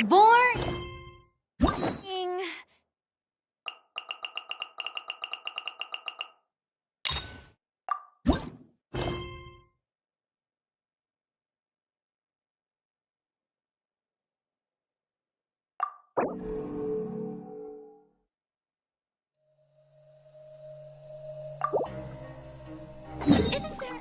Boring. Isn't there...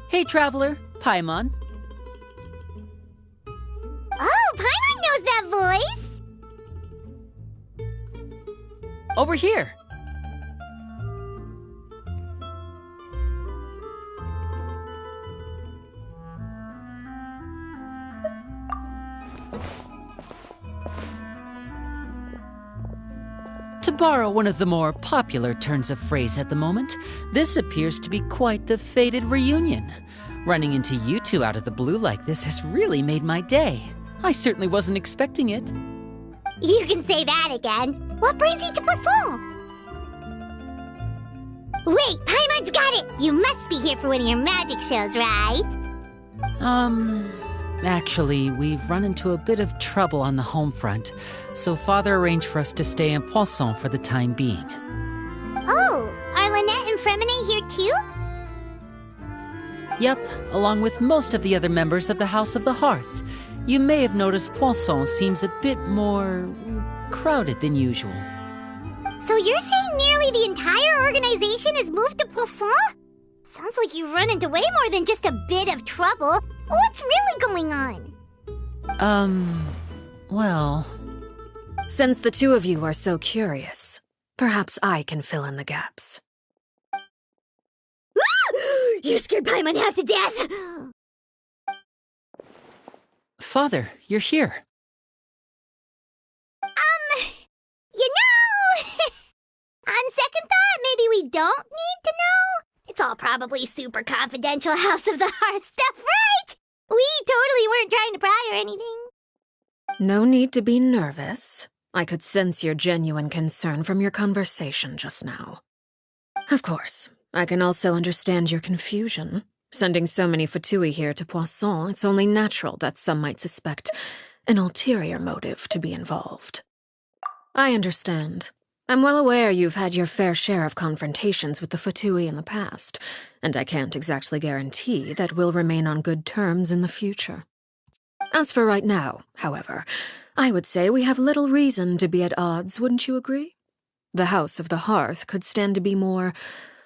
Hey, traveler, Paimon. Oh, Paimon knows that voice! Over here. To borrow one of the more popular turns of phrase at the moment, this appears to be quite the fated reunion. Running into you two out of the blue like this has really made my day. I certainly wasn't expecting it. You can say that again. What brings you to Poisson? Wait, Paimon's got it! You must be here for one of your magic shows, right? Actually, we've run into a bit of trouble on the home front, so Father arranged for us to stay in Poisson for the time being. Oh, are Lynette and Fremine here too? Yep, along with most of the other members of the House of the Hearth. You may have noticed Poisson seems a bit more crowded than usual. So you're saying nearly the entire organization has moved to Poisson? Sounds like you've run into way more than just a bit of trouble. What's really going on? Well... Since the two of you are so curious, perhaps I can fill in the gaps. You scared Paimon half to death! Father, you're here. You know... On second thought, maybe we don't need to know? It's all probably super confidential House of the Hearth stuff, right? We totally weren't trying to pry or anything. No need to be nervous. I could sense your genuine concern from your conversation just now. Of course, I can also understand your confusion. Sending so many Fatui here to Poisson, it's only natural that some might suspect an ulterior motive to be involved. I understand. I'm well aware you've had your fair share of confrontations with the Fatui in the past, and I can't exactly guarantee that we'll remain on good terms in the future. As for right now, however, I would say we have little reason to be at odds, wouldn't you agree? The House of the Hearth could stand to be more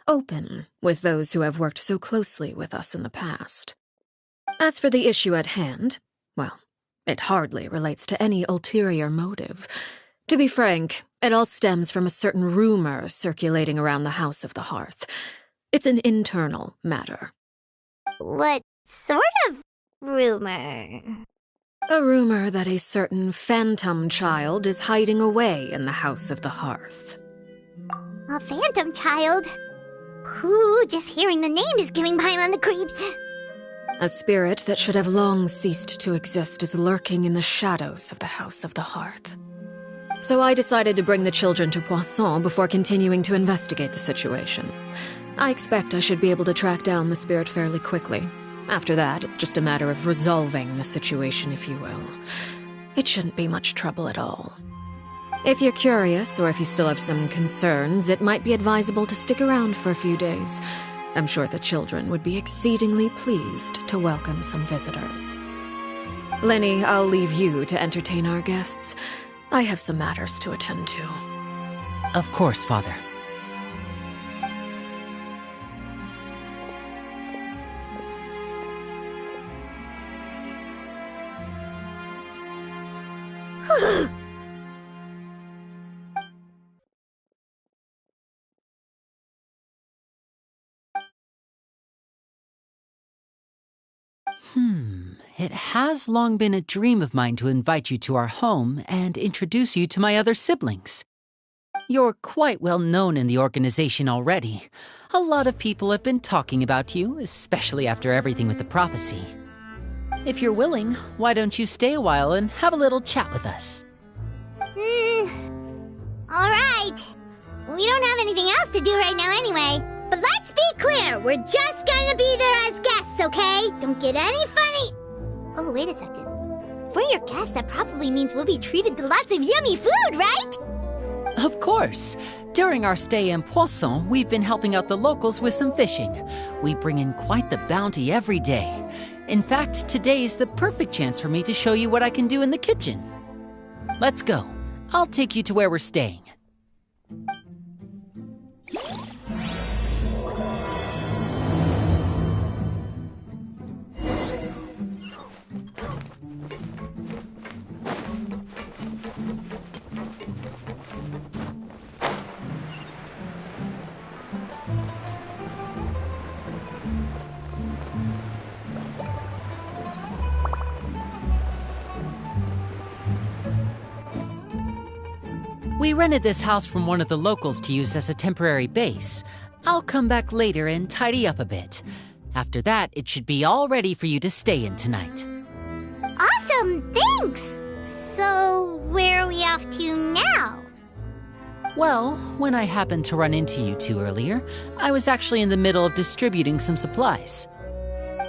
open with those who have worked so closely with us in the past. As for the issue at hand, well, it hardly relates to any ulterior motive. To be frank, it all stems from a certain rumor circulating around the House of the Hearth. It's an internal matter. What sort of rumor? A rumor that a certain phantom child is hiding away in the House of the Hearth. A phantom child? Ooh, just hearing the name is giving Paimon the creeps. A spirit that should have long ceased to exist is lurking in the shadows of the House of the Hearth. So I decided to bring the children to Poisson before continuing to investigate the situation. I expect I should be able to track down the spirit fairly quickly. After that, it's just a matter of resolving the situation, if you will. It shouldn't be much trouble at all. If you're curious, or if you still have some concerns, it might be advisable to stick around for a few days. I'm sure the children would be exceedingly pleased to welcome some visitors. Lenny, I'll leave you to entertain our guests. I have some matters to attend to. Of course, Father. It has long been a dream of mine to invite you to our home and introduce you to my other siblings. You're quite well known in the organization already. A lot of people have been talking about you, especially after everything with the prophecy. If you're willing, why don't you stay a while and have a little chat with us? Alright. We don't have anything else to do right now anyway. But let's be clear, we're just gonna be there as guests, okay? Don't get any funny. Oh, wait a second. For your guests, that probably means we'll be treated to lots of yummy food, right? Of course. During our stay in Poisson, we've been helping out the locals with some fishing. We bring in quite the bounty every day. In fact, today's the perfect chance for me to show you what I can do in the kitchen. Let's go. I'll take you to where we're staying. We rented this house from one of the locals to use as a temporary base. I'll come back later and tidy up a bit. After that, it should be all ready for you to stay in tonight. Awesome, thanks! So, where are we off to now? Well, when I happened to run into you two earlier, I was actually in the middle of distributing some supplies.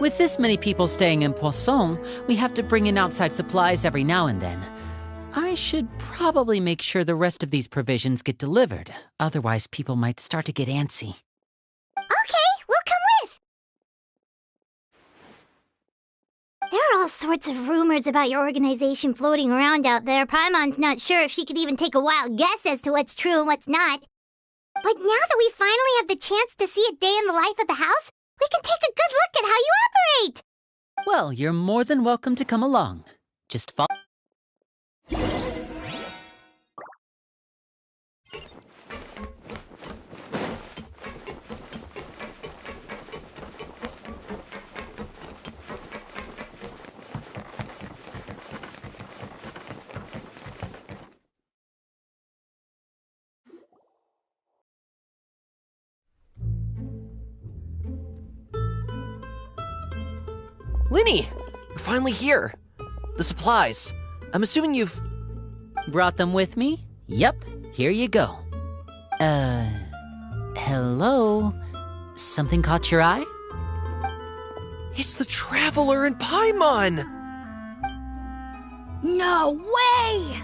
With this many people staying in Poisson, we have to bring in outside supplies every now and then. I should probably make sure the rest of these provisions get delivered, otherwise people might start to get antsy. Okay, we'll come with! There are all sorts of rumors about your organization floating around out there. Paimon's not sure if she could even take a wild guess as to what's true and what's not. But now that we finally have the chance to see a day in the life of the house, we can take a good look at how you operate! Well, you're more than welcome to come along. Just follow. Linny! You're finally here! The supplies. I'm assuming you've... Brought them with me? Yep, here you go. Hello? Something caught your eye? It's the Traveler and Paimon! No way!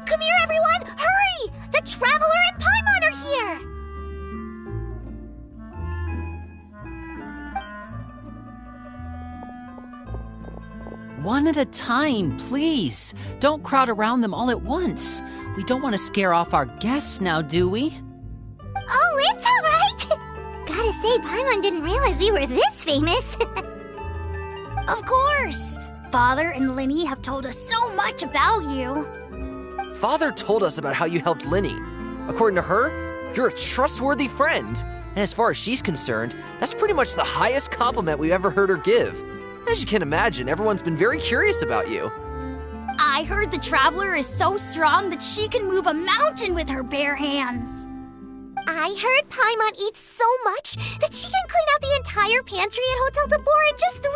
Come here, everyone! Hurry! The Traveler and Paimon are here! One at a time, please. Don't crowd around them all at once. We don't want to scare off our guests now, do we? Oh, it's all right! Gotta say, Paimon didn't realize we were this famous. Of course! Father and Linny have told us so much about you. Father told us about how you helped Linny. According to her, you're a trustworthy friend. And as far as she's concerned, that's pretty much the highest compliment we've ever heard her give. As you can imagine, everyone's been very curious about you. I heard the Traveler is so strong that she can move a mountain with her bare hands. I heard Paimon eats so much that she can clean out the entire pantry at Hotel de Boer in just 3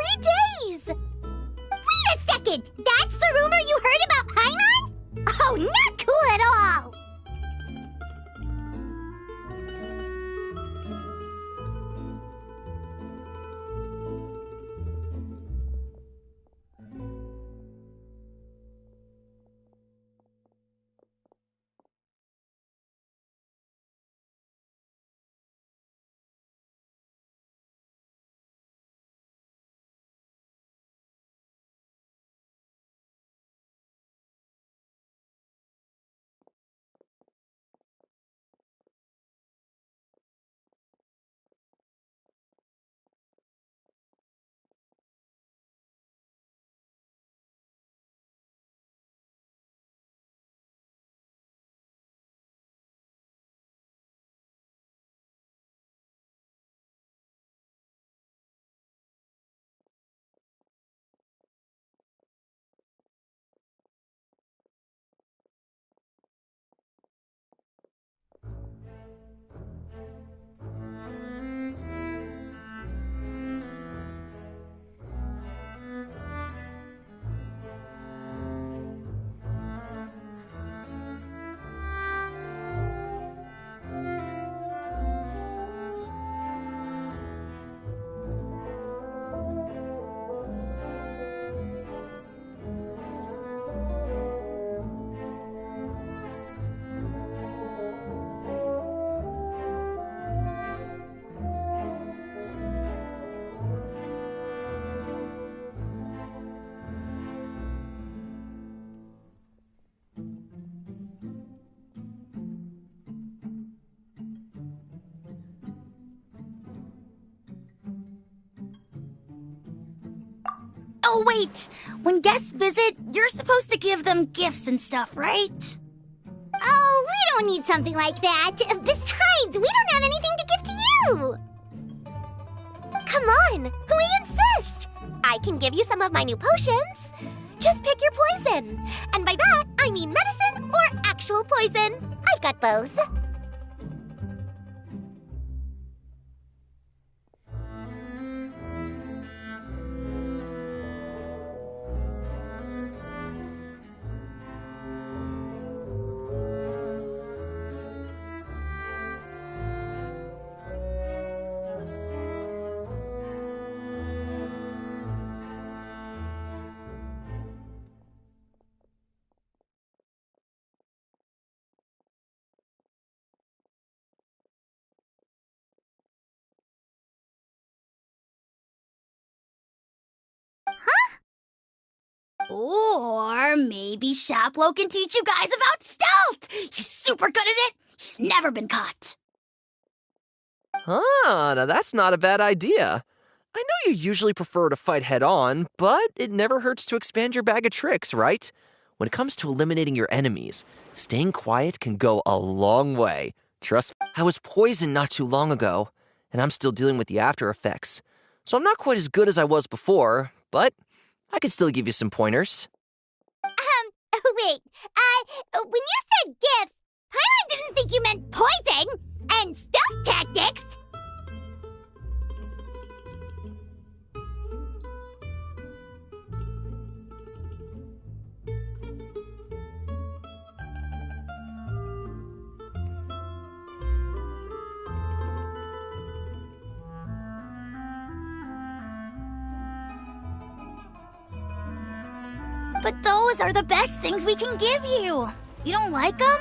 days! Wait a second! That's the rumor you heard about Paimon? Oh, not cool at all! Wait, when guests visit, you're supposed to give them gifts and stuff, right? Oh, we don't need something like that. Besides, we don't have anything to give to you. Come on, we insist. I can give you some of my new potions. Just pick your poison. And by that, I mean medicine or actual poison. I've got both. Or maybe Shaplo can teach you guys about stealth. He's super good at it. He's never been caught. Ah, now that's not a bad idea. I know you usually prefer to fight head-on, but it never hurts to expand your bag of tricks, right? When it comes to eliminating your enemies, staying quiet can go a long way. Trust me. I was poisoned not too long ago, and I'm still dealing with the after effects. So I'm not quite as good as I was before, but I can still give you some pointers. Wait, when you said gifts, I didn't think you meant poison and stealth tactics. But those are the best things we can give you. You don't like them?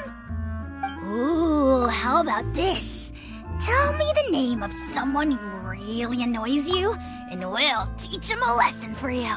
Ooh, how about this? Tell me the name of someone who really annoys you, and we'll teach him a lesson for you.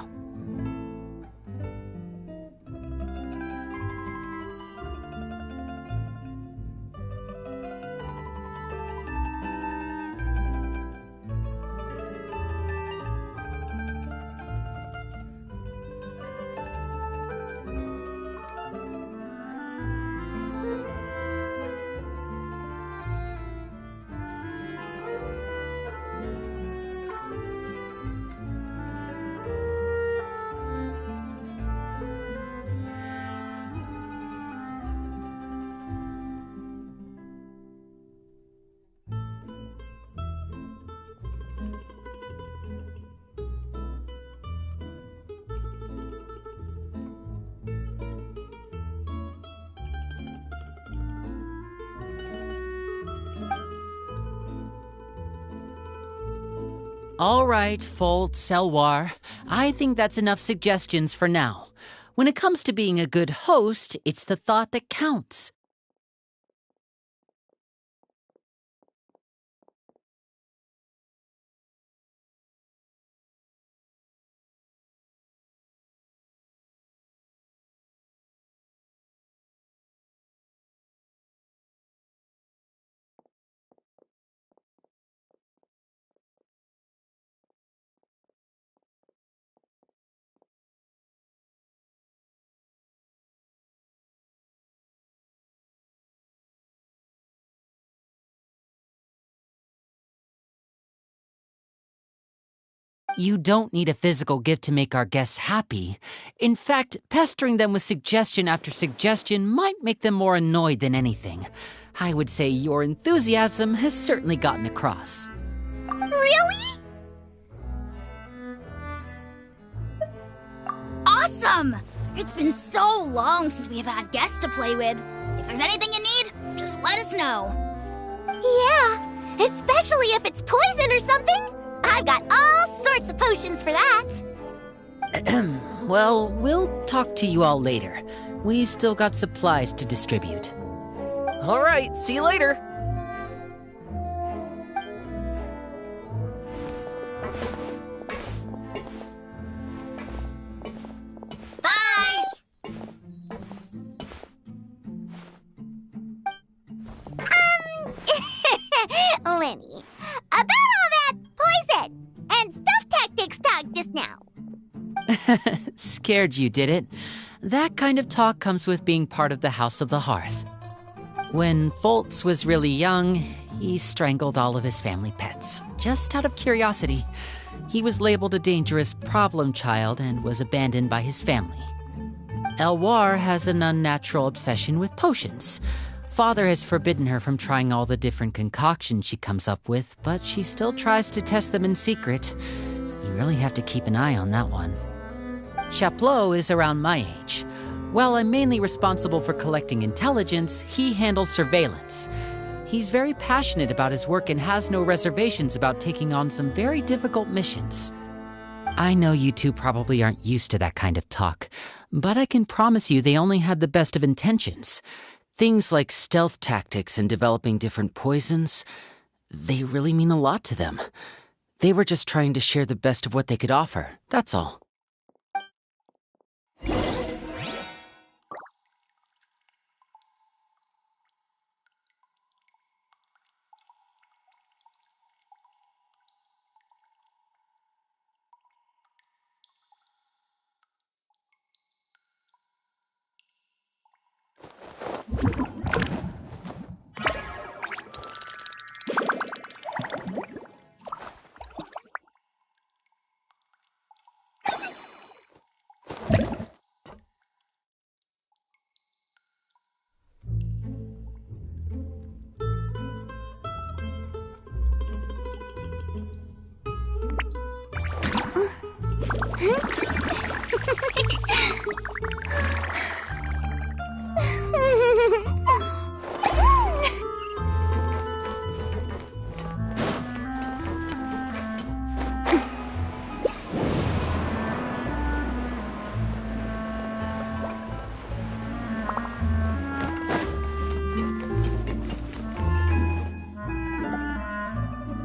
All right, Fold, Selwar. I think that's enough suggestions for now. When it comes to being a good host, it's the thought that counts. You don't need a physical gift to make our guests happy. In fact, pestering them with suggestion after suggestion might make them more annoyed than anything. I would say your enthusiasm has certainly gotten across. Really? Awesome! It's been so long since we have had guests to play with. If there's anything you need, just let us know. Yeah, especially if it's poison or something. I've got all sorts of potions for that. Well, we'll talk to you all later. We've still got supplies to distribute. All right, see you later. Bye! Lenny, about all that poison and stealth tactics talk just now. Scared you, did it? That kind of talk comes with being part of the House of the Hearth. When Foltz was really young, he strangled all of his family pets, just out of curiosity. He was labeled a dangerous problem child and was abandoned by his family. Elwar has an unnatural obsession with potions. Father has forbidden her from trying all the different concoctions she comes up with, but she still tries to test them in secret. You really have to keep an eye on that one. Chaplot is around my age. While I'm mainly responsible for collecting intelligence, he handles surveillance. He's very passionate about his work and has no reservations about taking on some very difficult missions. I know you two probably aren't used to that kind of talk, but I can promise you they only had the best of intentions. Things like stealth tactics and developing different poisons, they really mean a lot to them. They were just trying to share the best of what they could offer, that's all.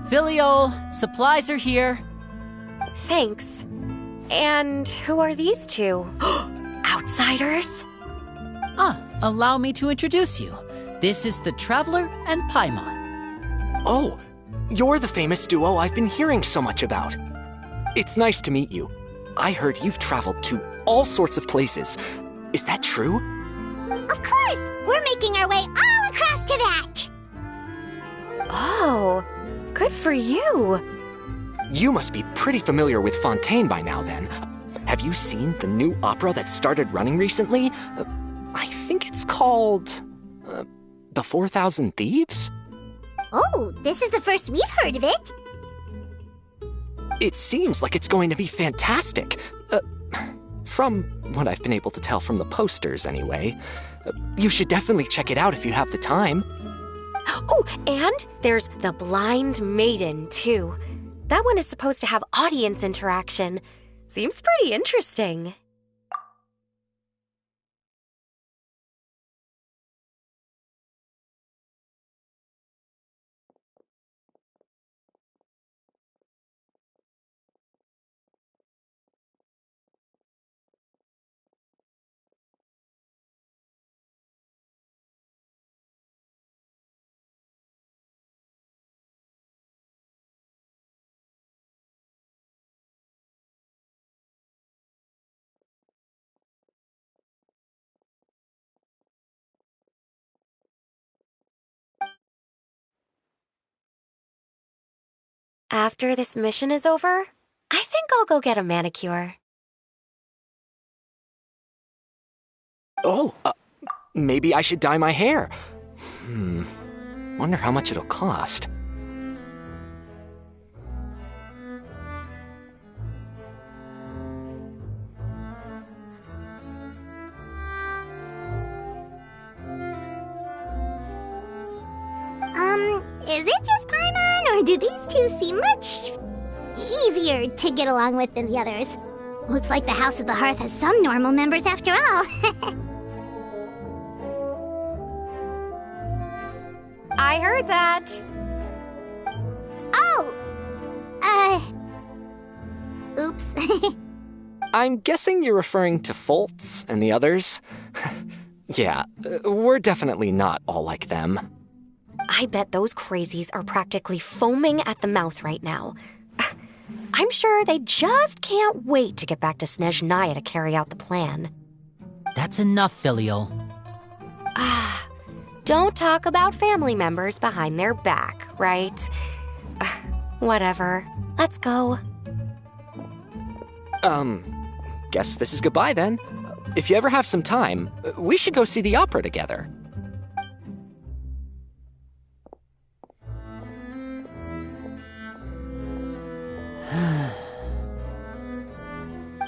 Filial, supplies are here. Thanks. And who are these two? Outsiders? Allow me to introduce you. This is the Traveler and Paimon. Oh, you're the famous duo I've been hearing so much about. It's nice to meet you. I heard you've traveled to all sorts of places. Is that true? Of course! We're making our way all across to that! Oh, good for you. You must be pretty familiar with Fontaine by now, then. Have you seen the new opera that started running recently? I think it's called... The 4,000 Thieves? Oh, this is the first we've heard of it. It seems like it's going to be fantastic. From what I've been able to tell from the posters, anyway. You should definitely check it out if you have the time. Oh, and there's The Blind Maiden, too. That one is supposed to have audience interaction. Seems pretty interesting. After this mission is over, I think I'll go get a manicure. Oh, maybe I should dye my hair. Wonder how much it'll cost. Is it just Paimon, or do these two seem much easier to get along with than the others? Looks like the House of the Hearth has some normal members after all. I heard that. Oh! Oops. I'm guessing you're referring to Foltz and the others? Yeah, we're definitely not all like them. I bet those crazies are practically foaming at the mouth right now. I'm sure they just can't wait to get back to Snezhnaya to carry out the plan. That's enough, Filial. Don't talk about family members behind their back, right? Whatever. Let's go. Guess this is goodbye then. If you ever have some time, we should go see the opera together.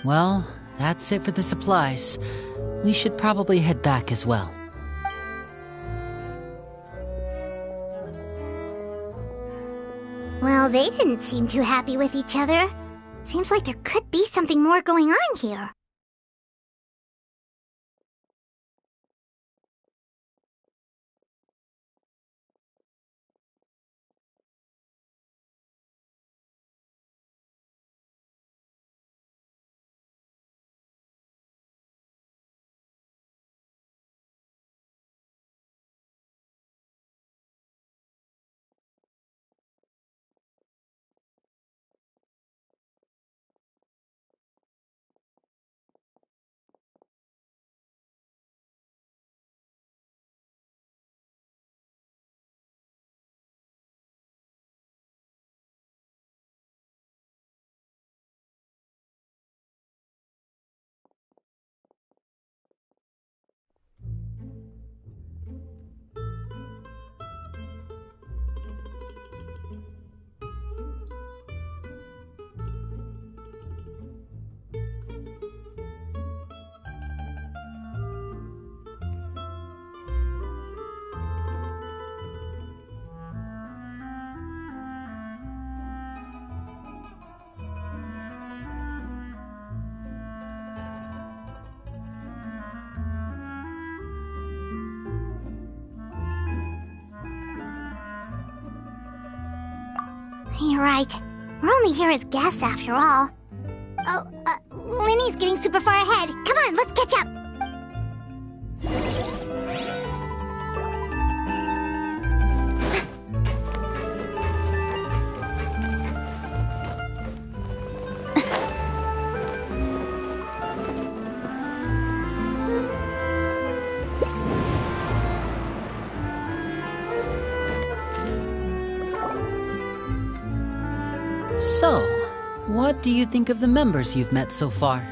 Well, that's it for the supplies. We should probably head back as well. Well, they didn't seem too happy with each other. Seems like there could be something more going on here. You're right. We're only here as guests after all. Oh, Linny's getting super far ahead. Come on, let's catch up. So, what do you think of the members you've met so far?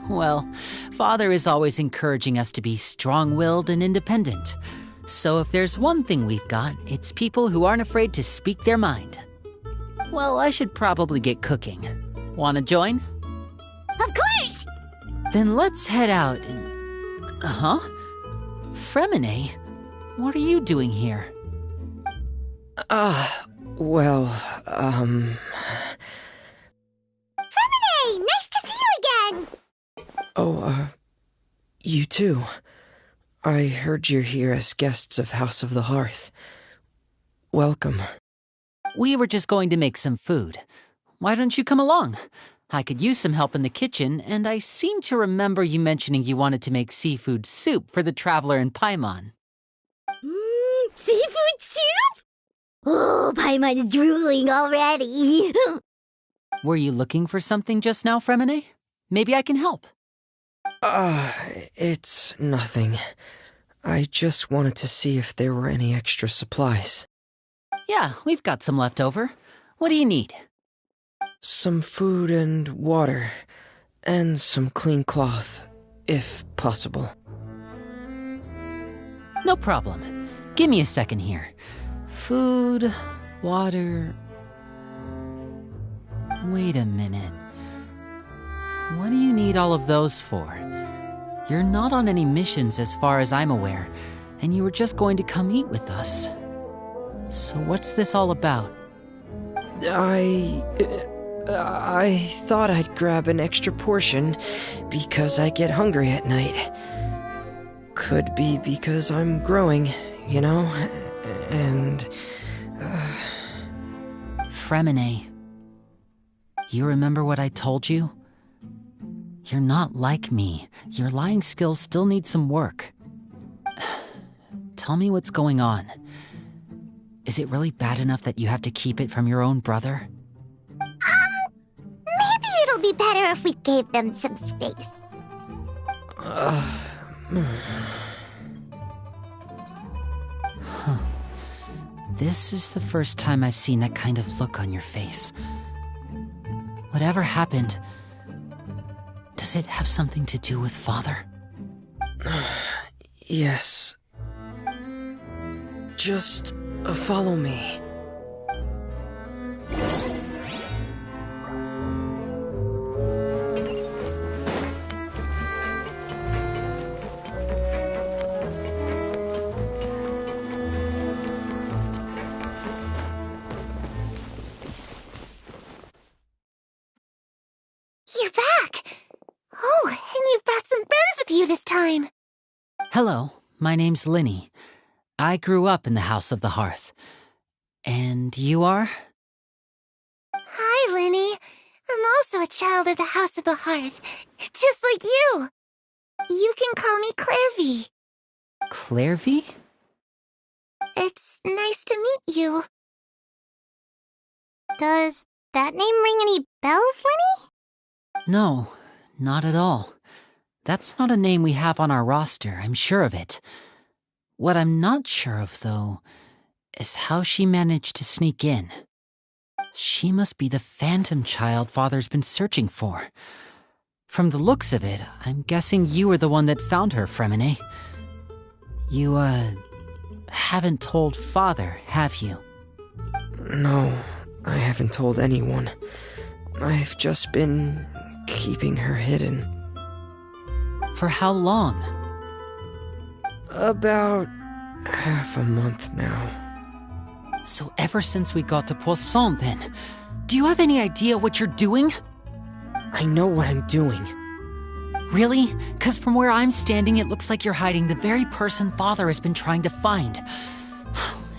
Well, Father is always encouraging us to be strong-willed and independent. So if there's one thing we've got, it's people who aren't afraid to speak their mind. Well, I should probably get cooking. Wanna join? Of course! Then let's head out and... Huh? Fremine? What are you doing here? Well, Fremine! Nice to see you again! Oh, you too. I heard you're here as guests of House of the Hearth. Welcome. We were just going to make some food. Why don't you come along? I could use some help in the kitchen, and I seem to remember you mentioning you wanted to make seafood soup for the traveler in Paimon. Seafood soup? Oh, Paimon's drooling already. Were you looking for something just now, Fremine? Maybe I can help. It's nothing. I just wanted to see if there were any extra supplies. Yeah, we've got some left over. What do you need? Some food and water, and some clean cloth, if possible. No problem. Give me a second here. Food, water... Wait a minute. What do you need all of those for? You're not on any missions as far as I'm aware, and you were just going to come eat with us. So what's this all about? I thought I'd grab an extra portion because I get hungry at night. Could be because I'm growing, you know, and... Fremine, you remember what I told you? You're not like me. Your lying skills still need some work. Tell me what's going on. Is it really bad enough that you have to keep it from your own brother? Maybe it'll be better if we gave them some space. This is the first time I've seen that kind of look on your face. Whatever happened, does it have something to do with Father? Yes. Just follow me. You're back! Oh, and you've brought some friends with you this time. Hello, my name's Linny. I grew up in the House of the Hearth. And you are? Hi, Linny. I'm also a child of the House of the Hearth, just like you. You can call me Clairvy. Clairvy? It's nice to meet you. Does that name ring any bells, Linny? No, not at all. That's not a name we have on our roster, I'm sure of it. What I'm not sure of, though, is how she managed to sneak in. She must be the phantom child Father's been searching for. From the looks of it, I'm guessing you were the one that found her, Fremine. You, haven't told Father, have you? No, I haven't told anyone. I've just been keeping her hidden. For how long? About half a month now. So ever since we got to Poisson, then. Do you have any idea what you're doing? I know what I'm doing. Really? 'Cause from where I'm standing, it looks like you're hiding the very person Father has been trying to find.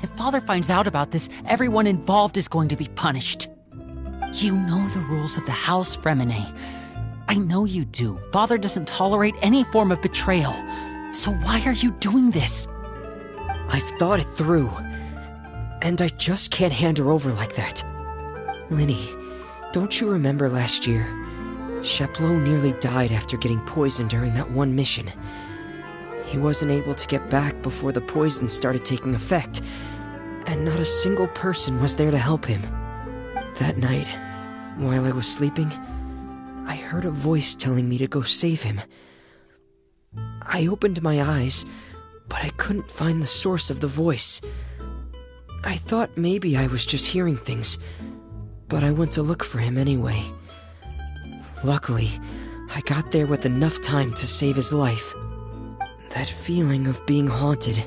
If Father finds out about this, everyone involved is going to be punished. You know the rules of the house, Fremine. I know you do. Father doesn't tolerate any form of betrayal. So why are you doing this? I've thought it through. And I just can't hand her over like that. Linny, don't you remember last year? Sheplo nearly died after getting poisoned during that one mission. He wasn't able to get back before the poison started taking effect, and not a single person was there to help him. That night, while I was sleeping, I heard a voice telling me to go save him. I opened my eyes, but I couldn't find the source of the voice. I thought maybe I was just hearing things, but I went to look for him anyway. Luckily, I got there with enough time to save his life. That feeling of being haunted,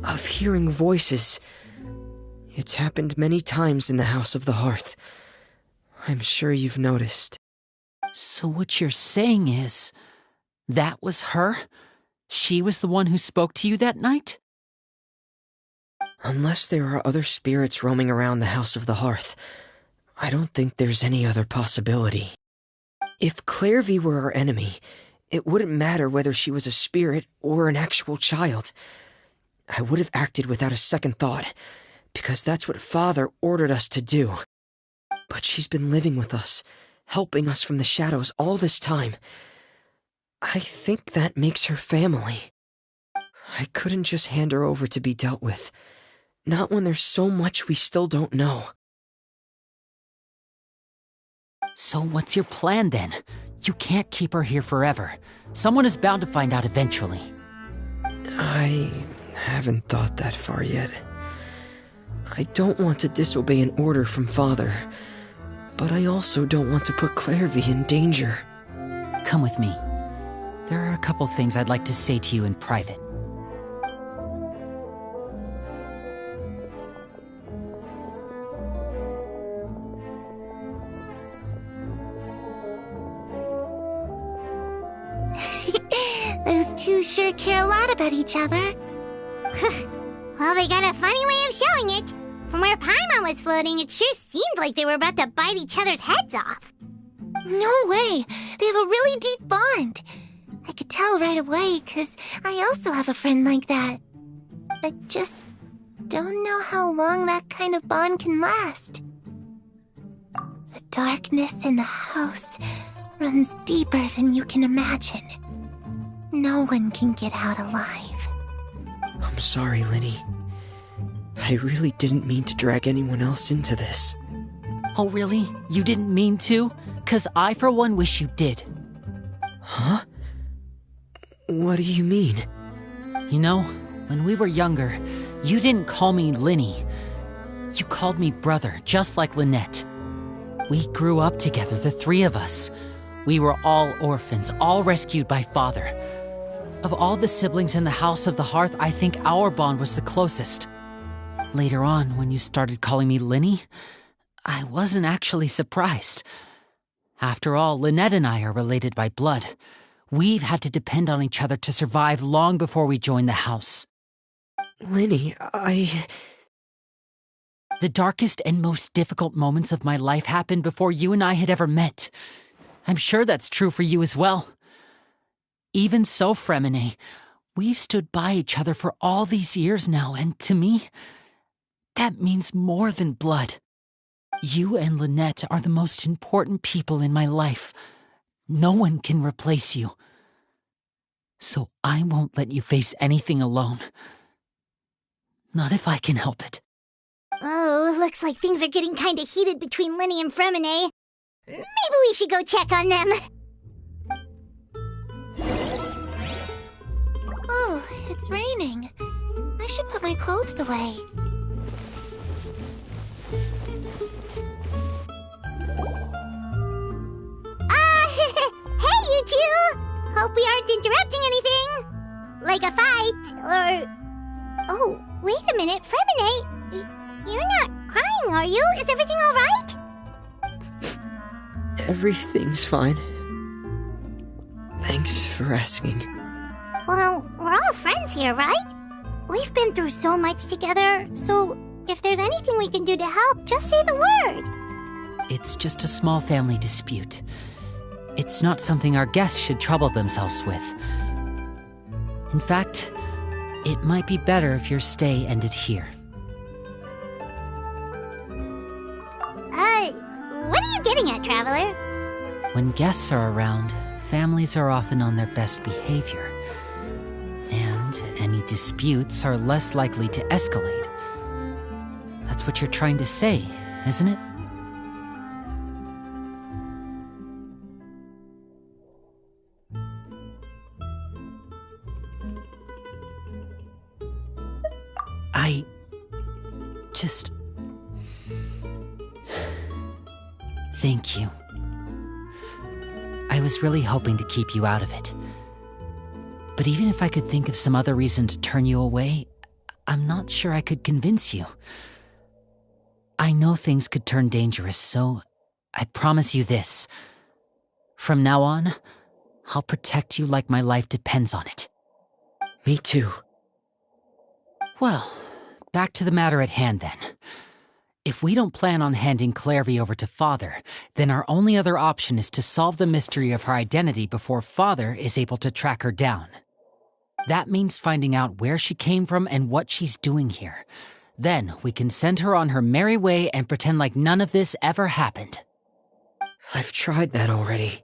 of hearing voices, it's happened many times in the House of the Hearth. I'm sure you've noticed. So what you're saying is, that was her? She was the one who spoke to you that night? Unless there are other spirits roaming around the House of the Hearth, I don't think there's any other possibility. If Clairvy were our enemy, it wouldn't matter whether she was a spirit or an actual child. I would have acted without a second thought, because that's what Father ordered us to do. But she's been living with us, helping us from the shadows all this time. I think that makes her family. I couldn't just hand her over to be dealt with, not when there's so much we still don't know. So what's your plan then? You can't keep her here forever. Someone is bound to find out eventually. I haven't thought that far yet. I don't want to disobey an order from Father, but I also don't want to put Clairvy in danger. Come with me. There are a couple things I'd like to say to you in private. Those two sure care a lot about each other. Well, they got a funny way of showing it. From where Paimon was floating, it sure seemed like they were about to bite each other's heads off. No way! They have a really deep bond. I could tell right away, 'cause I also have a friend like that. I just don't know how long that kind of bond can last. The darkness in the house runs deeper than you can imagine. No one can get out alive. I'm sorry, Linny. I really didn't mean to drag anyone else into this. Oh, really? You didn't mean to? 'Cause I, for one, wish you did. Huh? What do you mean? You know, when we were younger, you didn't call me Linny. You called me brother, just like Lynette. We grew up together, the three of us. We were all orphans, all rescued by father. Of all the siblings in the House of the Hearth, I think our bond was the closest. Later on, when you started calling me Linny, I wasn't actually surprised. After all, Lynette and I are related by blood. We've had to depend on each other to survive long before we joined the house. Linny, The darkest and most difficult moments of my life happened before you and I had ever met. I'm sure that's true for you as well. Even so, Fremine, we've stood by each other for all these years now, and to me, that means more than blood. You and Lynette are the most important people in my life. No one can replace you. So I won't let you face anything alone. Not if I can help it. Oh, looks like things are getting kinda heated between Linny and Fremine. Maybe we should go check on them. Oh, it's raining. I should put my clothes away. Hey, you two! Hope we aren't interrupting anything. Like a fight, or... Oh, wait a minute, Fremine. You're not crying, are you? Is everything alright? Everything's fine. Thanks for asking. Well, we're all friends here, right? We've been through so much together, so if there's anything we can do to help, just say the word. It's just a small family dispute. It's not something our guests should trouble themselves with. In fact, it might be better if your stay ended here. What are you getting at, Traveler? When guests are around, families are often on their best behavior. And any disputes are less likely to escalate. That's what you're trying to say, isn't it? I just... Thank you. I was really hoping to keep you out of it. But even if I could think of some other reason to turn you away, I'm not sure I could convince you. I know things could turn dangerous, so I promise you this. From now on, I'll protect you like my life depends on it. Me too. Well, back to the matter at hand then. If we don't plan on handing Clairvy over to Father, then our only other option is to solve the mystery of her identity before Father is able to track her down. That means finding out where she came from and what she's doing here. Then we can send her on her merry way and pretend like none of this ever happened. I've tried that already.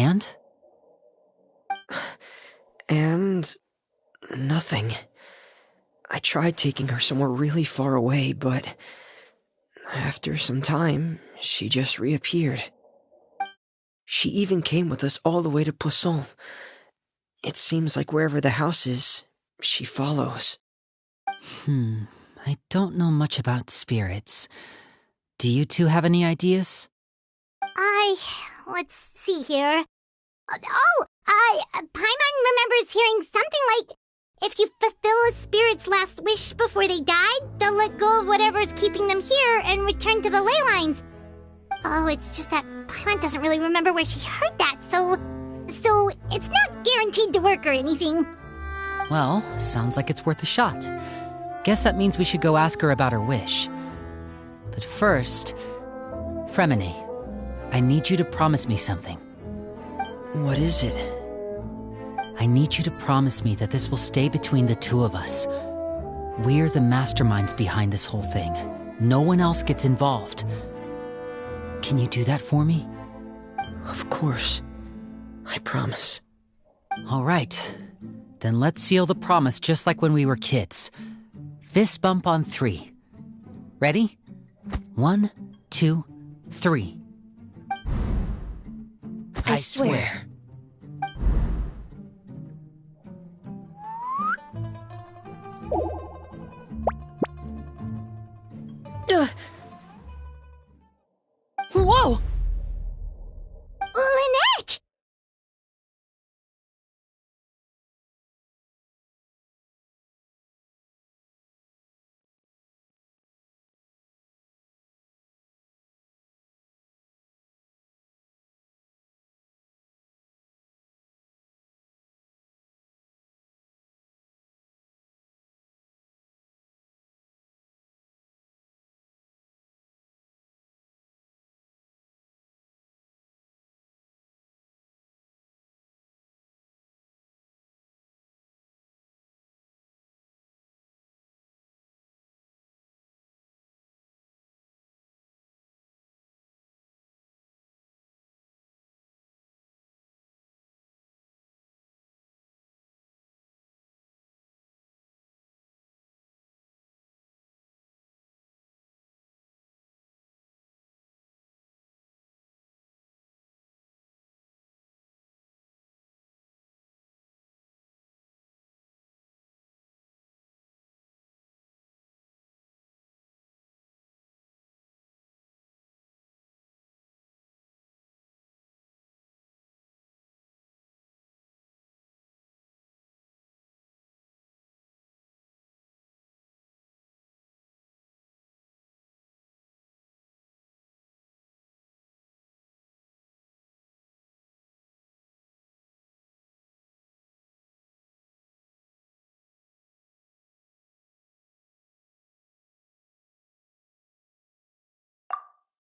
And? And nothing. I tried taking her somewhere really far away, but after some time, she just reappeared. She even came with us all the way to Poisson. It seems like wherever the house is, she follows. I don't know much about spirits. Do you two have any ideas? Let's see here. Paimon remembers hearing something like, if you fulfill a spirit's last wish before they died, they'll let go of whatever's keeping them here and return to the ley lines. Oh, it's just that Paimon doesn't really remember where she heard that, so it's not guaranteed to work or anything. Well, sounds like it's worth a shot. Guess that means we should go ask her about her wish. But first, Fremine, I need you to promise me something. What is it? I need you to promise me that this will stay between the two of us. We're the masterminds behind this whole thing. No one else gets involved. Can you do that for me? Of course. I promise. All right. Then let's seal the promise just like when we were kids. Fist bump on 3. Ready? 1, 2, 3. I swear. Whoa! Lynette!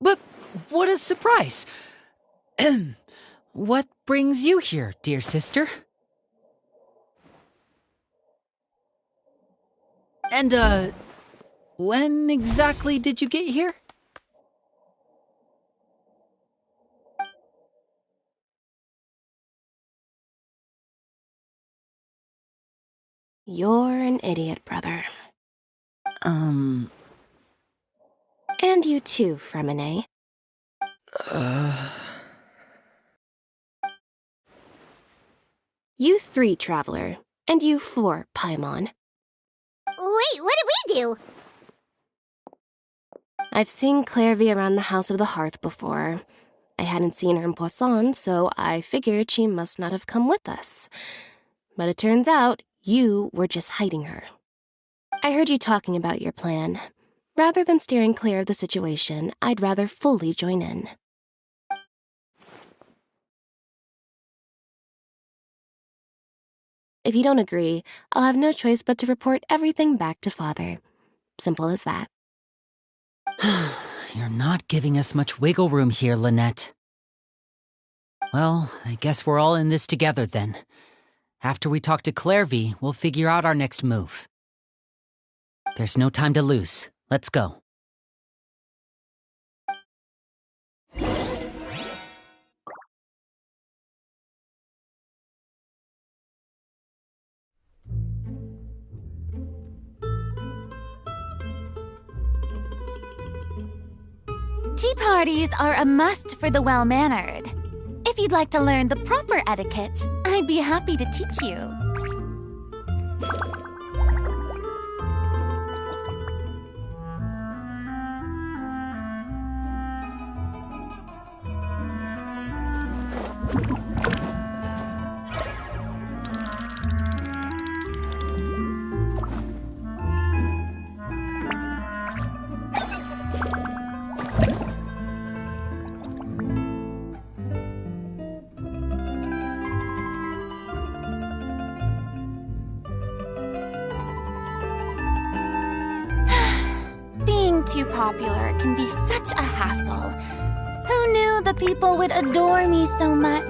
But what a surprise! What brings you here, dear sister? And, when exactly did you get here? You're an idiot, brother. And you too, Fremine. You 3, Traveler. And you 4, Paimon. Wait, what did we do? I've seen Clairvy around the House of the Hearth before. I hadn't seen her in Poisson, so I figured she must not have come with us. But it turns out you were just hiding her. I heard you talking about your plan. Rather than steering clear of the situation, I'd rather fully join in. If you don't agree, I'll have no choice but to report everything back to Father. Simple as that. You're not giving us much wiggle room here, Lynette. Well, I guess we're all in this together then. After we talk to Clairvy, we'll figure out our next move. There's no time to lose. Let's go. Tea parties are a must for the well-mannered. If you'd like to learn the proper etiquette, I'd be happy to teach you. Being too popular can be such a hassle. Who knew the people would adore me so much?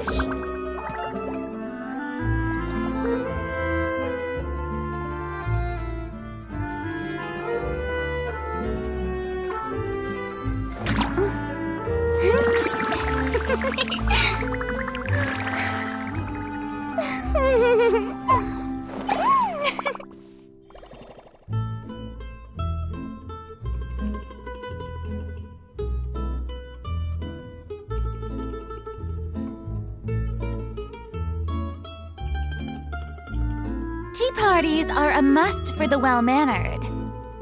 Tea parties are a must for the well-mannered.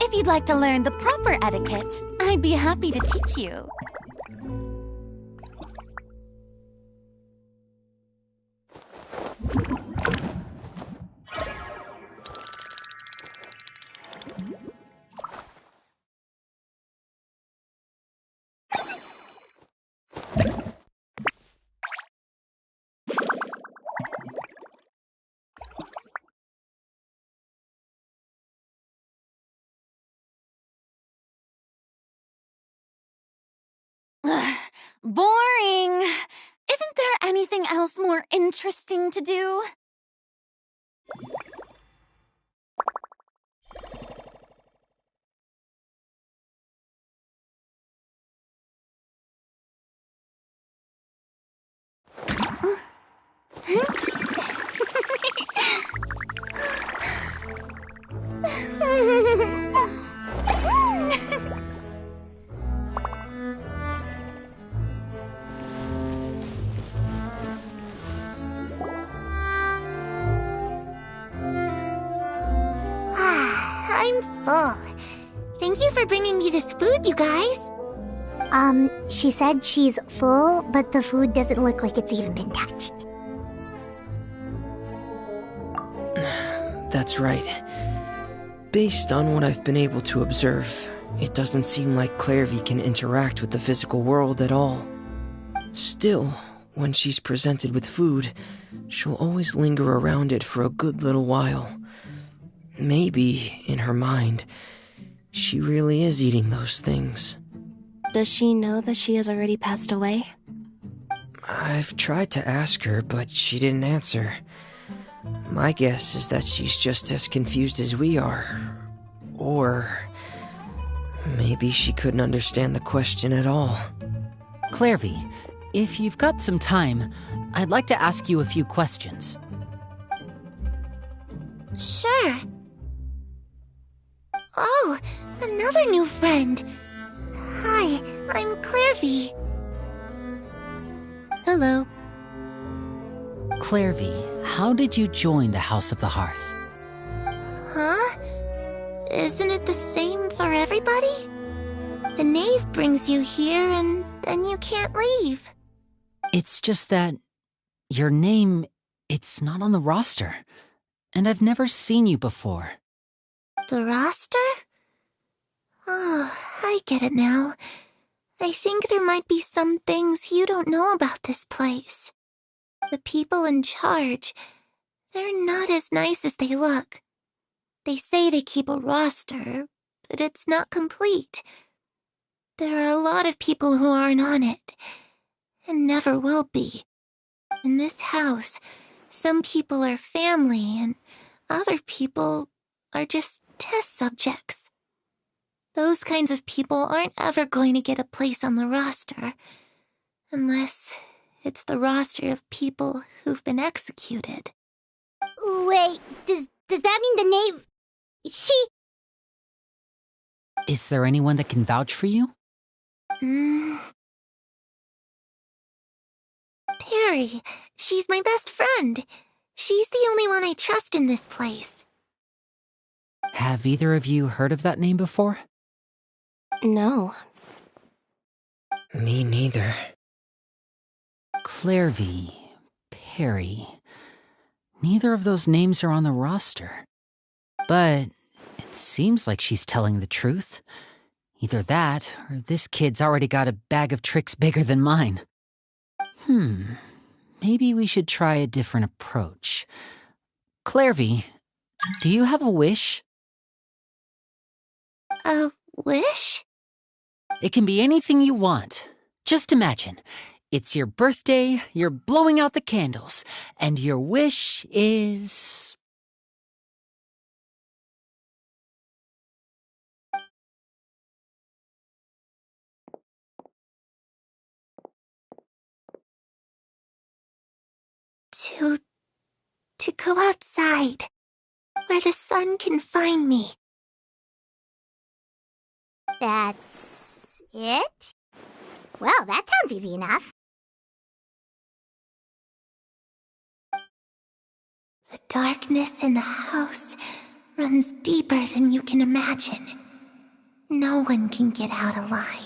If you'd like to learn the proper etiquette, I'd be happy to teach you. Boring! Isn't there anything else more interesting to do? I'm full. Thank you for bringing me this food, you guys. She said she's full, but the food doesn't look like it's even been touched. That's right. Based on what I've been able to observe, it doesn't seem like Clairvy can interact with the physical world at all. Still, when she's presented with food, she'll always linger around it for a good little while. Maybe, in her mind, she really is eating those things. Does she know that she has already passed away? I've tried to ask her, but she didn't answer. My guess is that she's just as confused as we are. Or maybe she couldn't understand the question at all. Clairvy, if you've got some time, I'd like to ask you a few questions. Sure. Oh, another new friend. Hi, I'm Clairvy. Hello. Clairvy, how did you join the House of the Hearth? Huh? Isn't it the same for everybody? The knave brings you here and then you can't leave. It's just that your name, it's not on the roster. And I've never seen you before. The roster? Oh, I get it now. I think there might be some things you don't know about this place. The people in charge, they're not as nice as they look. They say they keep a roster, but it's not complete. There are a lot of people who aren't on it, and never will be. In this house, some people are family, and other people are just test subjects. Those kinds of people aren't ever going to get a place on the roster, unless it's the roster of people who've been executed. Wait, does that mean the knave... She... Is there anyone that can vouch for you? Perry, she's my best friend. She's the only one I trust in this place. Have either of you heard of that name before? No. Me neither. Clairvy, Perry. Neither of those names are on the roster. But it seems like she's telling the truth. Either that, or this kid's already got a bag of tricks bigger than mine. Maybe we should try a different approach. Clairvy, do you have a wish? A wish? It can be anything you want. Just imagine. It's your birthday, you're blowing out the candles, and your wish is... To go outside, where the sun can find me. That's it? Well, that sounds easy enough. The darkness in the house runs deeper than you can imagine. No one can get out alive.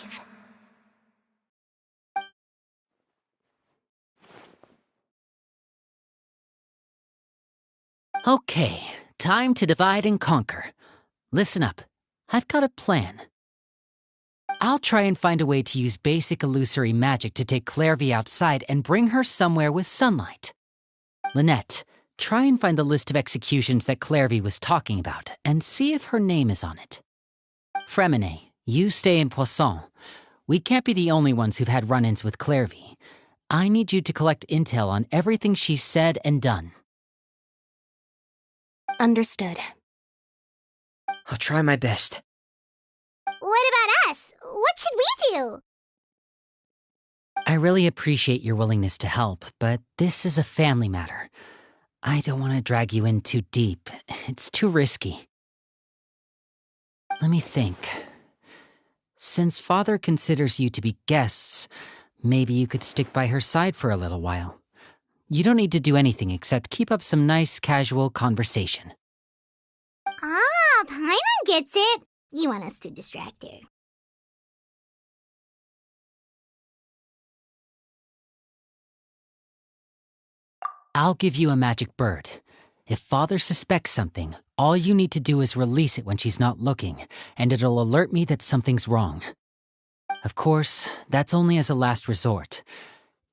Okay, time to divide and conquer. Listen up, I've got a plan. I'll try and find a way to use basic illusory magic to take Clairvy outside and bring her somewhere with sunlight. Lynette, try and find the list of executions that Clairvy was talking about and see if her name is on it. Fremine, you stay in Poisson. We can't be the only ones who've had run-ins with Clairvy. I need you to collect intel on everything she's said and done. Understood. I'll try my best. What about us? What should we do? I really appreciate your willingness to help, but this is a family matter. I don't want to drag you in too deep. It's too risky. Let me think. Since Father considers you to be guests, maybe you could stick by her side for a little while. You don't need to do anything except keep up some nice, casual conversation. Ah, Paimon gets it. You want us to distract her. I'll give you a magic bird. If Father suspects something, all you need to do is release it when she's not looking, and it'll alert me that something's wrong. Of course, that's only as a last resort.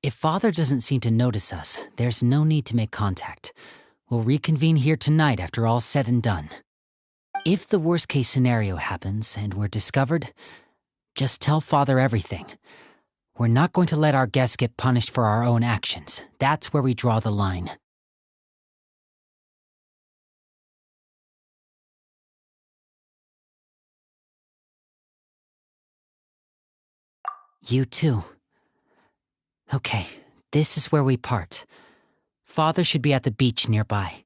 If Father doesn't seem to notice us, there's no need to make contact. We'll reconvene here tonight after all's said and done. If the worst-case scenario happens and we're discovered, just tell Father everything. We're not going to let our guests get punished for our own actions. That's where we draw the line. You too. Okay, this is where we part. Father should be at the beach nearby.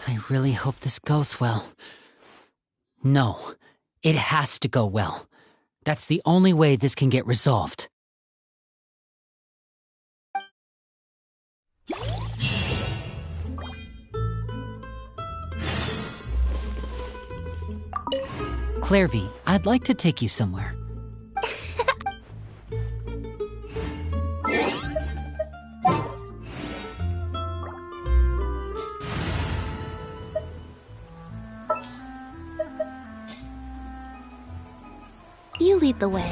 I really hope this goes well. No, it has to go well. That's the only way this can get resolved. Clairvy, I'd like to take you somewhere. You lead the way.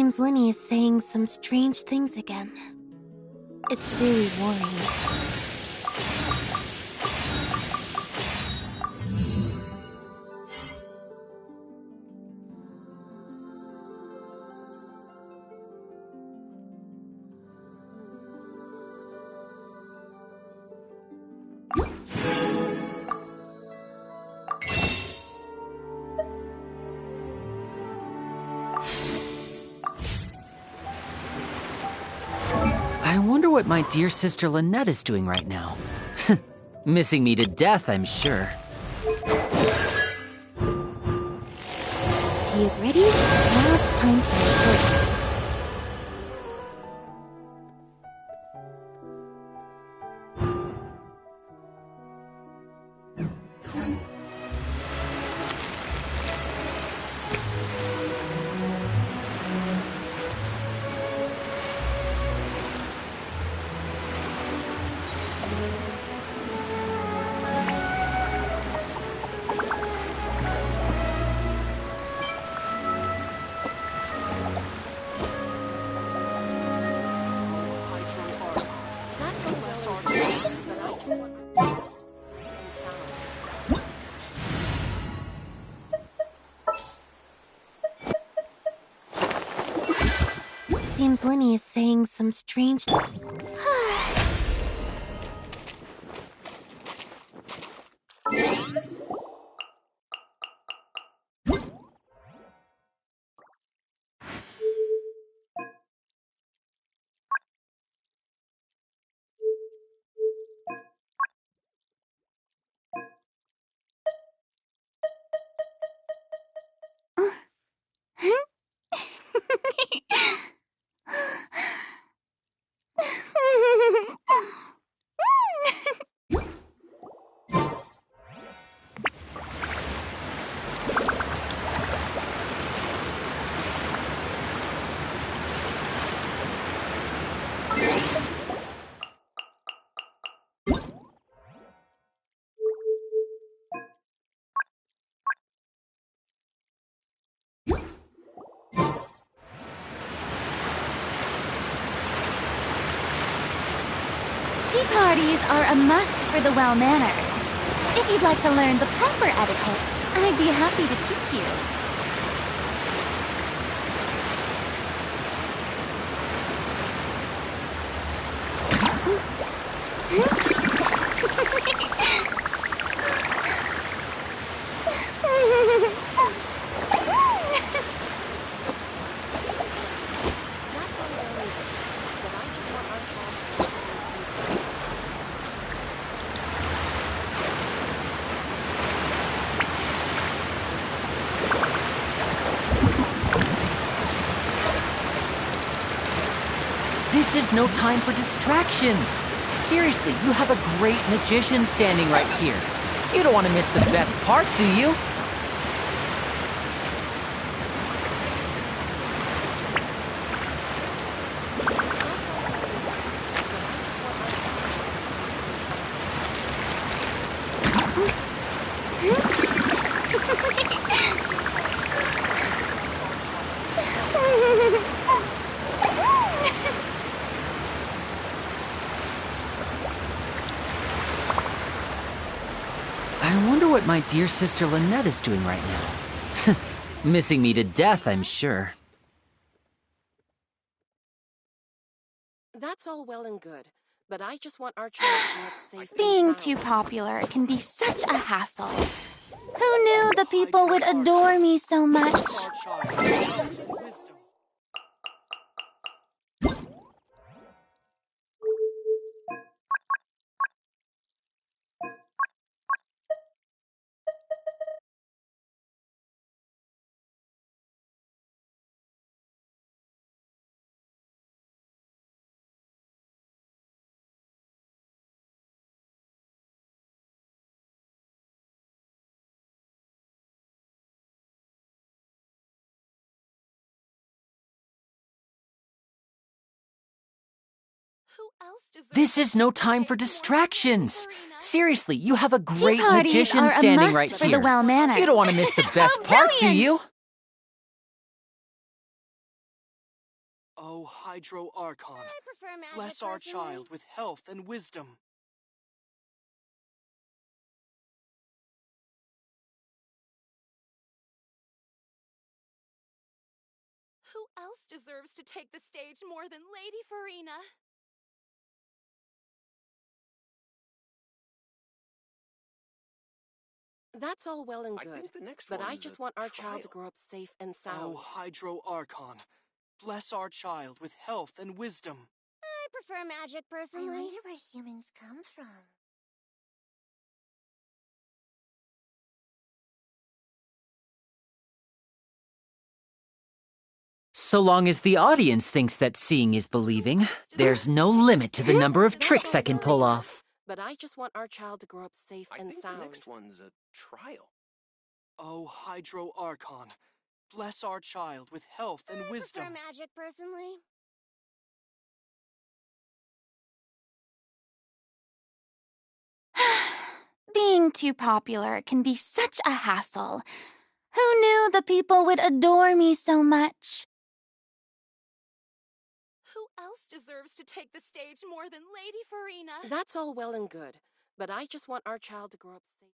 Seems Lenny is saying some strange things again. It's really worrying. I wonder what my dear sister Lynette is doing right now. Missing me to death, I'm sure. Tea is ready. Now it's time for a short rest. Seems Lenny is saying some strange... Tea parties are a must for the well-mannered. If you'd like to learn the proper etiquette, I'd be happy to teach you. This is no time for distractions. Seriously, you have a great magician standing right here. You don't want to miss the best part, do you? I wonder what my dear sister Lynette is doing right now. Missing me to death, I'm sure. That's all well and good, but I just want our child to get safe and Being sound. too popular can be such a hassle. Who knew the people would adore me so much? This is no time for distractions. Seriously, you have a great parties magician are a standing must right for here. the well-mannered. You don't want to miss the best How part, do brilliant! you? O Hydro Archon, I prefer magic bless our personally. child with health and wisdom. Who else deserves to take the stage more than Lady Farina? That's all well and I good, think the next but one I is just a want our trial. child to grow up safe and O sound. Hydro Archon, bless our child with health and wisdom. I prefer magic I personally. wonder where humans come from. So long as the audience thinks that seeing is believing, there's no limit to the number of tricks I can pull off. But I just want our child to grow up safe I and think sound. the next one's a trial. O Hydro Archon, bless our child with health and I wisdom. prefer magic personally. Being too popular can be such a hassle. Who knew the people would adore me so much? Who else deserves to take the stage more than Lady Farina? That's all well and good, but I just want our child to grow up safe.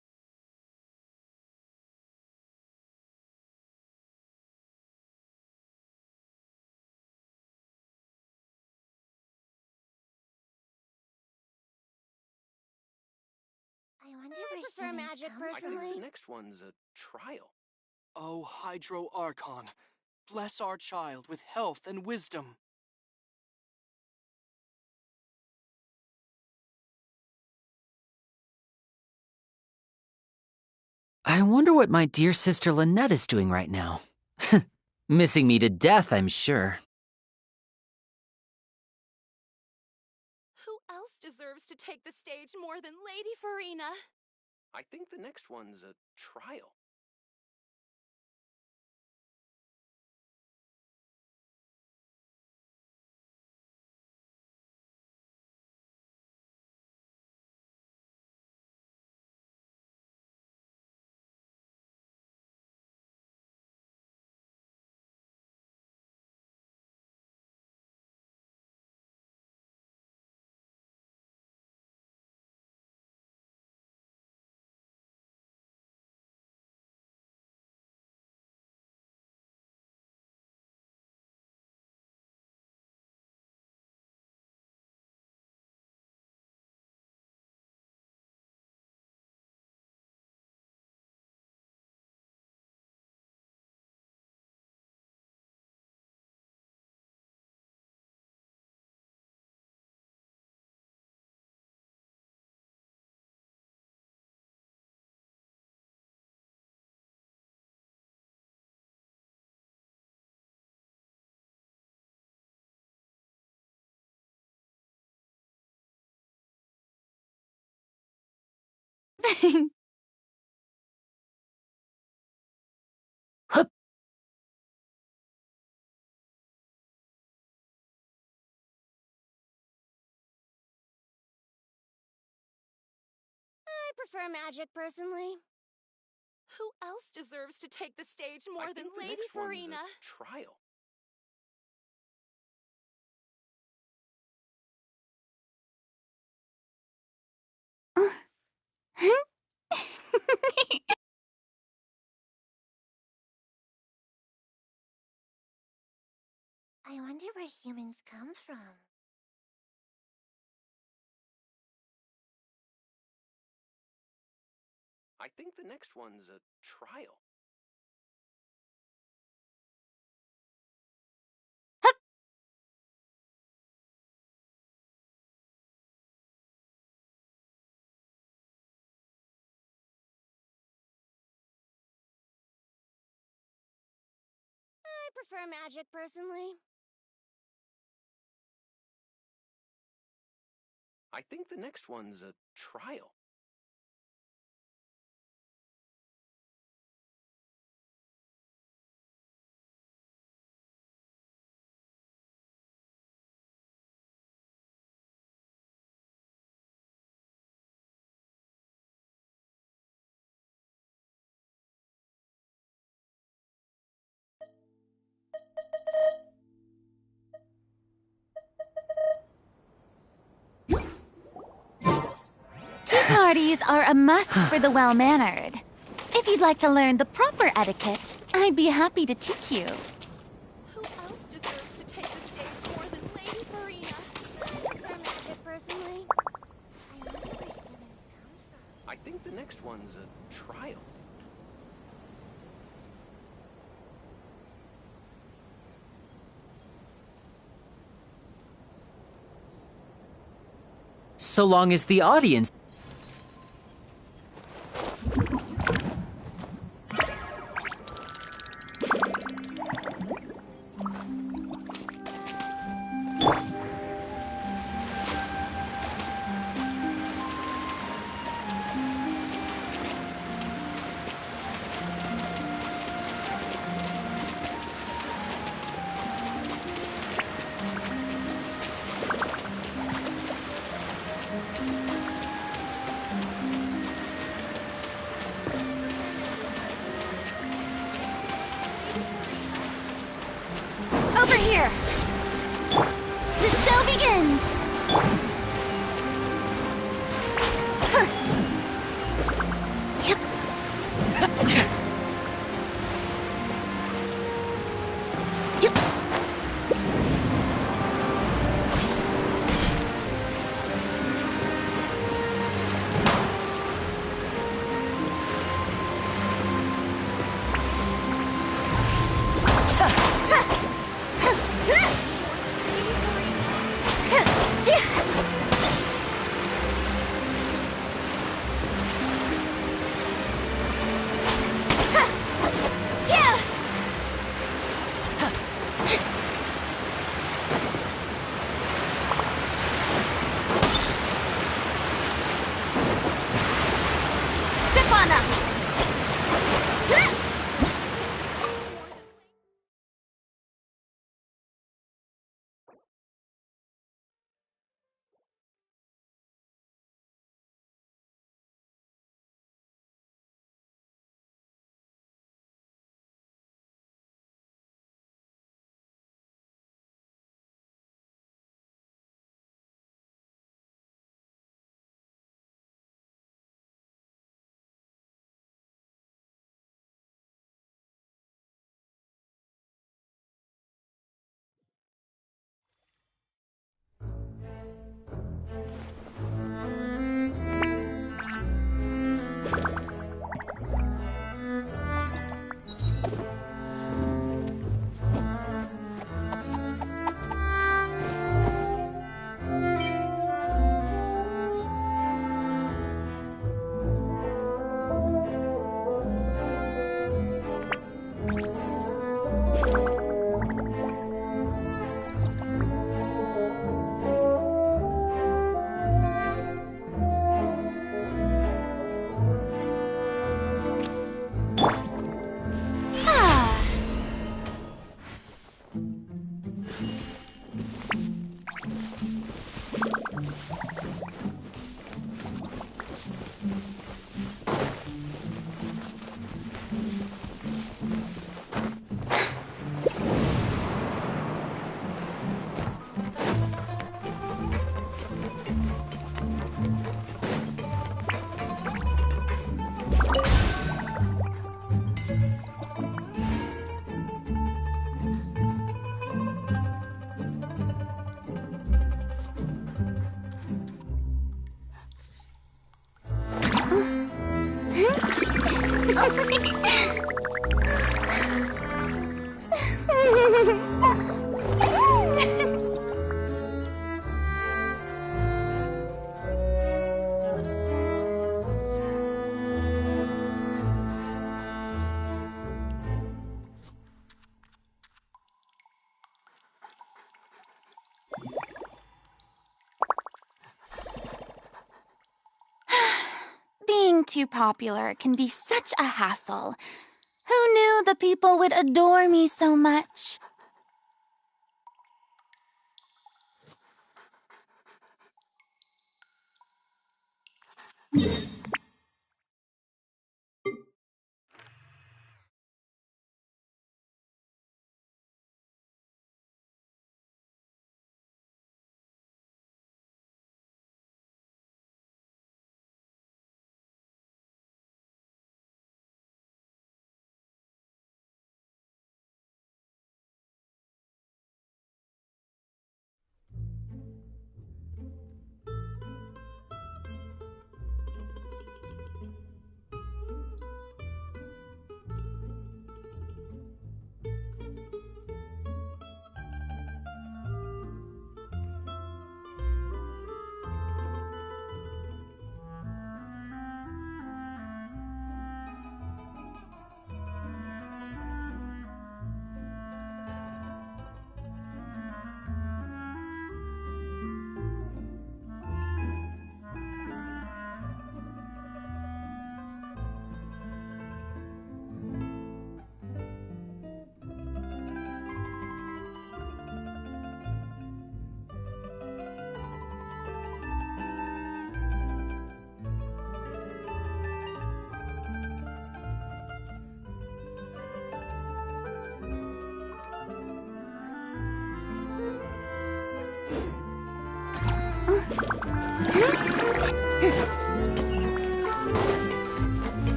I wonder I where prefer humans magic come I think personally. the next one's a trial. O Hydro Archon, bless our child with health and wisdom. I wonder what my dear sister Lynette is doing right now. Missing me to death, I'm sure. Who else deserves to take the stage more than Lady Farina? I think the next one's a trial. I prefer magic personally. Who else deserves to take the stage I more than think the Lady next one's Farina? a trial. I wonder where humans come from. I think the next one's a trial. I prefer magic personally. I think the next one's a trial. Tea parties are a must for the well-mannered. If you'd like to learn the proper etiquette, I'd be happy to teach you. Who else deserves to take the stage more than Lady Farina? I prefer magic, personally. I wonder where humans come from. I think the next one's a trial. So long as the audience. Over here! The show begins! Being too popular can be such a hassle. Who knew the people would adore me so much?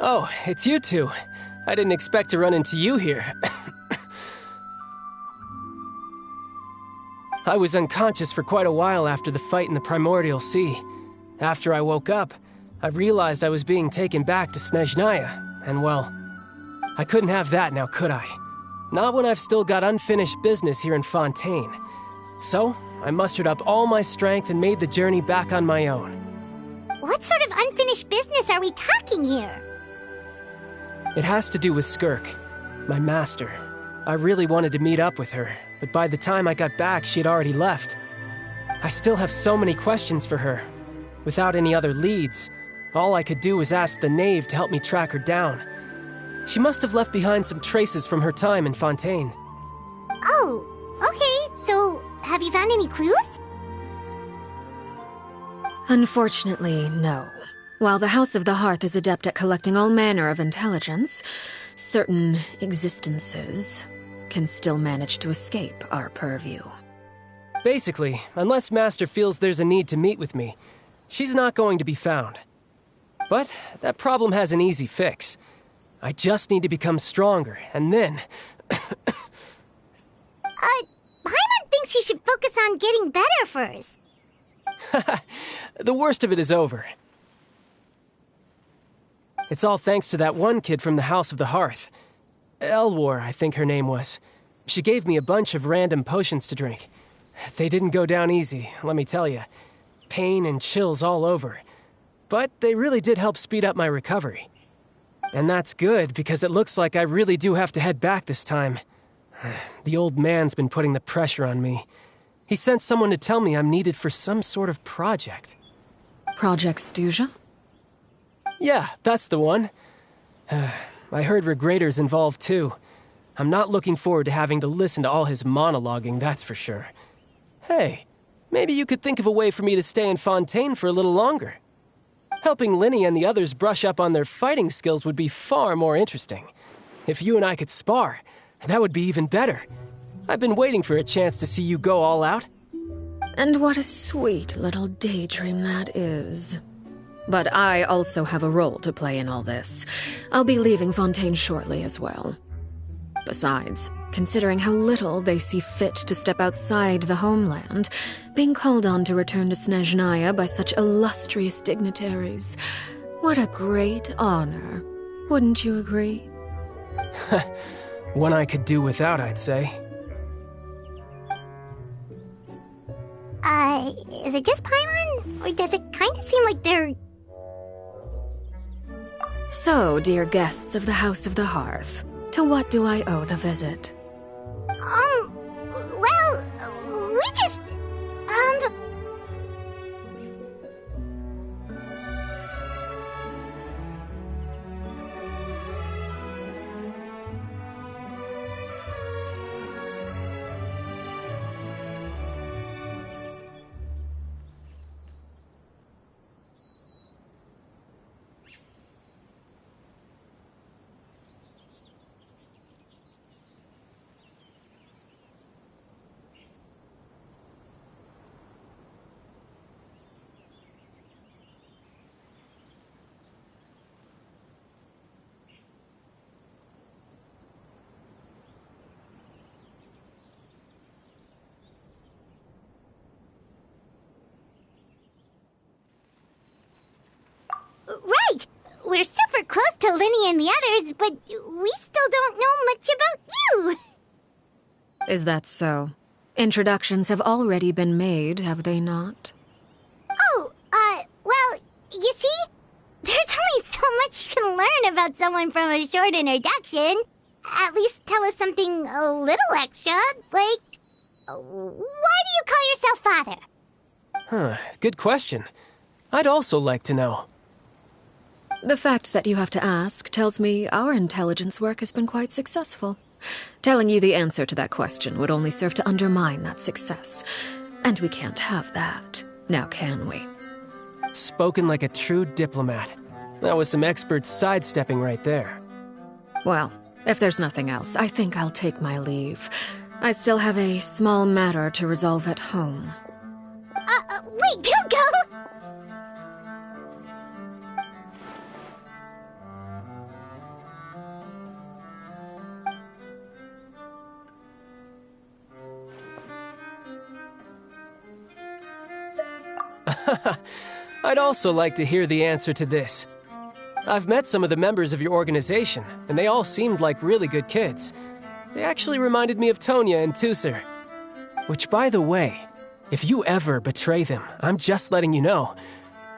Oh, it's you two. I didn't expect to run into you here. I was unconscious for quite a while after the fight in the Primordial Sea. After I woke up, I realized I was being taken back to Snezhnaya, and well, I couldn't have that now, could I? Not when I've still got unfinished business here in Fontaine. So, I mustered up all my strength and made the journey back on my own. What sort of unfinished business are we talking here? It has to do with Skirk, my master. I really wanted to meet up with her, but by the time I got back, she had already left. I still have so many questions for her. Without any other leads, all I could do was ask the knave to help me track her down. She must have left behind some traces from her time in Fontaine. Oh, okay, so have you found any clues? Unfortunately, no. While the House of the Hearth is adept at collecting all manner of intelligence, certain existences can still manage to escape our purview. Basically, unless Master feels there's a need to meet with me, she's not going to be found. But that problem has an easy fix. I just need to become stronger, and then... Paimon thinks you should focus on getting better first. The worst of it is over. It's all thanks to that one kid from the House of the Hearth. Elwar, I think her name was. She gave me a bunch of random potions to drink. They didn't go down easy, let me tell you. Pain and chills all over. But they really did help speed up my recovery. And that's good, because it looks like I really do have to head back this time. The old man's been putting the pressure on me. He sent someone to tell me I'm needed for some sort of project. Project Stuja? Yeah, that's the one. I heard Regrader's involved too. I'm not looking forward to having to listen to all his monologuing, that's for sure. Hey, maybe you could think of a way for me to stay in Fontaine for a little longer. Helping Linny and the others brush up on their fighting skills would be far more interesting. If you and I could spar, that would be even better. I've been waiting for a chance to see you go all out. And what a sweet little daydream that is. But I also have a role to play in all this. I'll be leaving Fontaine shortly as well. Besides, considering how little they see fit to step outside the homeland, being called on to return to Snezhnaya by such illustrious dignitaries, what a great honor. Wouldn't you agree? One I could do without, I'd say. Is it just Paimon? Or does it kind of seem like they're... So, dear guests of the House of the Hearth, to what do I owe the visit? Well, we just... Right! We're super close to Linny and the others, but we still don't know much about you! Is that so? Introductions have already been made, have they not? Oh, well, you see? There's only so much you can learn about someone from a short introduction. At least tell us something a little extra, like... Why do you call yourself father? Huh, good question. I'd also like to know. The fact that you have to ask tells me our intelligence work has been quite successful. Telling you the answer to that question would only serve to undermine that success. And we can't have that, now can we? Spoken like a true diplomat. That was some expert sidestepping right there. Well, if there's nothing else, I think I'll take my leave. I still have a small matter to resolve at home. Wait, don't go! I'd also like to hear the answer to this. I've met some of the members of your organization, and they all seemed like really good kids. They actually reminded me of Tonya and Tusser. Which, by the way, if you ever betray them, I'm just letting you know,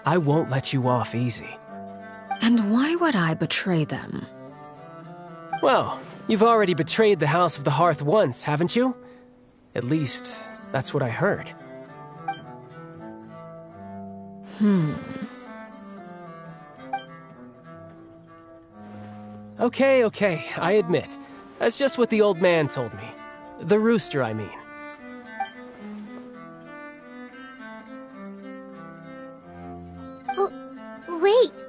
I won't let you off easy. And why would I betray them? Well, you've already betrayed the House of the Hearth once, haven't you? At least, that's what I heard. Okay, I admit. That's just what the old man told me. The rooster, I mean. Wait,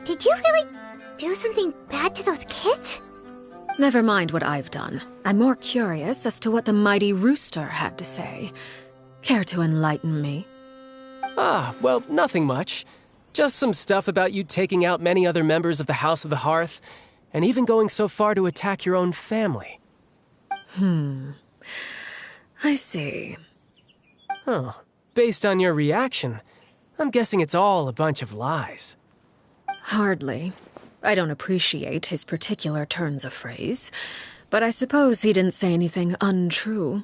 did you really do something bad to those kids? Never mind what I've done. I'm more curious as to what the mighty rooster had to say. Care to enlighten me? Well, nothing much. Just some stuff about you taking out many other members of the House of the Hearth, and even going so far to attack your own family. I see. Based on your reaction, I'm guessing it's all a bunch of lies. Hardly. I don't appreciate his particular turns of phrase, but I suppose he didn't say anything untrue.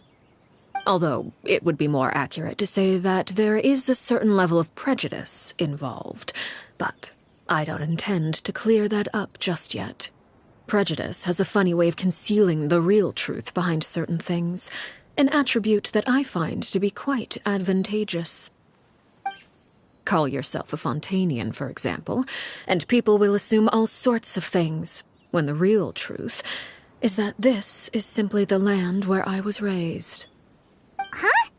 Although, it would be more accurate to say that there is a certain level of prejudice involved, but I don't intend to clear that up just yet. Prejudice has a funny way of concealing the real truth behind certain things, an attribute that I find to be quite advantageous. Call yourself a Fontainian, for example, and people will assume all sorts of things, when the real truth is that this is simply the land where I was raised. Huh?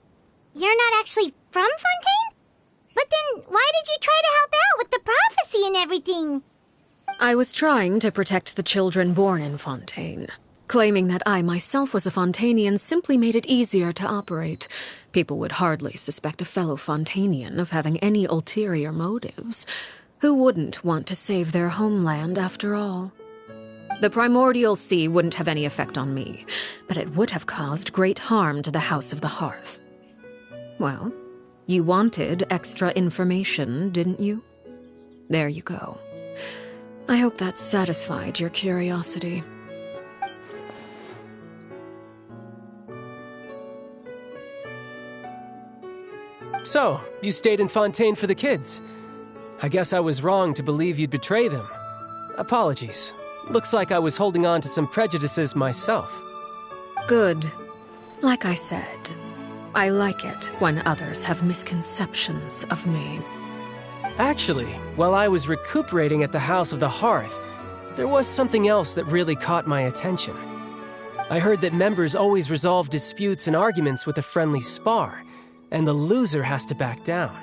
You're not actually from Fontaine? But then why did you try to help out with the prophecy and everything? I was trying to protect the children born in Fontaine. Claiming that I myself was a Fontainian simply made it easier to operate. People would hardly suspect a fellow Fontainian of having any ulterior motives. Who wouldn't want to save their homeland after all? The primordial sea wouldn't have any effect on me, but it would have caused great harm to the House of the Hearth. Well, you wanted extra information, didn't you? There you go. I hope that satisfied your curiosity. So, you stayed in Fontaine for the kids. I guess I was wrong to believe you'd betray them. Apologies. Looks like I was holding on to some prejudices myself. Good. Like I said, I like it when others have misconceptions of me. Actually, while I was recuperating at the House of the Hearth, there was something else that really caught my attention. I heard that members always resolve disputes and arguments with a friendly spar, and the loser has to back down.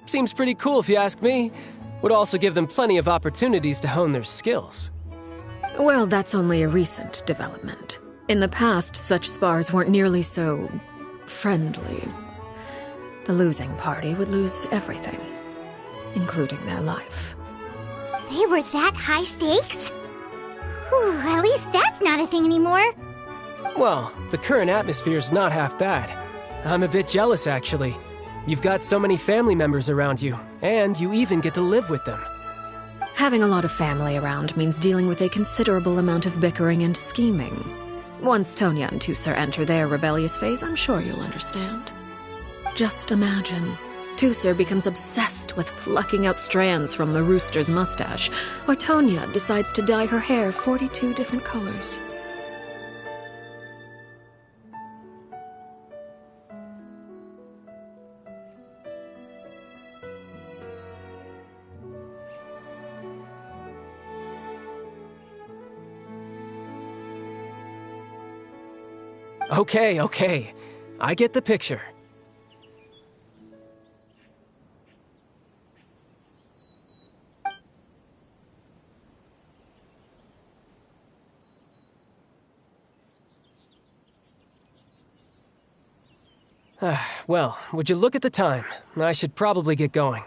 Seems pretty cool if you ask me. Would also give them plenty of opportunities to hone their skills. Well, that's only a recent development. In the past, such spars weren't nearly so friendly. The losing party would lose everything, including their life. They were that high stakes? Whew, at least that's not a thing anymore. Well, the current atmosphere's not half bad. I'm a bit jealous, actually. You've got so many family members around you, and you even get to live with them. Having a lot of family around means dealing with a considerable amount of bickering and scheming. Once Tonya and Tusser enter their rebellious phase, I'm sure you'll understand. Just imagine. Tusser becomes obsessed with plucking out strands from the rooster's mustache, or Tonya decides to dye her hair 42 different colors. Okay. I get the picture. Well, would you look at the time? I should probably get going.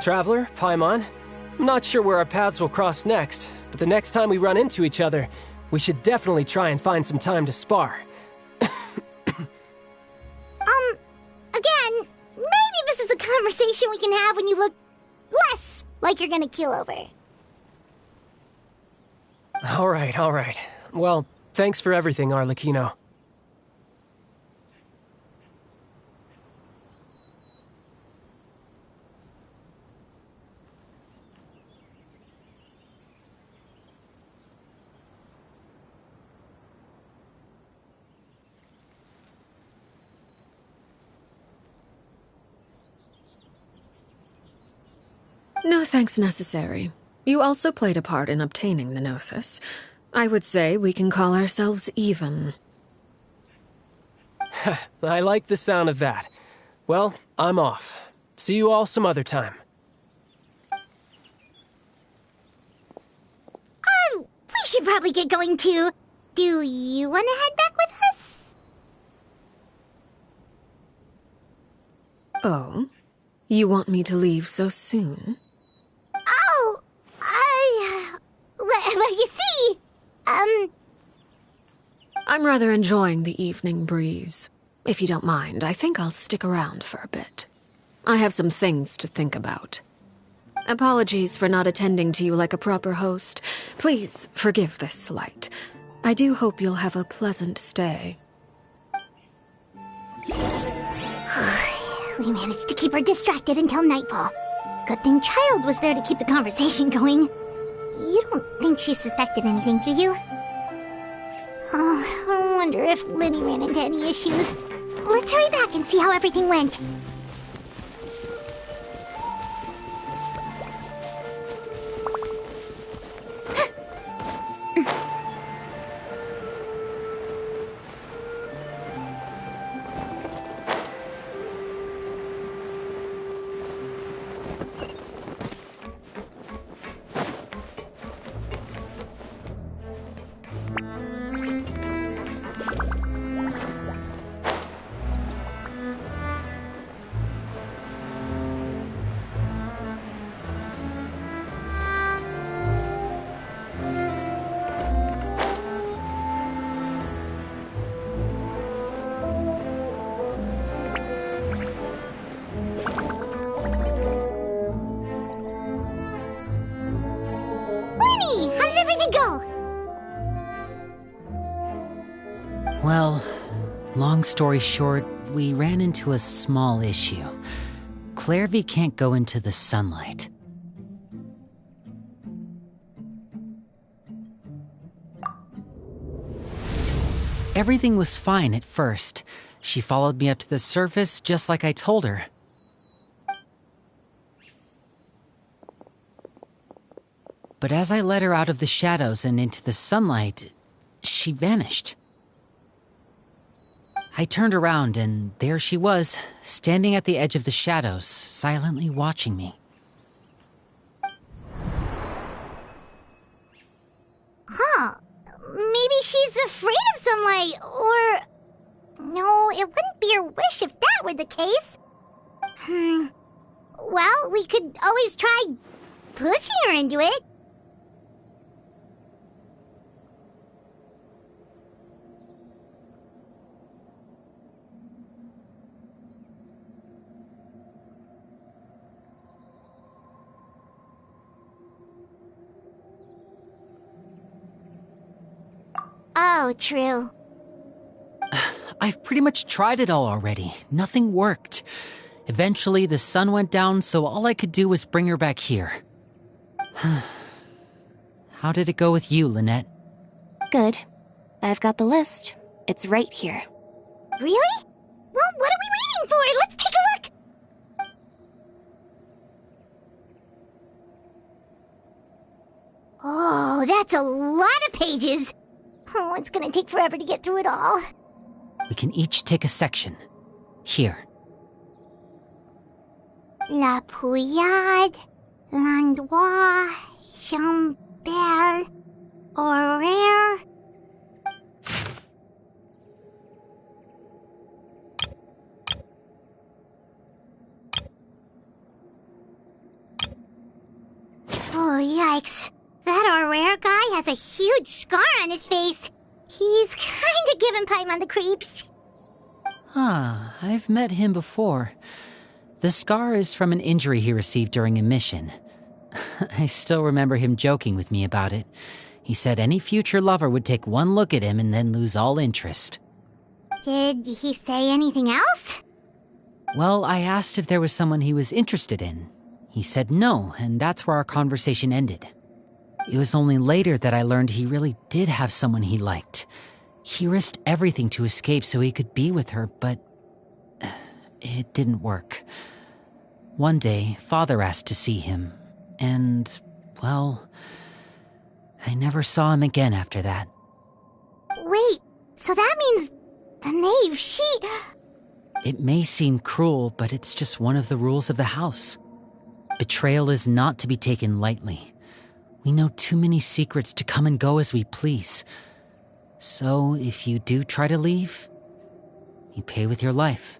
Traveler, Paimon. I'm not sure where our paths will cross next, but the next time we run into each other, we should definitely try and find some time to spar. Again, maybe this is a conversation we can have when you look less like you're gonna keel over. All right. Well, thanks for everything, Arlecchino. No thanks necessary. You also played a part in obtaining the Gnosis. I would say we can call ourselves even. I like the sound of that. Well, I'm off. See you all some other time. We should probably get going too. Do you want to head back with us? Oh? You want me to leave so soon? Oh, well, you see, I'm rather enjoying the evening breeze. If you don't mind, I think I'll stick around for a bit. I have some things to think about. Apologies for not attending to you like a proper host. Please forgive this slight. I do hope you'll have a pleasant stay. We managed to keep her distracted until nightfall. Good thing Child was there to keep the conversation going. You don't think she suspected anything, do you? Oh, I wonder if Liddy ran into any issues. Let's hurry back and see how everything went. Well, long story short, we ran into a small issue. Clairvy can't go into the sunlight. Everything was fine at first. She followed me up to the surface just like I told her. But as I led her out of the shadows and into the sunlight, she vanished. I turned around and there she was, standing at the edge of the shadows, silently watching me. Huh. Maybe she's afraid of sunlight, or... No, it wouldn't be her wish if that were the case. Well, we could always try pushing her into it. Oh, true. I've pretty much tried it all already. Nothing worked. Eventually, the sun went down, so all I could do was bring her back here. How did it go with you, Lynette? Good. I've got the list. It's right here. Really? Well, what are we waiting for? Let's take a look! Oh, that's a lot of pages. Oh, it's gonna take forever to get through it all. We can each take a section. Here. La Pouillade, Landois, Chambel, Horaire. Oh, yikes. That Aurora guy has a huge scar on his face. He's kinda giving Paimon the creeps. I've met him before. The scar is from an injury he received during a mission. I still remember him joking with me about it. He said any future lover would take one look at him and then lose all interest. Did he say anything else? Well, I asked if there was someone he was interested in. He said no, and that's where our conversation ended. It was only later that I learned he really did have someone he liked. He risked everything to escape so he could be with her, but it didn't work. One day, Father asked to see him, and, well, I never saw him again after that. Wait, so that means the knave, she... It may seem cruel, but it's just one of the rules of the house. Betrayal is not to be taken lightly. We know too many secrets to come and go as we please. So, if you do try to leave, you pay with your life.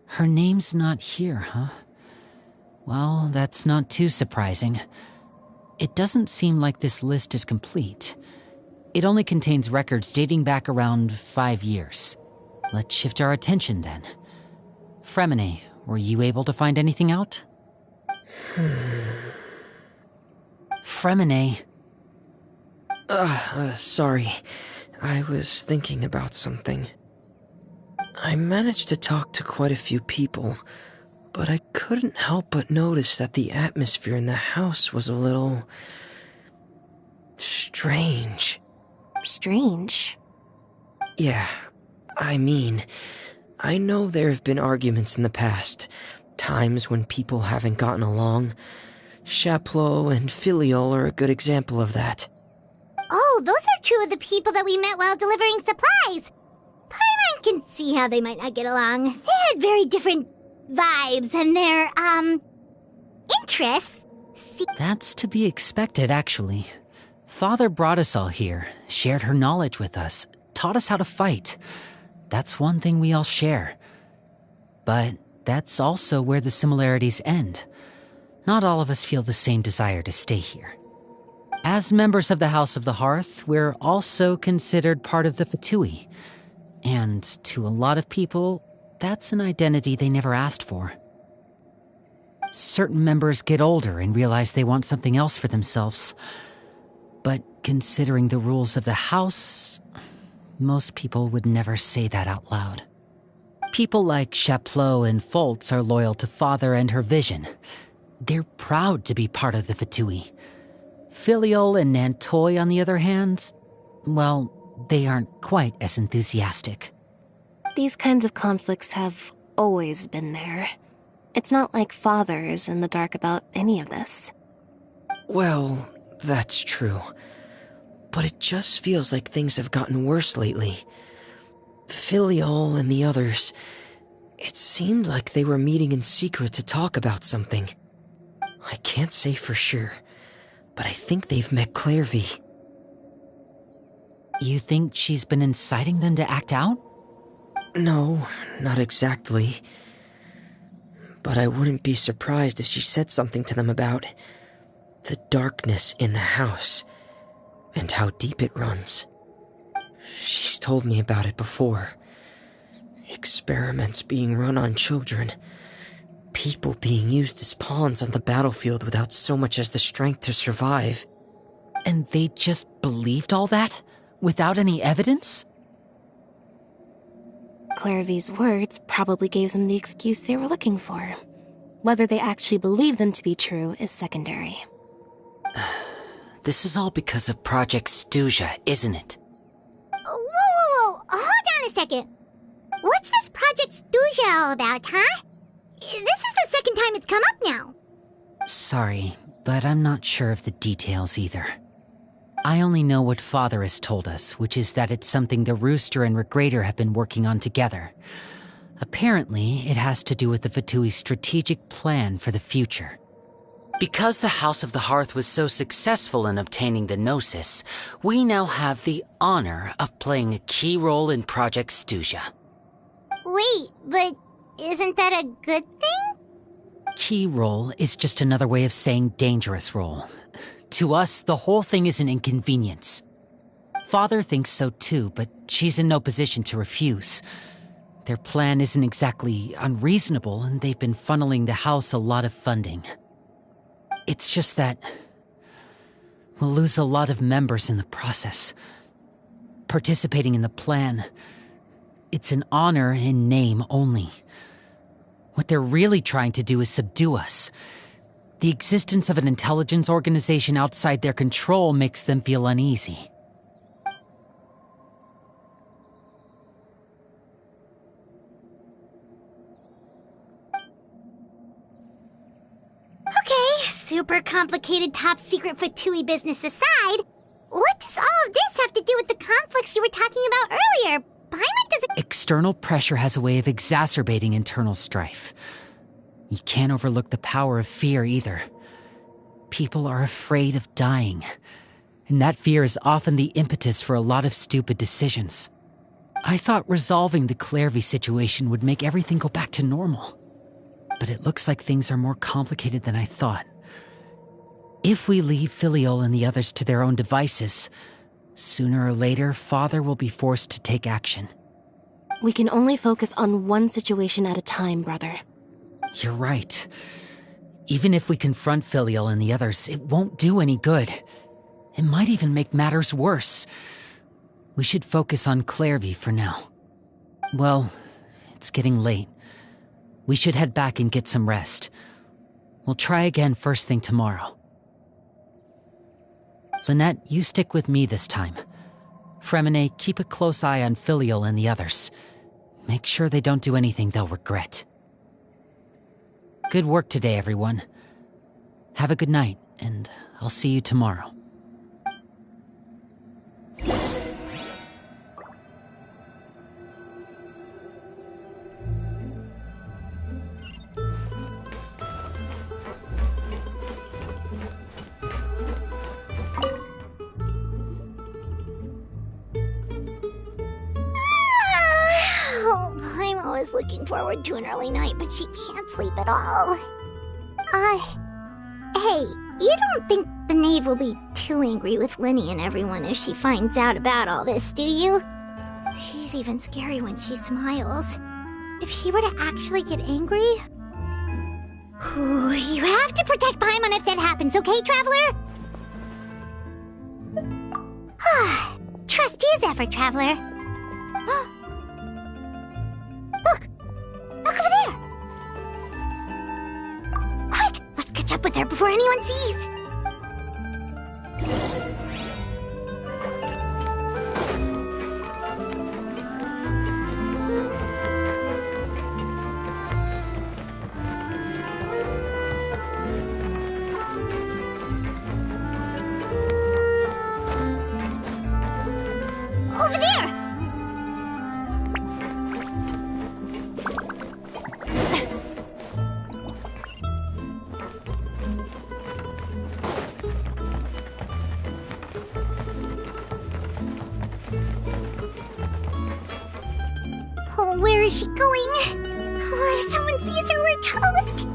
Her name's not here, huh? Well, that's not too surprising. It doesn't seem like this list is complete. It only contains records dating back around 5 years. Let's shift our attention then. Fremine, were you able to find anything out? Fremine. Sorry. I was thinking about something. I managed to talk to quite a few people, but I couldn't help but notice that the atmosphere in the house was a little... strange. Strange? Yeah, I mean, I know there have been arguments in the past, times when people haven't gotten along. Chaplot and Filiol are a good example of that. Oh, those are two of the people that we met while delivering supplies. Paimon can see how they might not get along. They had very different vibes and their, interests. That's to be expected, actually. Father brought us all here, shared her knowledge with us, taught us how to fight. That's one thing we all share. But that's also where the similarities end. Not all of us feel the same desire to stay here. As members of the House of the Hearth, we're also considered part of the Fatui. And to a lot of people, that's an identity they never asked for. Certain members get older and realize they want something else for themselves. But considering the rules of the house, most people would never say that out loud. People like Chaplot and Foltz are loyal to Father and her vision. They're proud to be part of the Fatui. Filiol and Nantoy, on the other hand, well, they aren't quite as enthusiastic. These kinds of conflicts have always been there. It's not like Father is in the dark about any of this. Well, that's true. But it just feels like things have gotten worse lately. Filiol and the others, it seemed like they were meeting in secret to talk about something. I can't say for sure, but I think they've met Clairvy. You think she's been inciting them to act out? No, not exactly. But I wouldn't be surprised if she said something to them about the darkness in the house and how deep it runs. She's told me about it before. Experiments being run on children. People being used as pawns on the battlefield without so much as the strength to survive. And they just believed all that? Without any evidence? Clairvy's words probably gave them the excuse they were looking for. Whether they actually believe them to be true is secondary. This is all because of Project Stuja, isn't it? Whoa. Hold on a second. What's this Project Stuja all about, huh? This is the second time it's come up now. Sorry, but I'm not sure of the details either. I only know what Father has told us, which is that it's something the Rooster and Regrator have been working on together. Apparently, it has to do with the Fatui's strategic plan for the future. Because the House of the Hearth was so successful in obtaining the Gnosis, we now have the honor of playing a key role in Project Stuja. Wait, but isn't that a good thing? Key role is just another way of saying dangerous role. To us, the whole thing is an inconvenience. Father thinks so too, but she's in no position to refuse. Their plan isn't exactly unreasonable, and they've been funneling the house a lot of funding. It's just that we'll lose a lot of members in the process. Participating in the plan, it's an honor in name only. What they're really trying to do is subdue us. The existence of an intelligence organization outside their control makes them feel uneasy. Okay, super complicated top secret Fatui business aside, what does all of this have to do with the conflicts you were talking about earlier? Paimon doesn't— External pressure has a way of exacerbating internal strife. You can't overlook the power of fear either. People are afraid of dying, and that fear is often the impetus for a lot of stupid decisions. I thought resolving the Clairvy situation would make everything go back to normal. But it looks like things are more complicated than I thought. If we leave Filiol and the others to their own devices, sooner or later, Father will be forced to take action. We can only focus on one situation at a time, brother. You're right. Even if we confront Filiol and the others, it won't do any good. It might even make matters worse. We should focus on Clairvy for now. Well, it's getting late. We should head back and get some rest. We'll try again first thing tomorrow. Lynette, you stick with me this time. Fremine, keep a close eye on Filiol and the others. Make sure they don't do anything they'll regret. Good work today, everyone. Have a good night, and I'll see you tomorrow. I'm always looking forward to an early night, but she can't sleep at all. Hey, you don't think the knave will be too angry with Linny and everyone if she finds out about all this, do you? She's even scary when she smiles. If she were to actually get angry... Ooh, you have to protect Paimon if that happens, okay, Traveler? Trust is ever, Traveler. Look! Look over there! Quick! Let's catch up with her before anyone sees! Over there! Oh, where is she going? Oh, if someone sees her, we're toast!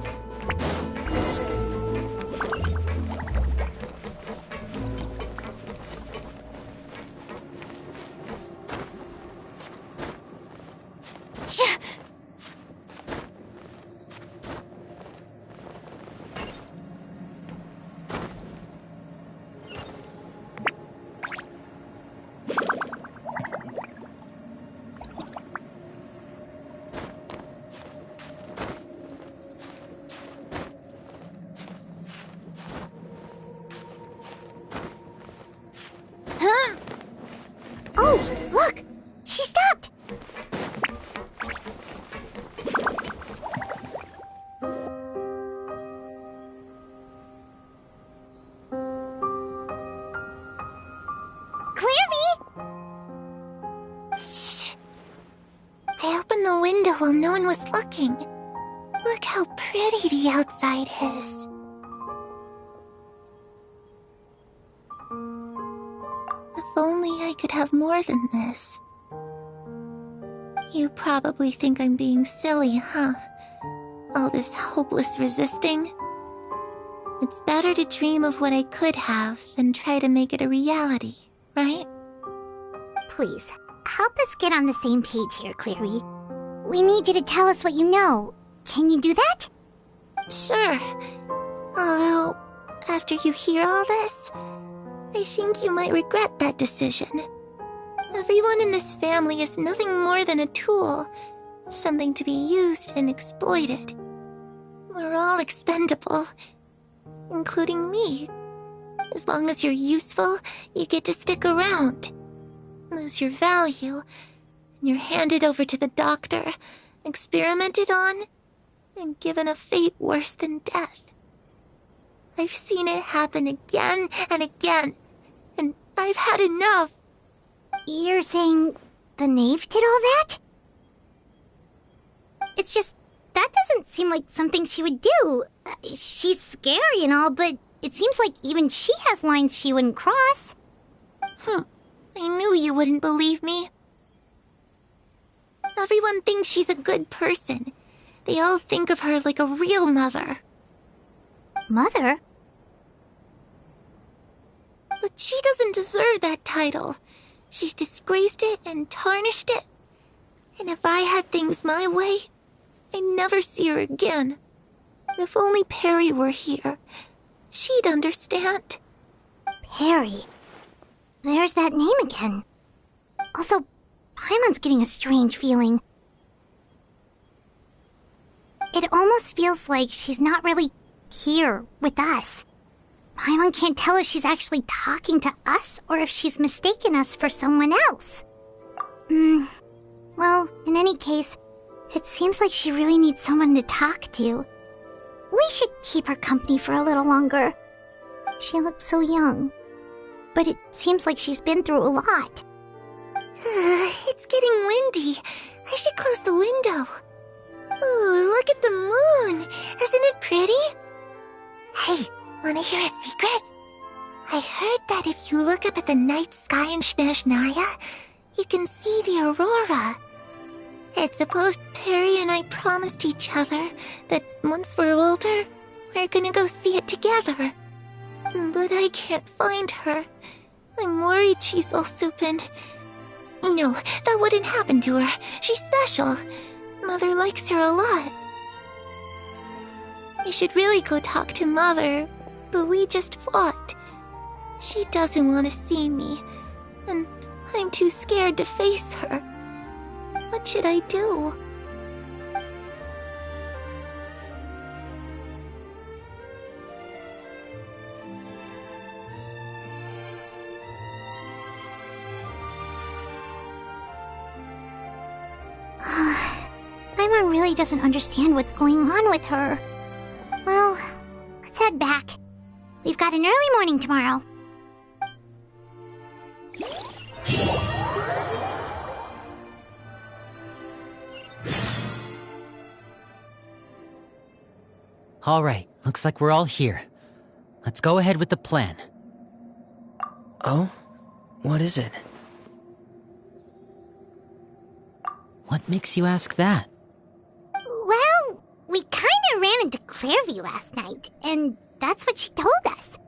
Huh? Oh, look! She stopped! Clairvy! Shh! I opened the window while no one was looking. Look how pretty the outside is. If only I could have more than this. You probably think I'm being silly, huh? All this hopeless resisting. It's better to dream of what I could have than try to make it a reality, right? Please, help us get on the same page here, Clary. We need you to tell us what you know. Can you do that? Sure. Although, after you hear all this, I think you might regret that decision. Everyone in this family is nothing more than a tool, something to be used and exploited. We're all expendable, including me. As long as you're useful, you get to stick around. Lose your value, and you're handed over to the doctor, experimented on, and given a fate worse than death. I've seen it happen again and again, and I've had enough. You're saying the knave did all that? It's just, that doesn't seem like something she would do. She's scary and all, but it seems like even she has lines she wouldn't cross. I knew you wouldn't believe me. Everyone thinks she's a good person. They all think of her like a real mother. Mother? But she doesn't deserve that title. She's disgraced it and tarnished it. And if I had things my way, I'd never see her again. If only Perry were here, she'd understand. Perry. There's that name again. Also, Paimon's getting a strange feeling. It almost feels like she's not really here with us. Paimon can't tell if she's actually talking to us or if she's mistaken us for someone else. Well, in any case, it seems like she really needs someone to talk to. We should keep her company for a little longer. She looks so young. But it seems like she's been through a lot. It's getting windy. I should close the window. Ooh, look at the moon. Isn't it pretty? Hey, wanna hear a secret? I heard that if you look up at the night sky in Snezhnaya, you can see the aurora. It's supposed Perry and I promised each other that once we're older, we're gonna go see it together. But I can't find her. I'm worried she's also been... No, that wouldn't happen to her. She's special. Mother likes her a lot. We should really go talk to Mother, but we just fought. She doesn't want to see me, and I'm too scared to face her. What should I do? Paimon really doesn't understand what's going on with her. Well, let's head back. We've got an early morning tomorrow. All right, looks like we're all here. Let's go ahead with the plan. Oh? What is it? What makes you ask that? Well, we kinda ran into Clairvy last night, and that's what she told us.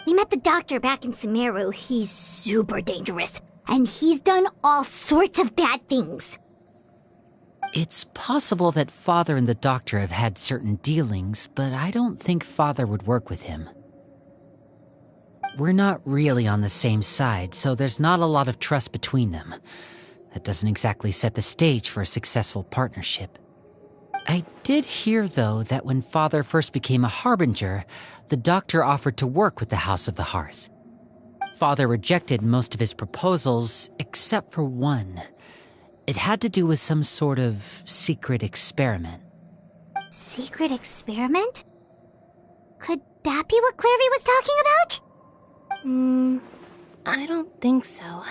We met the doctor back in Sumeru. He's super dangerous, and he's done all sorts of bad things. It's possible that Father and the Doctor have had certain dealings, but I don't think Father would work with him. We're not really on the same side, so there's not a lot of trust between them. That doesn't exactly set the stage for a successful partnership. I did hear, though, that when Father first became a Harbinger, the Doctor offered to work with the House of the Hearth. Father rejected most of his proposals, except for one. It had to do with some sort of secret experiment. Secret experiment? Could that be what Clairvy was talking about? I don't think so.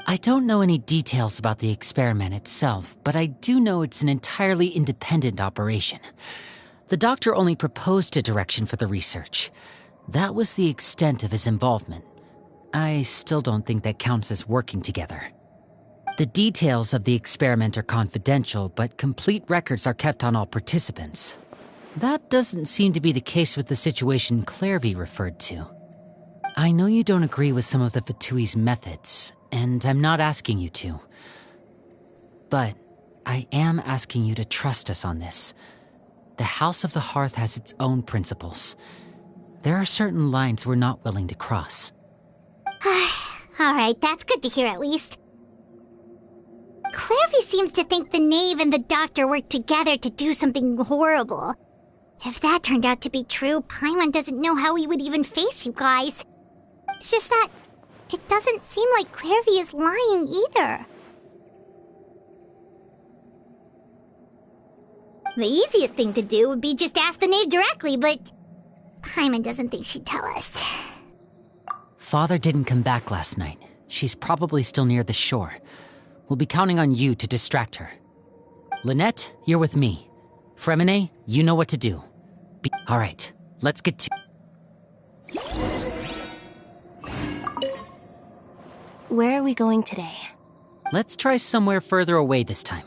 I don't know any details about the experiment itself, but I do know it's an entirely independent operation. The Doctor only proposed a direction for the research. That was the extent of his involvement. I still don't think that counts as working together. The details of the experiment are confidential, but complete records are kept on all participants. That doesn't seem to be the case with the situation Clairvy referred to. I know you don't agree with some of the Fatui's methods, and I'm not asking you to. But I am asking you to trust us on this. The House of the Hearth has its own principles. There are certain lines we're not willing to cross. Alright, that's good to hear at least. Clairvy seems to think the knave and the doctor worked together to do something horrible. If that turned out to be true, Paimon doesn't know how he would even face you guys. It's just that it doesn't seem like Clairvy is lying either. The easiest thing to do would be just ask the knave directly, but Paimon doesn't think she'd tell us. Father didn't come back last night. She's probably still near the shore. We'll be counting on you to distract her. Lynette, you're with me. Fremine, you know what to do. All right, let's get to... Where are we going today? Let's try somewhere further away this time.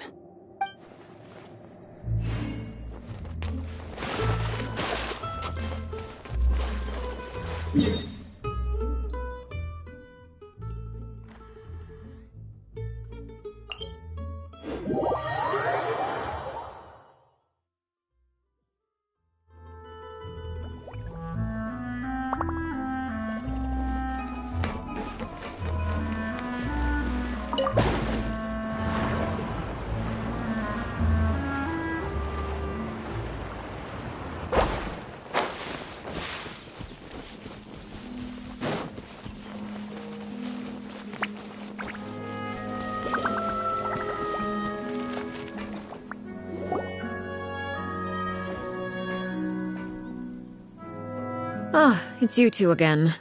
Ah, it's you two again.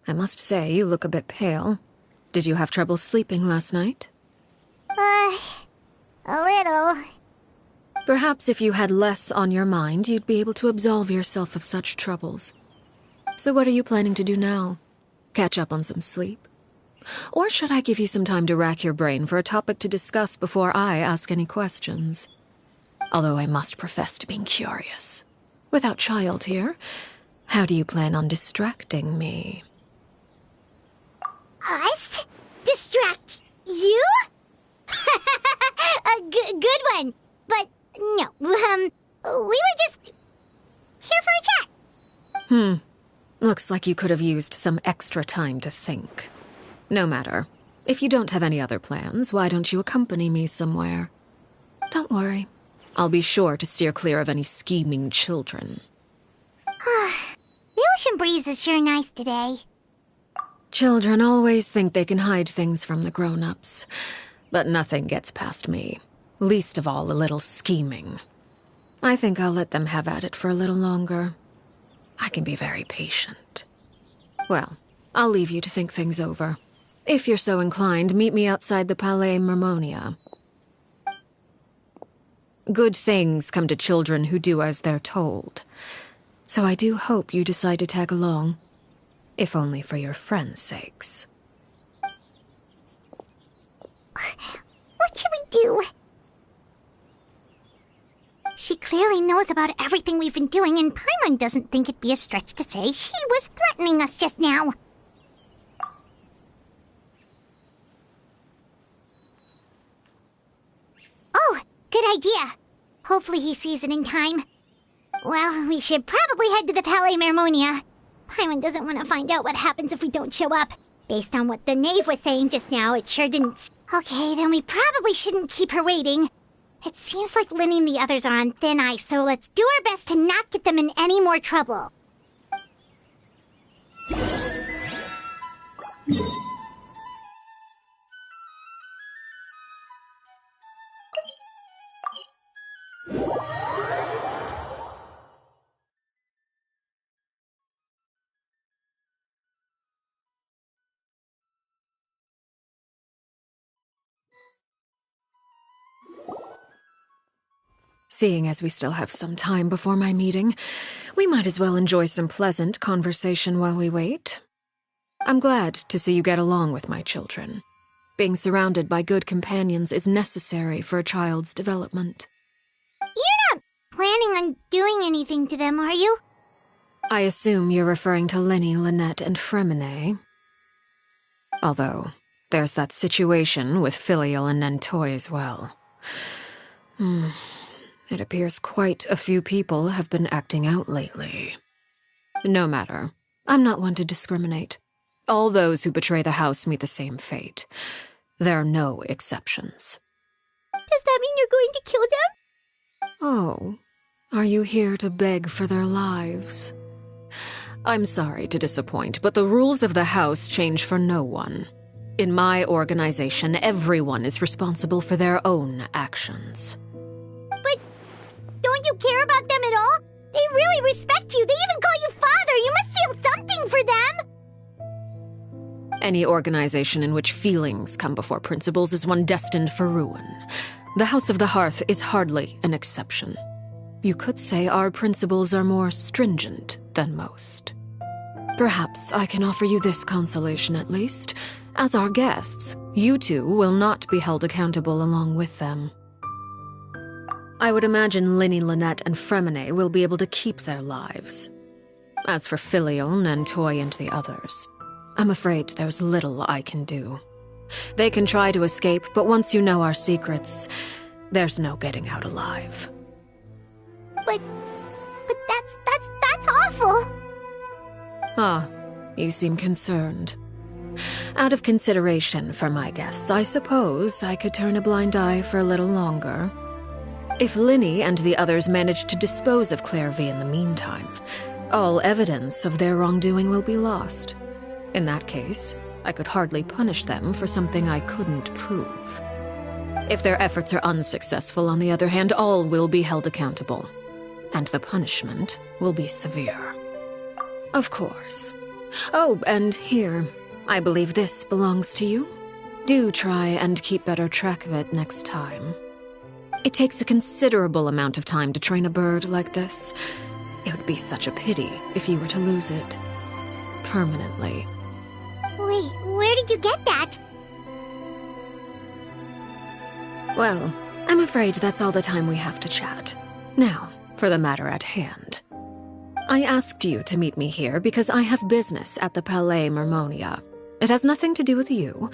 I must say, you look a bit pale. Did you have trouble sleeping last night? A little. Perhaps if you had less on your mind, you'd be able to absolve yourself of such troubles. So what are you planning to do now? Catch up on some sleep? Or should I give you some time to rack your brain for a topic to discuss before I ask any questions? Although I must profess to being curious. Without child here, how do you plan on distracting me? Us? Distract you? A good one. But no, we were just here for a chat. Looks like you could have used some extra time to think. No matter. If you don't have any other plans, why don't you accompany me somewhere? Don't worry. I'll be sure to steer clear of any scheming children. The ocean breeze is sure nice today. Children always think they can hide things from the grown-ups. But nothing gets past me. Least of all a little scheming. I think I'll let them have at it for a little longer. I can be very patient. Well, I'll leave you to think things over. If you're so inclined, meet me outside the Palais Mermonia. Good things come to children who do as they're told. So I do hope you decide to tag along. If only for your friends' sakes. What should we do? She clearly knows about everything we've been doing, and Paimon doesn't think it'd be a stretch to say she was threatening us just now. Oh, good idea. Hopefully he sees it in time. Well, we should probably head to the Palais Mermonia. Paimon doesn't want to find out what happens if we don't show up. Based on what the knave was saying just now, it sure didn't... Okay, then we probably shouldn't keep her waiting. It seems like Linny and the others are on thin ice, so let's do our best to not get them in any more trouble. Seeing as we still have some time before my meeting, we might as well enjoy some pleasant conversation while we wait. I'm glad to see you get along with my children. Being surrounded by good companions is necessary for a child's development. You're not planning on doing anything to them, are you? I assume you're referring to Lenny, Lynette, and Fremine. Although, there's that situation with Filial and Nentoy as well. It appears quite a few people have been acting out lately. No matter. I'm not one to discriminate. All those who betray the house meet the same fate. There are no exceptions. Does that mean you're going to kill them? Oh, are you here to beg for their lives? I'm sorry to disappoint, but the rules of the house change for no one. In my organization, everyone is responsible for their own actions. But don't you care about them at all? They really respect you. They even call you father. You must feel something for them. Any organization in which feelings come before principles is one destined for ruin. The House of the Hearth is hardly an exception. You could say our principles are more stringent than most. Perhaps I can offer you this consolation at least. As our guests, you two will not be held accountable along with them. I would imagine Linny, Lynette, and Fremine will be able to keep their lives. As for Filial, Nentoy, and the others, I'm afraid there's little I can do. They can try to escape, but once you know our secrets, there's no getting out alive. But that's awful. Ah, you seem concerned. Out of consideration for my guests, I suppose I could turn a blind eye for a little longer. If Linny and the others manage to dispose of Clairvy in the meantime, all evidence of their wrongdoing will be lost. In that case, I could hardly punish them for something I couldn't prove. If their efforts are unsuccessful, on the other hand, all will be held accountable, and the punishment will be severe. Of course. Oh, and here, I believe this belongs to you. Do try and keep better track of it next time. It takes a considerable amount of time to train a bird like this. It would be such a pity if you were to lose it. Permanently. Wait, where did you get that? Well, I'm afraid that's all the time we have to chat. Now, for the matter at hand. I asked you to meet me here because I have business at the Palais Mermonia. It has nothing to do with you,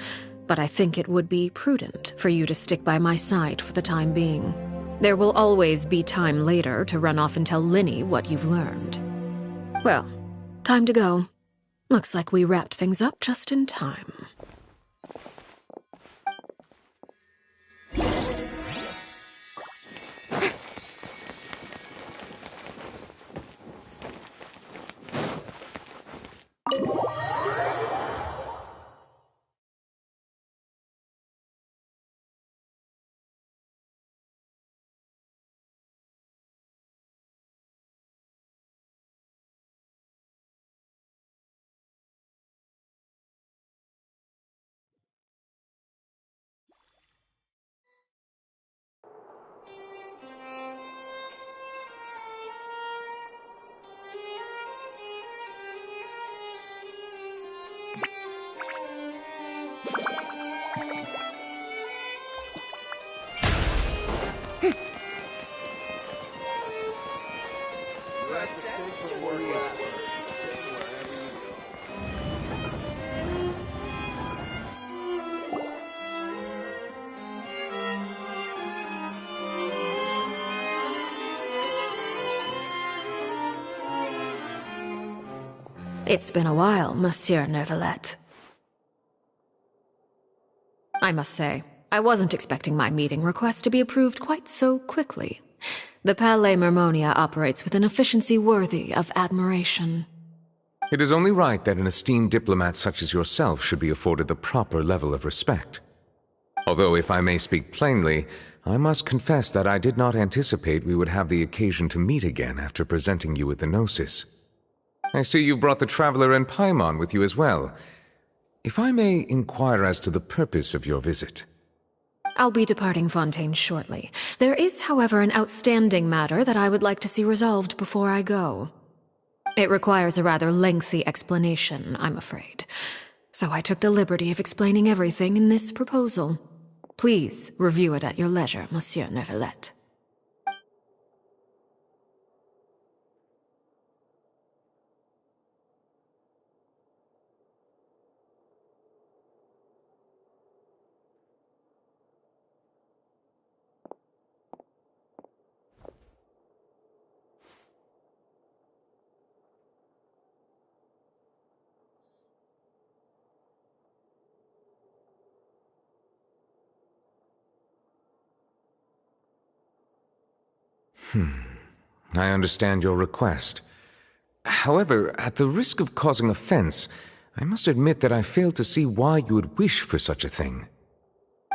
but I think it would be prudent for you to stick by my side for the time being. There will always be time later to run off and tell Linny what you've learned. Well, time to go. Looks like we wrapped things up just in time. It's been a while, Monsieur Neuvillette. I must say, I wasn't expecting my meeting request to be approved quite so quickly. The Palais Mermonia operates with an efficiency worthy of admiration. It is only right that an esteemed diplomat such as yourself should be afforded the proper level of respect. Although, if I may speak plainly, I must confess that I did not anticipate we would have the occasion to meet again after presenting you with the Gnosis. I see you brought the Traveler and Paimon with you as well. If I may inquire as to the purpose of your visit. I'll be departing Fontaine shortly. There is, however, an outstanding matter that I would like to see resolved before I go. It requires a rather lengthy explanation, I'm afraid. So I took the liberty of explaining everything in this proposal. Please review it at your leisure, Monsieur Neuvillette. I understand your request. However, at the risk of causing offense, I must admit that I fail to see why you would wish for such a thing.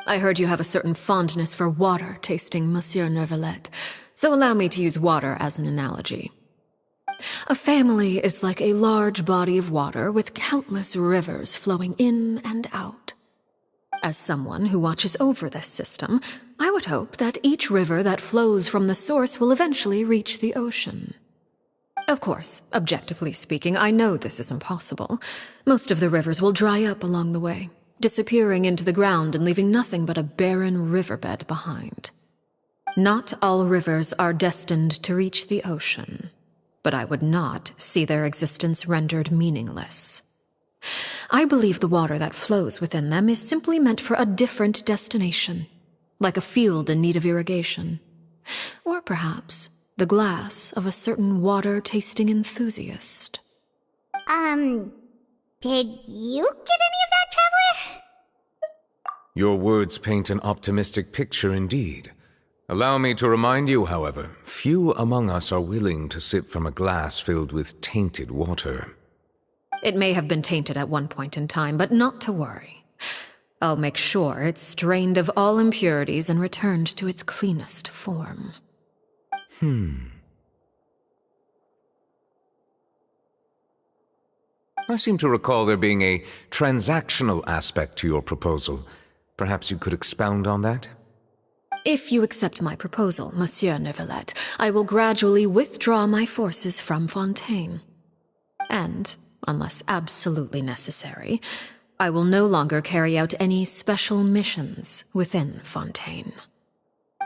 I heard you have a certain fondness for water tasting, Monsieur Neuvillette, so allow me to use water as an analogy. A family is like a large body of water with countless rivers flowing in and out. As someone who watches over this system, I would hope that each river that flows from the source will eventually reach the ocean. Of course, objectively speaking, I know this is impossible. Most of the rivers will dry up along the way, disappearing into the ground and leaving nothing but a barren riverbed behind. Not all rivers are destined to reach the ocean, but I would not see their existence rendered meaningless. I believe the water that flows within them is simply meant for a different destination, like a field in need of irrigation. Or perhaps the glass of a certain water-tasting enthusiast. Did you get any of that, Traveler? Your words paint an optimistic picture indeed. Allow me to remind you, however, few among us are willing to sip from a glass filled with tainted water. It may have been tainted at one point in time, but not to worry. I'll make sure it's strained of all impurities and returned to its cleanest form. I seem to recall there being a transactional aspect to your proposal. Perhaps you could expound on that? If you accept my proposal, Monsieur Neuvillette, I will gradually withdraw my forces from Fontaine. And, unless absolutely necessary, I will no longer carry out any special missions within Fontaine.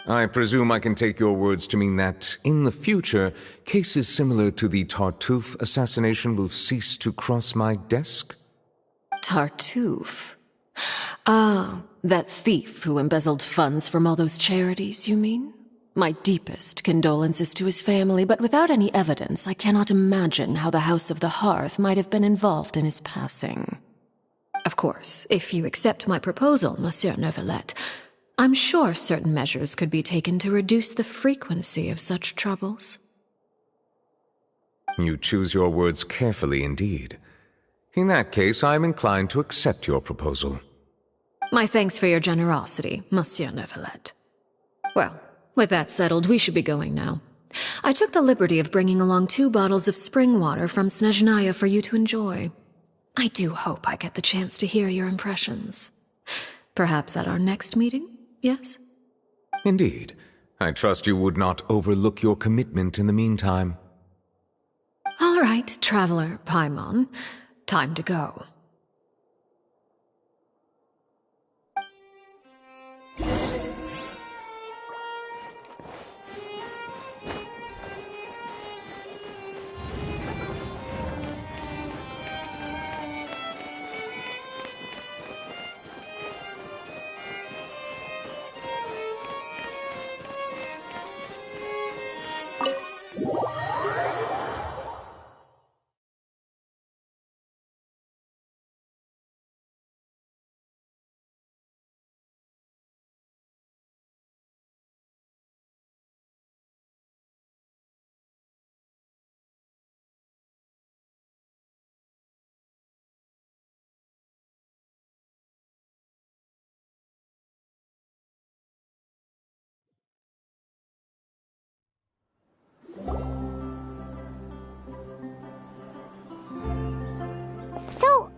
I presume I can take your words to mean that, in the future, cases similar to the Tartuffe assassination will cease to cross my desk? Tartuffe? Ah, that thief who embezzled funds from all those charities, you mean? My deepest condolences to his family, but without any evidence, I cannot imagine how the House of the Hearth might have been involved in his passing. Of course, if you accept my proposal, Monsieur Neuvillette, I'm sure certain measures could be taken to reduce the frequency of such troubles. You choose your words carefully indeed. In that case, I am inclined to accept your proposal. My thanks for your generosity, Monsieur Neuvillette. Well, with that settled, we should be going now. I took the liberty of bringing along 2 bottles of spring water from Snezhnaya for you to enjoy. I do hope I get the chance to hear your impressions. Perhaps at our next meeting, yes? Indeed. I trust you would not overlook your commitment in the meantime. All right, Traveler Paimon. Time to go. So,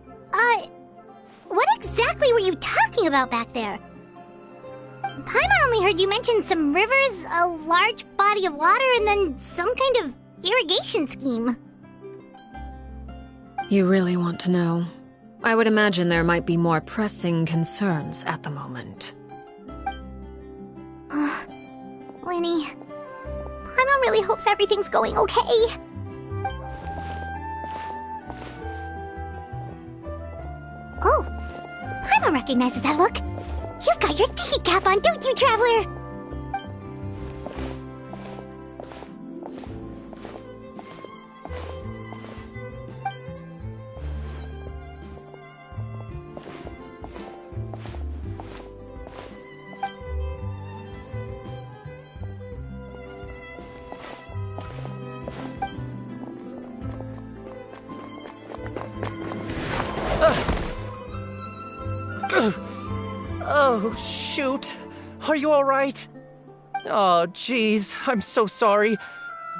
what exactly were you talking about back there? Paimon only heard you mention some rivers, a large body of water, and then some kind of irrigation scheme. You really want to know? I would imagine there might be more pressing concerns at the moment. Lenny, Paimon really hopes everything's going okay. Oh, Paimon recognizes that look. You've got your thinking cap on, don't you, Traveler? Oh, shoot. Are you alright? Oh, jeez, I'm so sorry.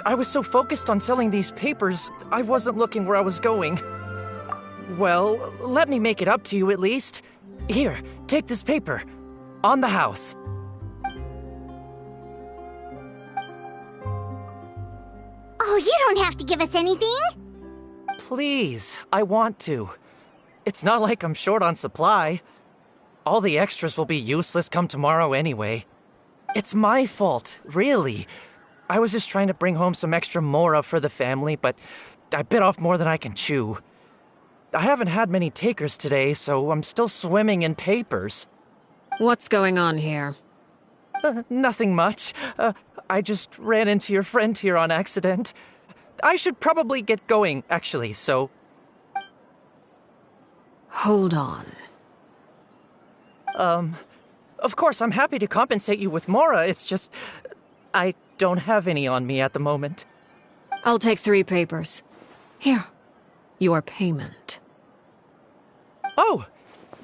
I was so focused on selling these papers, I wasn't looking where I was going. Well, let me make it up to you at least. Here, take this paper. On the house. Oh, you don't have to give us anything. Please, I want to. It's not like I'm short on supply. All the extras will be useless come tomorrow anyway. It's my fault, really. I was just trying to bring home some extra mora for the family, but I bit off more than I can chew. I haven't had many takers today, so I'm still swimming in papers. What's going on here? Nothing much. I just ran into your friend here on accident. I should probably get going, actually, so... Hold on. Of course, I'm happy to compensate you with mora, it's just... I don't have any on me at the moment. I'll take 3 papers. Here. Your payment. Oh!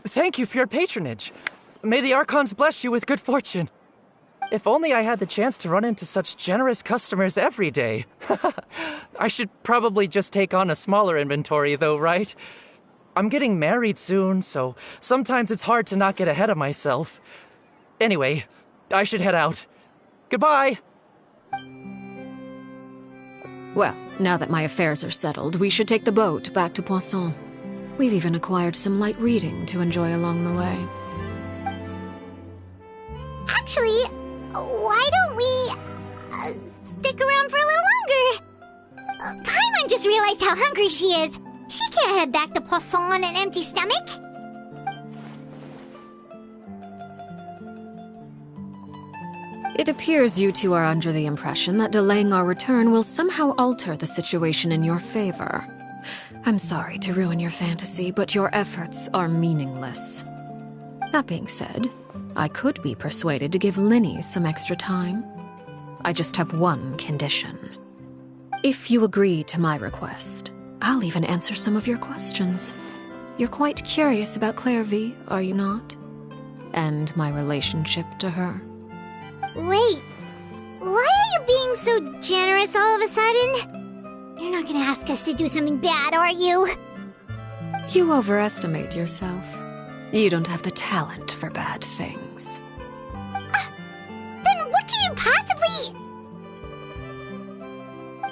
Thank you for your patronage. May the Archons bless you with good fortune. If only I had the chance to run into such generous customers every day. I should probably just take on a smaller inventory, though, right? I'm getting married soon, so sometimes it's hard to not get ahead of myself. Anyway, I should head out. Goodbye! Well, now that my affairs are settled, we should take the boat back to Poisson. We've even acquired some light reading to enjoy along the way. Actually, why don't we stick around for a little longer? Paimon just realized how hungry she is. She can't head back to Poisson on an empty stomach. It appears you two are under the impression that delaying our return will somehow alter the situation in your favor. I'm sorry to ruin your fantasy, but your efforts are meaningless. That being said, I could be persuaded to give Linny some extra time. I just have one condition. If you agree to my request, I'll even answer some of your questions. You're quite curious about Claire V, are you not? And my relationship to her. Wait, why are you being so generous all of a sudden? You're not gonna ask us to do something bad, are you? You overestimate yourself. You don't have the talent for bad things. Then what can you possibly...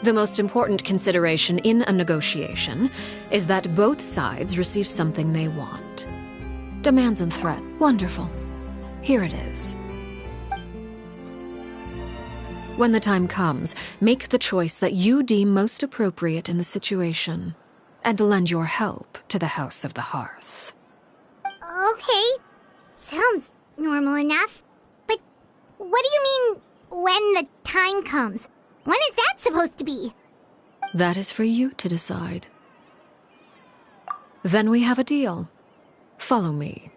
The most important consideration in a negotiation is that both sides receive something they want. Demands and threat. Wonderful. Here it is. When the time comes, make the choice that you deem most appropriate in the situation, and lend your help to the House of the Hearth. Okay, sounds normal enough. But what do you mean, when the time comes? When is that supposed to be? That is for you to decide. Then we have a deal. Follow me.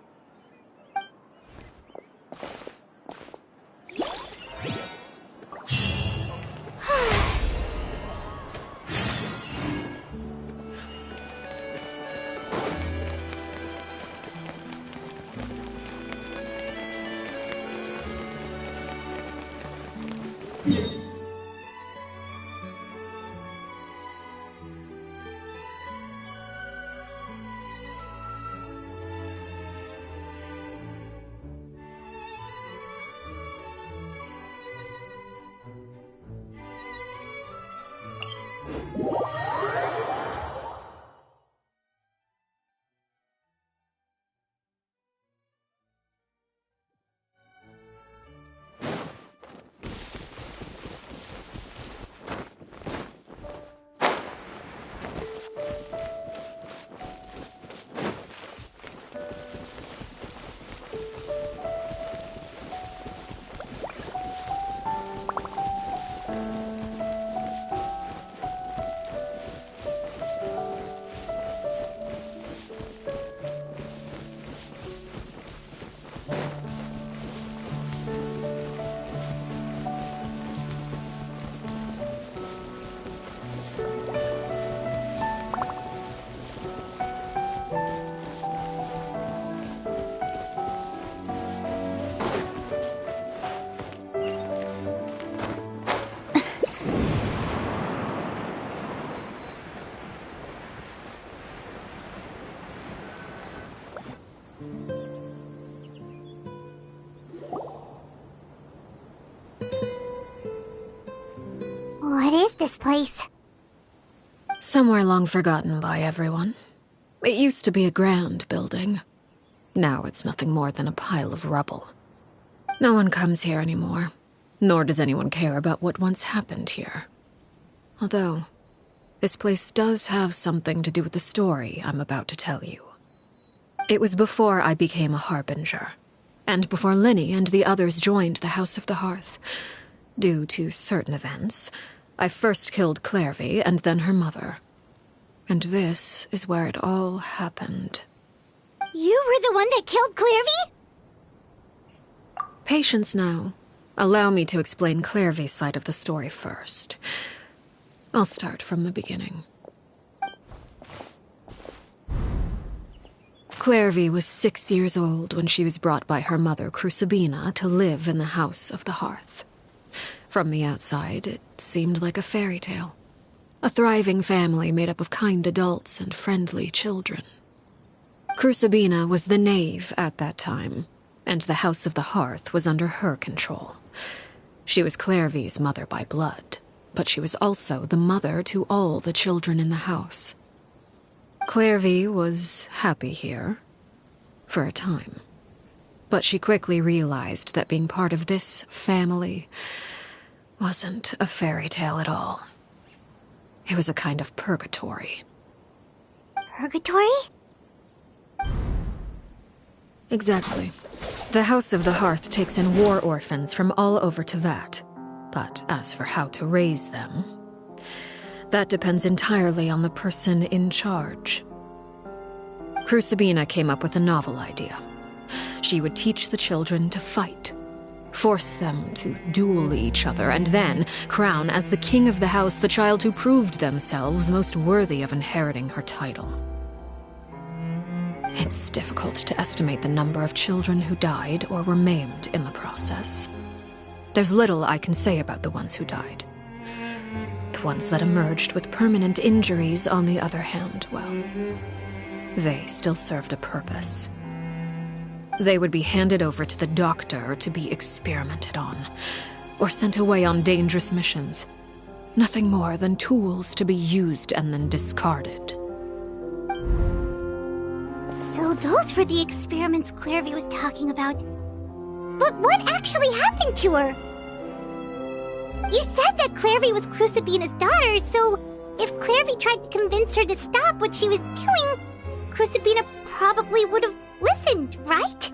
this place? Somewhere long forgotten by everyone. It used to be a grand building. Now it's nothing more than a pile of rubble. No one comes here anymore, nor does anyone care about what once happened here. Although, this place does have something to do with the story I'm about to tell you. It was before I became a Harbinger, and before Linny and the others joined the House of the Hearth. Due to certain events, I first killed Clairvy and then her mother. And this is where it all happened. You were the one that killed Clairvy? Patience now. Allow me to explain Clairvy's side of the story first. I'll start from the beginning. Clairvy was 6 years old when she was brought by her mother, Crucibina, to live in the House of the Hearth. From the outside, it seemed like a fairy tale. A thriving family made up of kind adults and friendly children. Crucibina was the knave at that time, and the House of the Hearth was under her control. She was Clairvy's mother by blood, but she was also the mother to all the children in the house. Clairvy was happy here, for a time. But she quickly realized that being part of this family wasn't a fairy tale at all. It was a kind of purgatory. Purgatory? Exactly. The House of the Hearth takes in war orphans from all over Teyvat. But as for how to raise them, that depends entirely on the person in charge. Crucibina came up with a novel idea. She would teach the children to fight, force them to duel each other, and then crown as the king of the house the child who proved themselves most worthy of inheriting her title. It's difficult to estimate the number of children who died or were maimed in the process. There's little I can say about the ones who died. The ones that emerged with permanent injuries, on the other hand, well, they still served a purpose. They would be handed over to the doctor to be experimented on, or sent away on dangerous missions. Nothing more than tools to be used and then discarded. So those were the experiments Clairvy was talking about. But what actually happened to her? You said that Clairvy was Crucibina's daughter, so if Clairvy tried to convince her to stop what she was doing, Crucibina probably would have listened, right?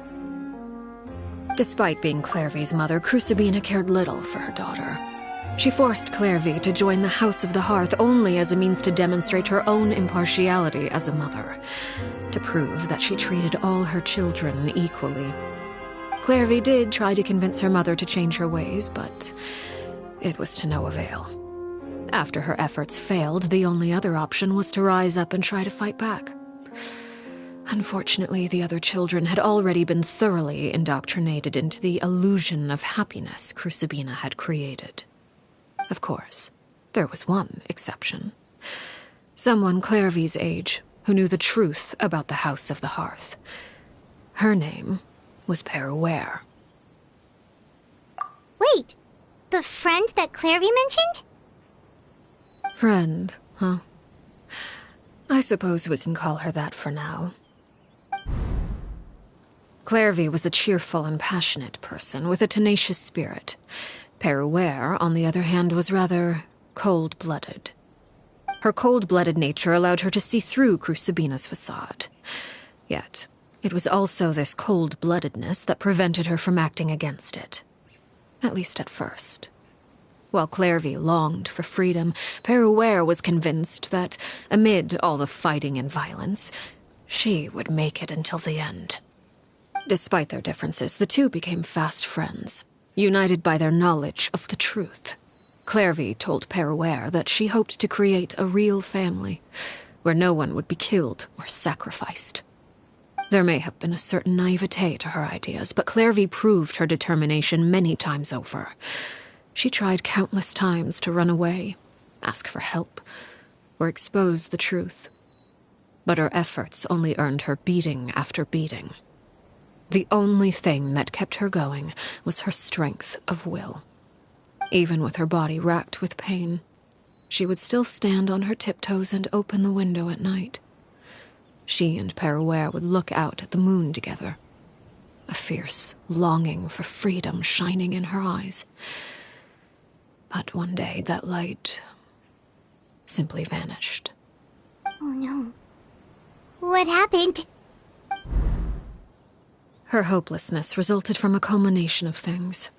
Despite being Clairvy's mother, Crucibina cared little for her daughter. She forced Clairvy to join the House of the Hearth only as a means to demonstrate her own impartiality as a mother, to prove that she treated all her children equally. Clairvy did try to convince her mother to change her ways, but it was to no avail. After her efforts failed, the only other option was to rise up and try to fight back. Unfortunately, the other children had already been thoroughly indoctrinated into the illusion of happiness Crucibina had created. Of course, there was one exception. Someone Clairvy's age who knew the truth about the House of the Hearth. Her name was Peruere. Wait, the friend that Clairvy mentioned? Friend, huh? I suppose we can call her that for now. Clairvy was a cheerful and passionate person with a tenacious spirit. Peruere, on the other hand, was rather cold-blooded. Her cold-blooded nature allowed her to see through Crucibina's facade. Yet, it was also this cold-bloodedness that prevented her from acting against it. At least at first. While Clairvy longed for freedom, Peruere was convinced that, amid all the fighting and violence, she would make it until the end. Despite their differences, the two became fast friends, united by their knowledge of the truth. Clairvy told Peruere that she hoped to create a real family, where no one would be killed or sacrificed. There may have been a certain naivete to her ideas, but Clairvy proved her determination many times over. She tried countless times to run away, ask for help, or expose the truth. But her efforts only earned her beating after beating. The only thing that kept her going was her strength of will. Even with her body racked with pain, she would still stand on her tiptoes and open the window at night. She and Peruere would look out at the moon together, a fierce longing for freedom shining in her eyes. But one day that light simply vanished. Oh no. What happened? Her hopelessness resulted from a culmination of things.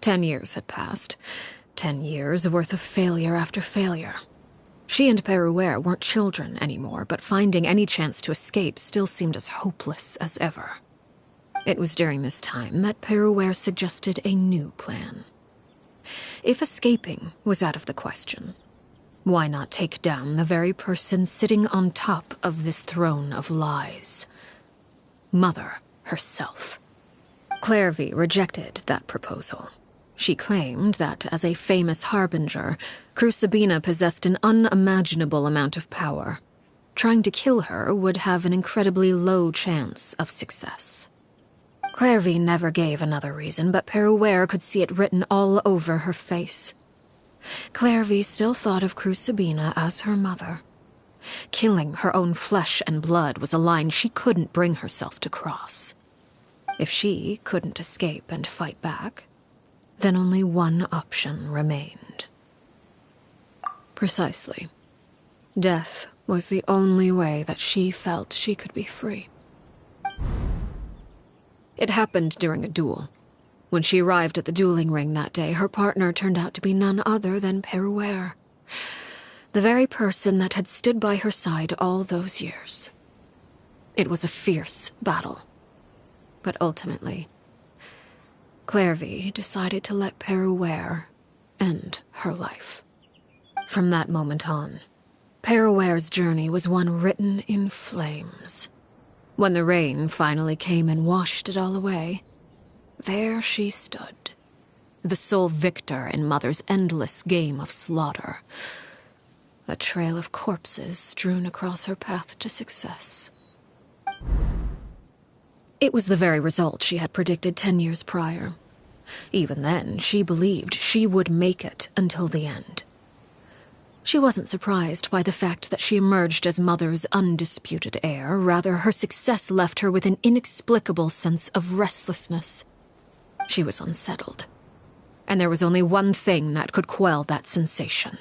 10 years had passed. 10 years worth of failure after failure. She and Peruere weren't children anymore, but finding any chance to escape still seemed as hopeless as ever. It was during this time that Peruere suggested a new plan. If escaping was out of the question, why not take down the very person sitting on top of this throne of lies? Mother herself. Clairvy rejected that proposal. She claimed that, as a famous harbinger, Crucibina possessed an unimaginable amount of power. Trying to kill her would have an incredibly low chance of success. Clairvy never gave another reason, but Peruere could see it written all over her face. Clairvy still thought of Crucibina as her mother. Killing her own flesh and blood was a line she couldn't bring herself to cross. If she couldn't escape and fight back, then only one option remained. Precisely. Death was the only way that she felt she could be free. It happened during a duel. When she arrived at the dueling ring that day, her partner turned out to be none other than Peruere, the very person that had stood by her side all those years. It was a fierce battle. But ultimately, Clairvy decided to let Peruere end her life. From that moment on, Peruere's journey was one written in flames. When the rain finally came and washed it all away, there she stood, the sole victor in Mother's endless game of slaughter, a trail of corpses strewn across her path to success. It was the very result she had predicted 10 years prior. Even then, she believed she would make it until the end. She wasn't surprised by the fact that she emerged as Mother's undisputed heir. Rather, her success left her with an inexplicable sense of restlessness. She was unsettled, and there was only one thing that could quell that sensation.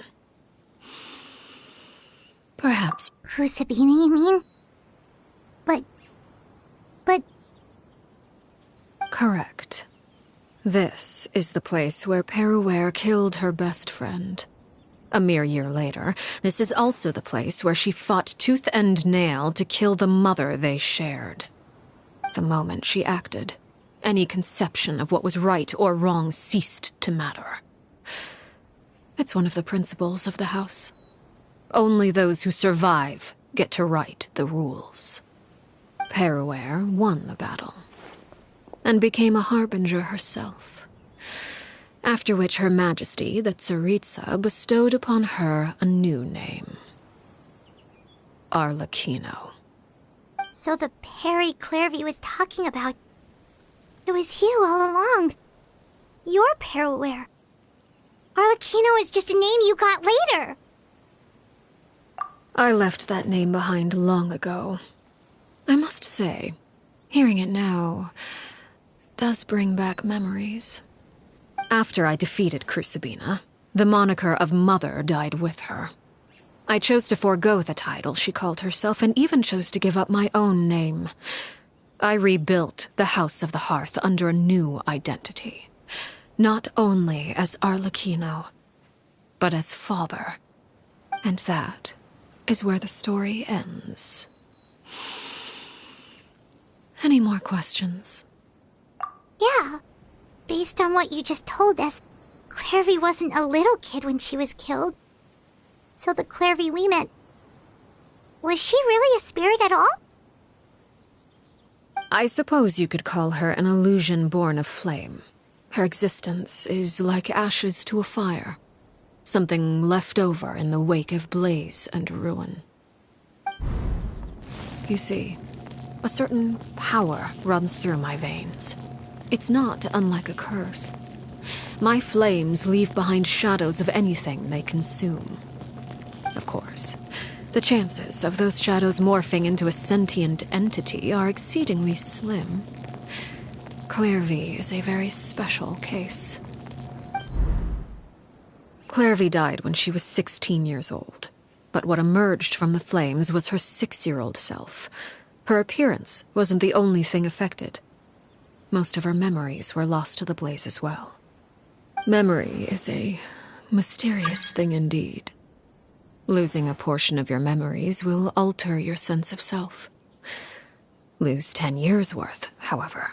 Perhaps... Crucibina, you mean? But... Correct. This is the place where Peruere killed her best friend. A mere year later, this is also the place where she fought tooth and nail to kill the mother they shared. The moment she acted, any conception of what was right or wrong ceased to matter. It's one of the principles of the house. Only those who survive get to write the rules. Peruere won the battle, and became a harbinger herself. After which Her Majesty, the Tsaritsa, bestowed upon her a new name. Arlecchino. So the Perry Clairvy was talking about... It was you all along. You're Peruere. Arlecchino is just a name you got later. I left that name behind long ago. I must say, hearing it now does bring back memories. After I defeated Crucibina, the moniker of Mother died with her. I chose to forego the title she called herself, and even chose to give up my own name. I rebuilt the House of the Hearth under a new identity. Not only as Arlecchino, but as father. And that is where the story ends. Any more questions? Yeah. Based on what you just told us, Clairvy wasn't a little kid when she was killed. So the Clairvy we met... Was she really a spirit at all? I suppose you could call her an illusion born of flame. Her existence is like ashes to a fire. Something left over in the wake of blaze and ruin. You see, a certain power runs through my veins. It's not unlike a curse. My flames leave behind shadows of anything they consume. Of course, the chances of those shadows morphing into a sentient entity are exceedingly slim. Clairvy is a very special case. Clairvy died when she was 16 years old, but what emerged from the flames was her 6-year-old self. Her appearance wasn't the only thing affected. Most of her memories were lost to the blaze as well. Memory is a mysterious thing indeed. Losing a portion of your memories will alter your sense of self. Lose 10 years' worth, however,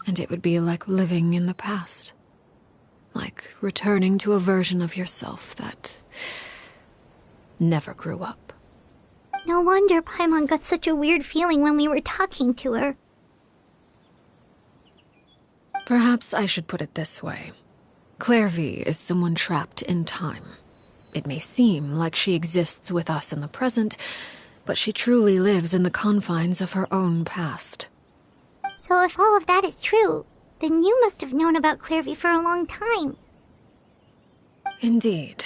and it would be like living in the past. Like returning to a version of yourself that never grew up. No wonder Paimon got such a weird feeling when we were talking to her. Perhaps I should put it this way. Clairvy is someone trapped in time. It may seem like she exists with us in the present, but she truly lives in the confines of her own past. So if all of that is true, then you must have known about Clairvy for a long time. Indeed.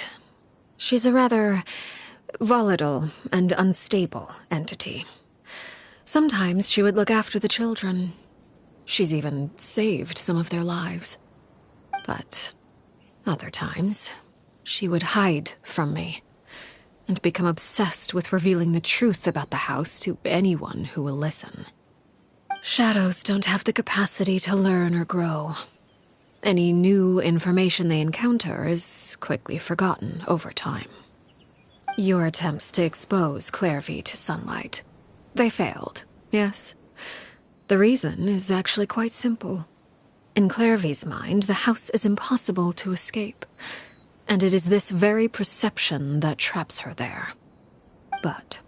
She's a rather volatile and unstable entity. Sometimes she would look after the children. She's even saved some of their lives. But other times, she would hide from me and become obsessed with revealing the truth about the house to anyone who will listen. Shadows don't have the capacity to learn or grow. Any new information they encounter is quickly forgotten over time. Your attempts to expose Clairvy to sunlight, they failed, yes? The reason is actually quite simple. In Clairvy's mind, the house is impossible to escape, and it is this very perception that traps her there. But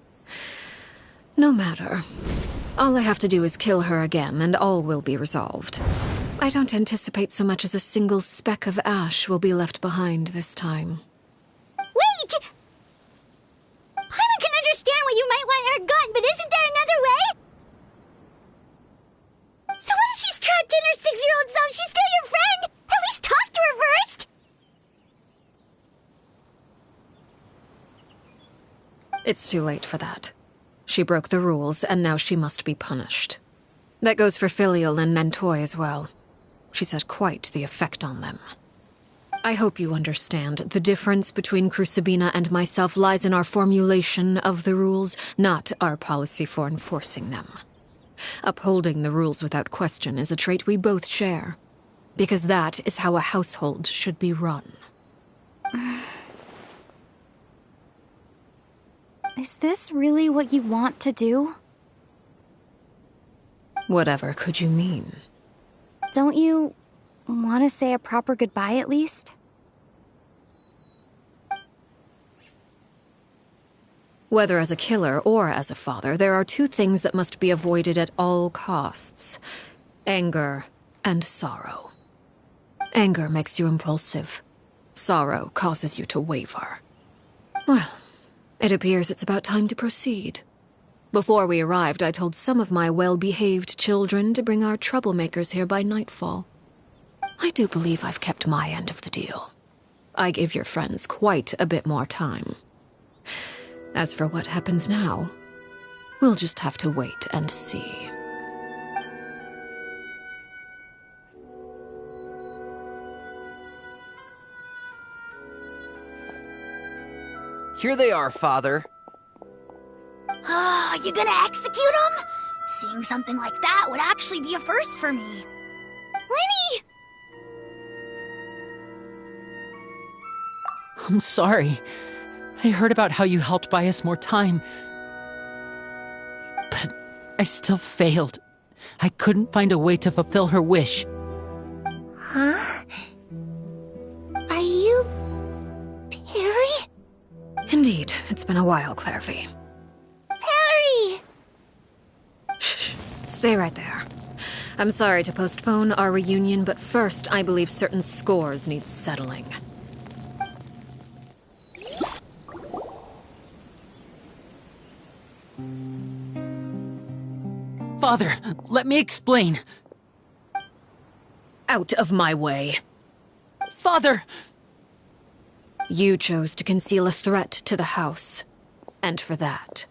no matter. All I have to do is kill her again, and all will be resolved. I don't anticipate so much as a single speck of ash will be left behind this time. Wait! Paimon can understand why you might want her gone, but isn't there another way? So what if she's trapped in her 6-year-old self? She's still your friend! At least talk to her first! It's too late for that. She broke the rules, and now she must be punished. That goes for Filial and Nantoy as well. She's had quite the effect on them. I hope you understand. The difference between Crucibina and myself lies in our formulation of the rules, not our policy for enforcing them. Upholding the rules without question is a trait we both share, because that is how a household should be run. Is this really what you want to do? Whatever could you mean? Don't you want to say a proper goodbye at least? Whether as a killer or as a father, there are two things that must be avoided at all costs: anger and sorrow. Anger makes you impulsive. Sorrow causes you to waver. Well, it appears it's about time to proceed. Before we arrived, I told some of my well-behaved children to bring our troublemakers here by nightfall. I do believe I've kept my end of the deal. I give your friends quite a bit more time. As for what happens now, we'll just have to wait and see. Here they are, Father. You gonna execute him? Seeing something like that would actually be a first for me. Lenny! I'm sorry. I heard about how you helped buy us more time. But I still failed. I couldn't find a way to fulfill her wish. Huh? Are you... Perry? Indeed, it's been a while, Clairvy. Perry! Shh, stay right there. I'm sorry to postpone our reunion, but first I believe certain scores need settling. Father, let me explain. Out of my way. Father! You chose to conceal a threat to the house, and for that,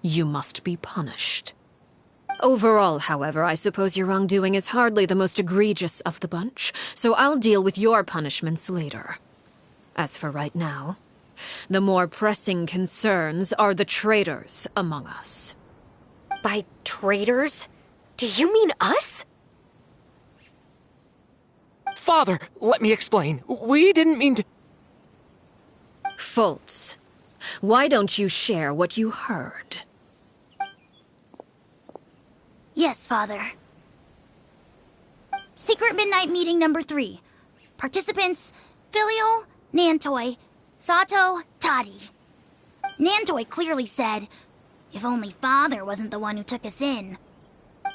you must be punished. Overall, however, I suppose your wrongdoing is hardly the most egregious of the bunch, so I'll deal with your punishments later. As for right now, the more pressing concerns are the traitors among us. By traitors? Do you mean us? Father, let me explain. We didn't mean to... Fultz, why don't you share what you heard? Yes, Father. Secret Midnight Meeting number 3. Participants, Filial, Nantoy, Sato, Toddy. Nantoy clearly said, if only Father wasn't the one who took us in.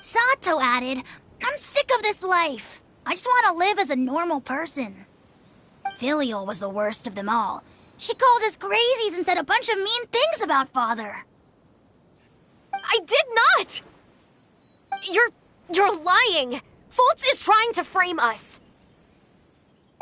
Sato added, I'm sick of this life. I just want to live as a normal person. Filial was the worst of them all. She called us crazies and said a bunch of mean things about Father. I did not! You're lying! Fultz is trying to frame us.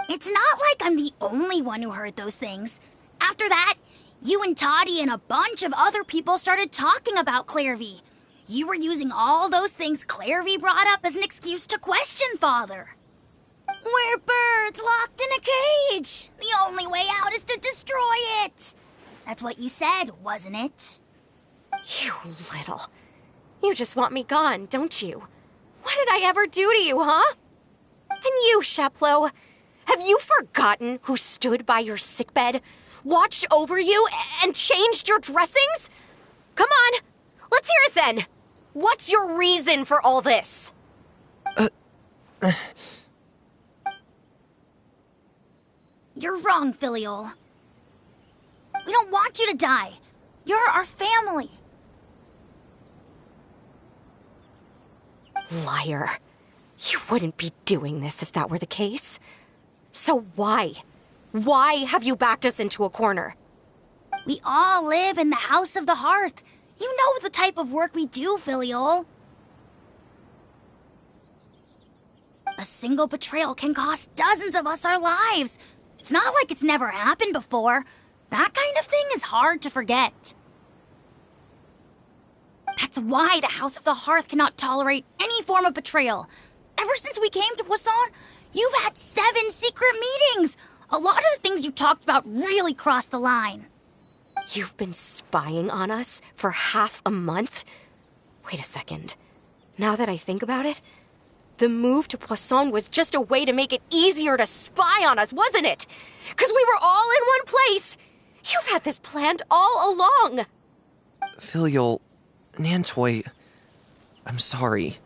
It's not like I'm the only one who heard those things. After that, you and Toddy and a bunch of other people started talking about Clairvy. You were using all those things Clairvy brought up as an excuse to question Father. We're birds locked in a cage. The only way out is to destroy it. That's what you said, wasn't it? You little... You just want me gone, don't you? What did I ever do to you, huh? And you, Sheplo, have you forgotten who stood by your sickbed, watched over you, and changed your dressings? Come on, let's hear it then. What's your reason for all this? You're wrong, Filial. We don't want you to die. You're our family. Liar. You wouldn't be doing this if that were the case. So why? Why have you backed us into a corner? We all live in the House of the Hearth. You know the type of work we do, Filial. A single betrayal can cost dozens of us our lives. It's not like it's never happened before. That kind of thing is hard to forget. That's why the House of the Hearth cannot tolerate any form of betrayal. Ever since we came to Poisson, you've had 7 secret meetings. A lot of the things you talked about really crossed the line. You've been spying on us for half a month? Wait a second. Now that I think about it, the move to Poisson was just a way to make it easier to spy on us, wasn't it? Because we were all in one place. You've had this planned all along. Filial, Nantoy, I'm sorry.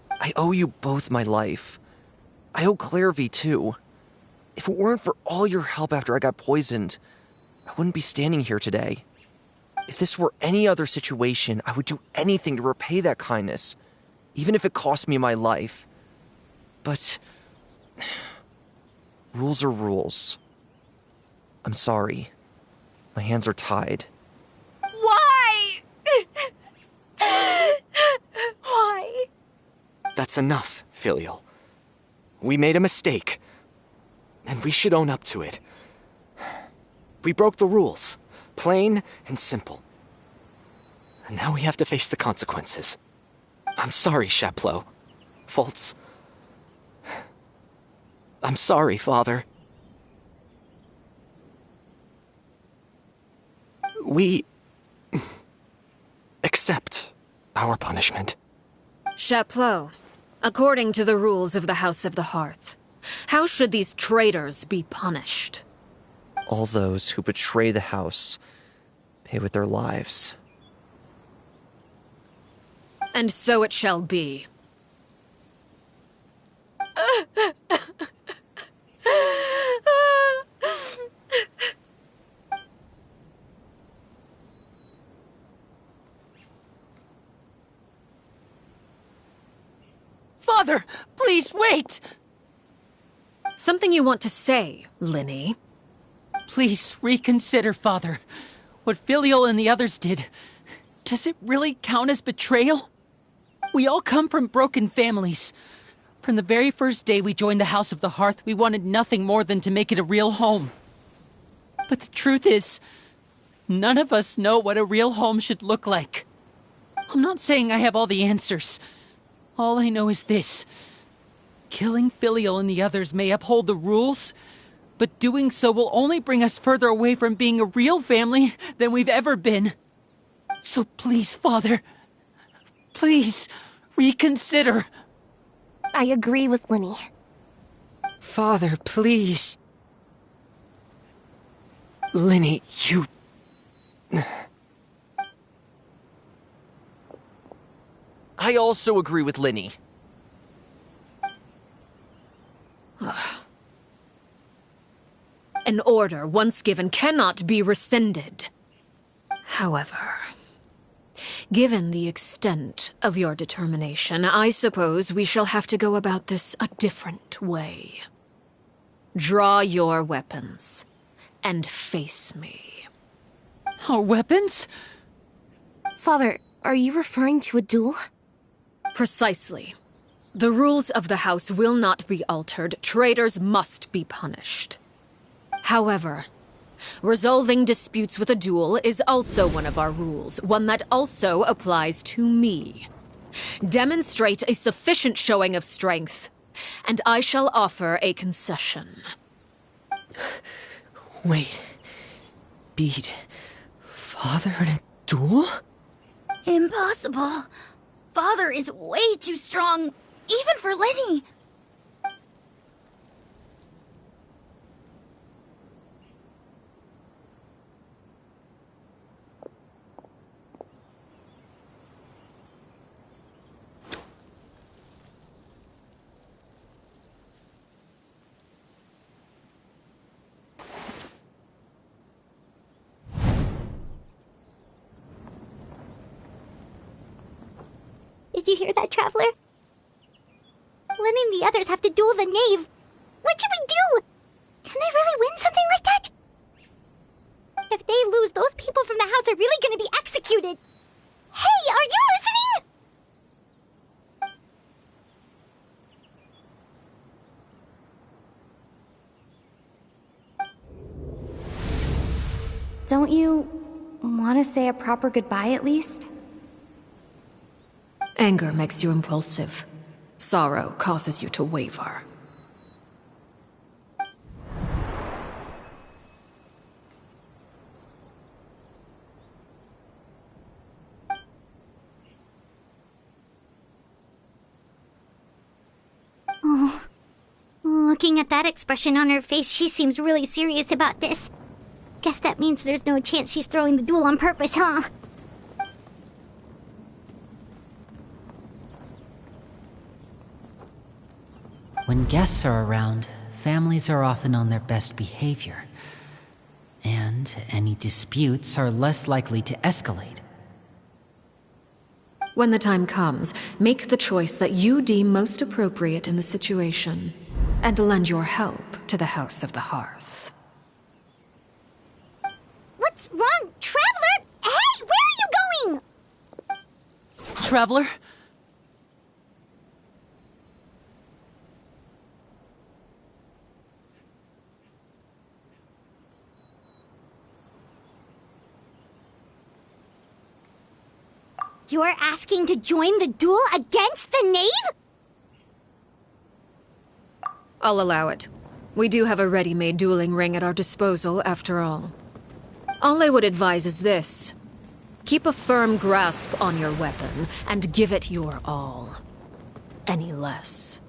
I owe you both my life. I owe Clairvy too. If it weren't for all your help after I got poisoned, I wouldn't be standing here today. If this were any other situation, I would do anything to repay that kindness, even if it cost me my life. But rules are rules. I'm sorry. My hands are tied. Why? Why? That's enough, Filial. We made a mistake, and we should own up to it. We broke the rules, plain and simple. And now we have to face the consequences. I'm sorry, Sheplo. Fultz. I'm sorry, Father. We accept our punishment. Chapleau, according to the rules of the House of the Hearth, how should these traitors be punished? All those who betray the house pay with their lives. And so it shall be. Father, please wait! Something you want to say, Linny? Please reconsider, Father. What Filial and the others did, does it really count as betrayal? We all come from broken families. From the very first day we joined the House of the Hearth, we wanted nothing more than to make it a real home. But the truth is, none of us know what a real home should look like. I'm not saying I have all the answers. All I know is this. Killing Filial and the others may uphold the rules, but doing so will only bring us further away from being a real family than we've ever been. So please, Father, please reconsider. I agree with Linny. Father, please. Linny, you... I also agree with Linny. An order once given cannot be rescinded. However, given the extent of your determination, I suppose we shall have to go about this a different way. Draw your weapons and face me. Our weapons? Father, are you referring to a duel? Precisely. The rules of the house will not be altered. Traitors must be punished. However, resolving disputes with a duel is also one of our rules, one that also applies to me. Demonstrate a sufficient showing of strength, and I shall offer a concession. Wait. Beat Father in a duel? Impossible. Father is way too strong, even for Linny. Did you hear that, Traveler? Linny and the others have to duel the knave. What should we do? Can they really win something like that? If they lose, those people from the house are really gonna be executed. Hey, are you listening? Don't you want to say a proper goodbye at least? Anger makes you impulsive. Sorrow causes you to waver. Oh, looking at that expression on her face, she seems really serious about this. Guess that means there's no chance she's throwing the duel on purpose, huh? When guests are around, families are often on their best behavior. And any disputes are less likely to escalate. When the time comes, make the choice that you deem most appropriate in the situation, and lend your help to the House of the Hearth. What's wrong, Traveler? Hey, where are you going? Traveler? You're asking to join the duel against the knave? I'll allow it. We do have a ready-made dueling ring at our disposal, after all. All I would advise is this. Keep a firm grasp on your weapon, and give it your all. Any less,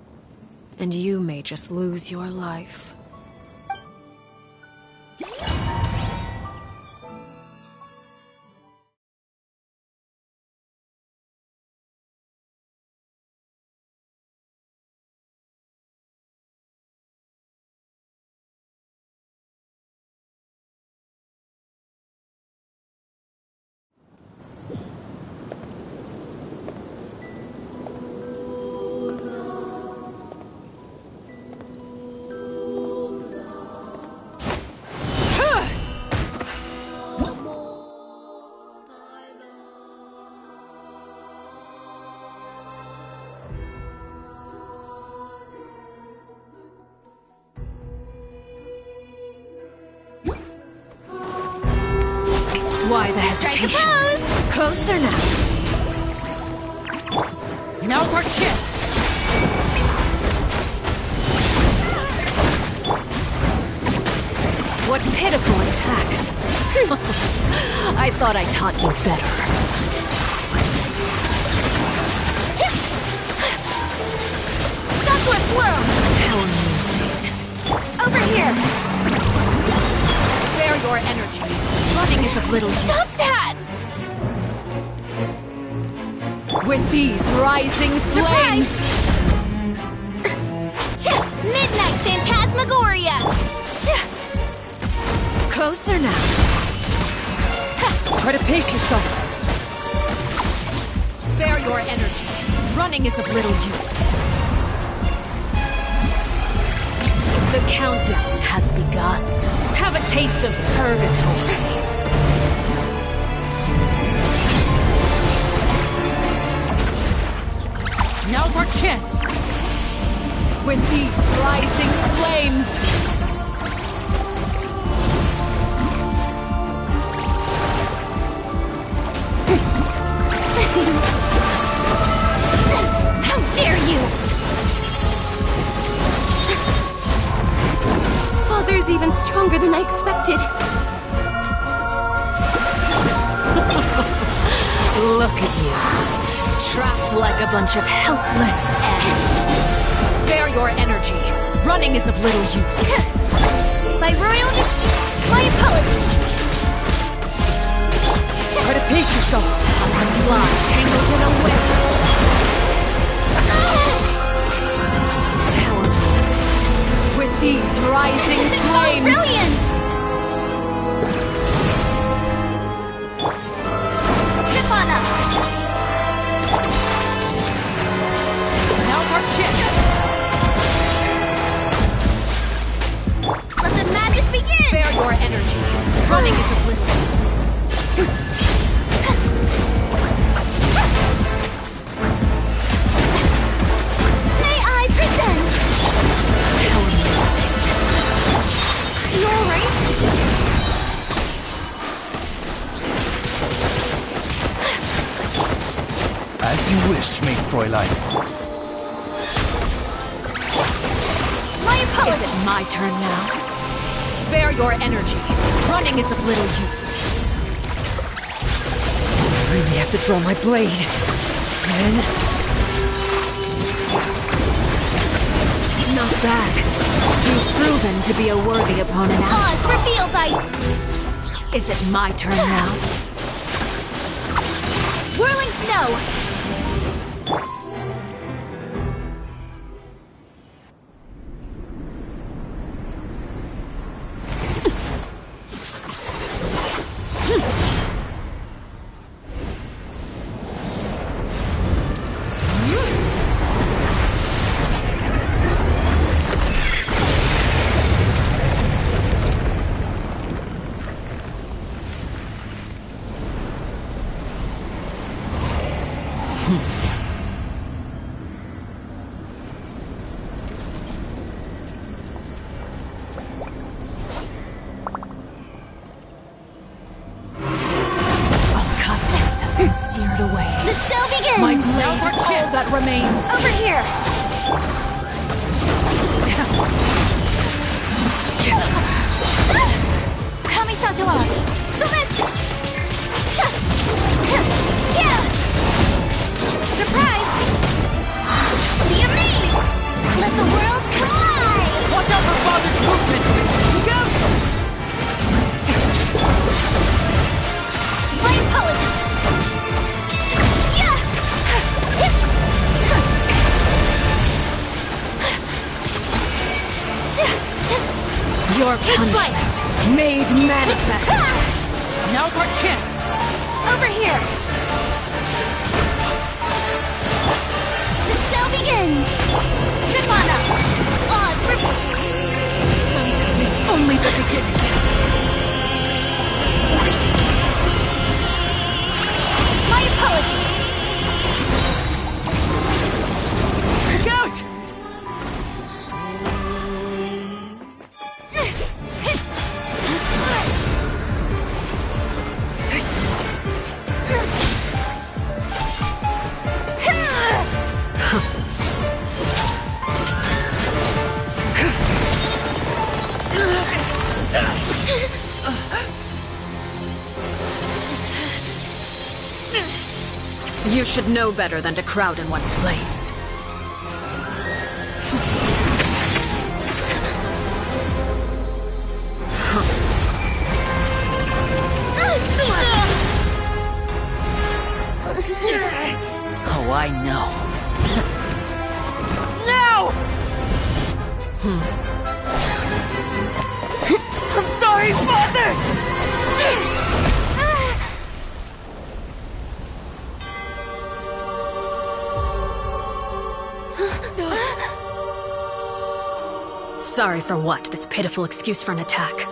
and you may just lose your life. Why the hesitation? Strike a pose! Closer now. Now's our chance! What pitiful attacks. I thought I taught you better. Stop to a swirl! How amusing. Over here! Spare your energy. Running is of little use. Stop that! With these rising flames! Midnight Phantasmagoria! Closer now. Try to pace yourself. Spare your energy. Running is of little use. The countdown has begun. Have a taste of purgatory. Now's our chance! With these rising flames! How dare you! Father's even stronger than I expected. Look at you. Trapped like a bunch of helpless ants. Spare your energy. Running is of little use. By royal my apologies. Try to pace yourself. Fly tangled in a web. How amusing. With these rising flames. Brilliant! Ship on up! Now's our chance! Let the magic begin! Spare your energy. Running is of little use. May I present? How amusing. You alright? As you wish, Maid Fräulein. My apologies! Is it my turn now? Spare your energy. Running is of little use. I really have to draw my blade. Then... Not bad. You've proven to be a worthy opponent Pause after for field ice. all. Is it my turn now? Whirling snow! Alcatraz has been seared away. The show begins! My blade is all that remains. Over here! Kamisato out! Submit! Surprise! Be me! Let the world come alive! Watch out for Father's movements! Look out! My apologies! Your punishment made manifest. Now's our chance! Over here! The show begins! Shimana! Oz for... Sometimes only the beginning. My apologies! Look out! You should know better than to crowd in one place. Oh, I know. No! I'm sorry, Father! Sorry for what? This pitiful excuse for an attack.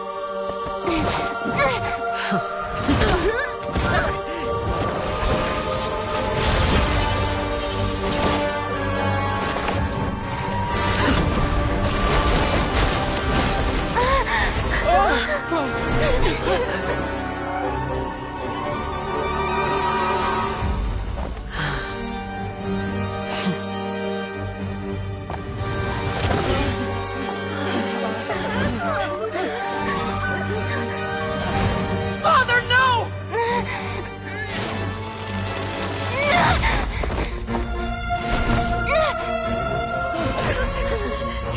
Father, no!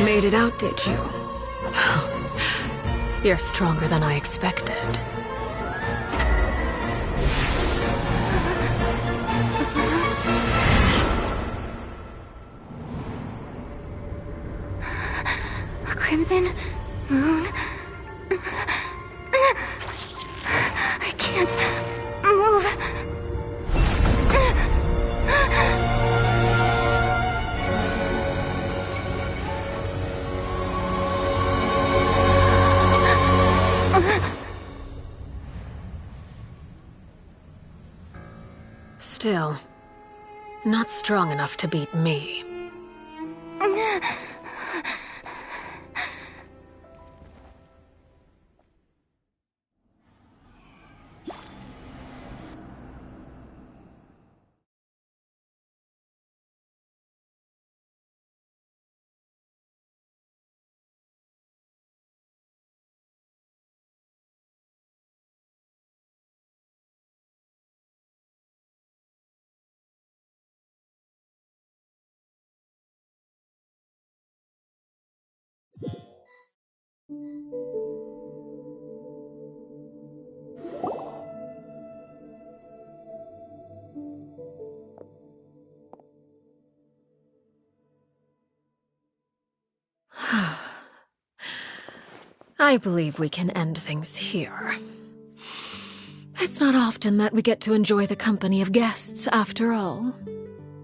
Made it out, did you? You're stronger than I expected. A crimson moon. I can't move. Still, not strong enough to beat me. I believe we can end things here. It's not often that we get to enjoy the company of guests, after all.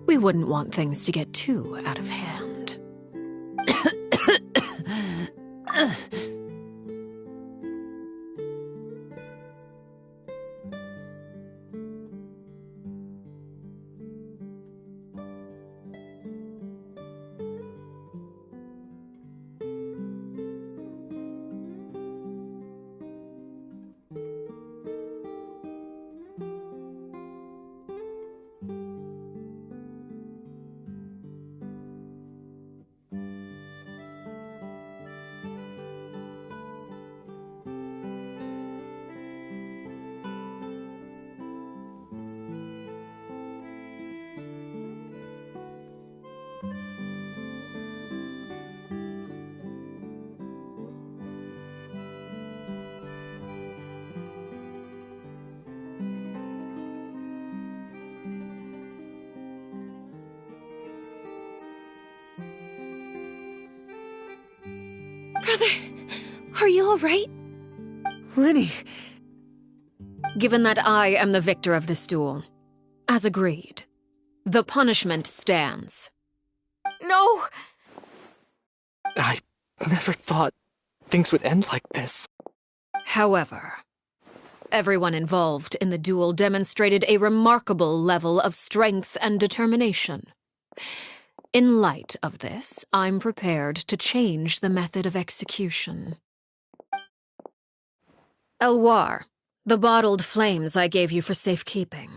We wouldn't want things to get too out of hand. Brother, are you all right? Lenny. Given that I am the victor of this duel, as agreed, the punishment stands. No! I never thought things would end like this. However, everyone involved in the duel demonstrated a remarkable level of strength and determination. In light of this, I'm prepared to change the method of execution. Elwar, the bottled flames I gave you for safekeeping.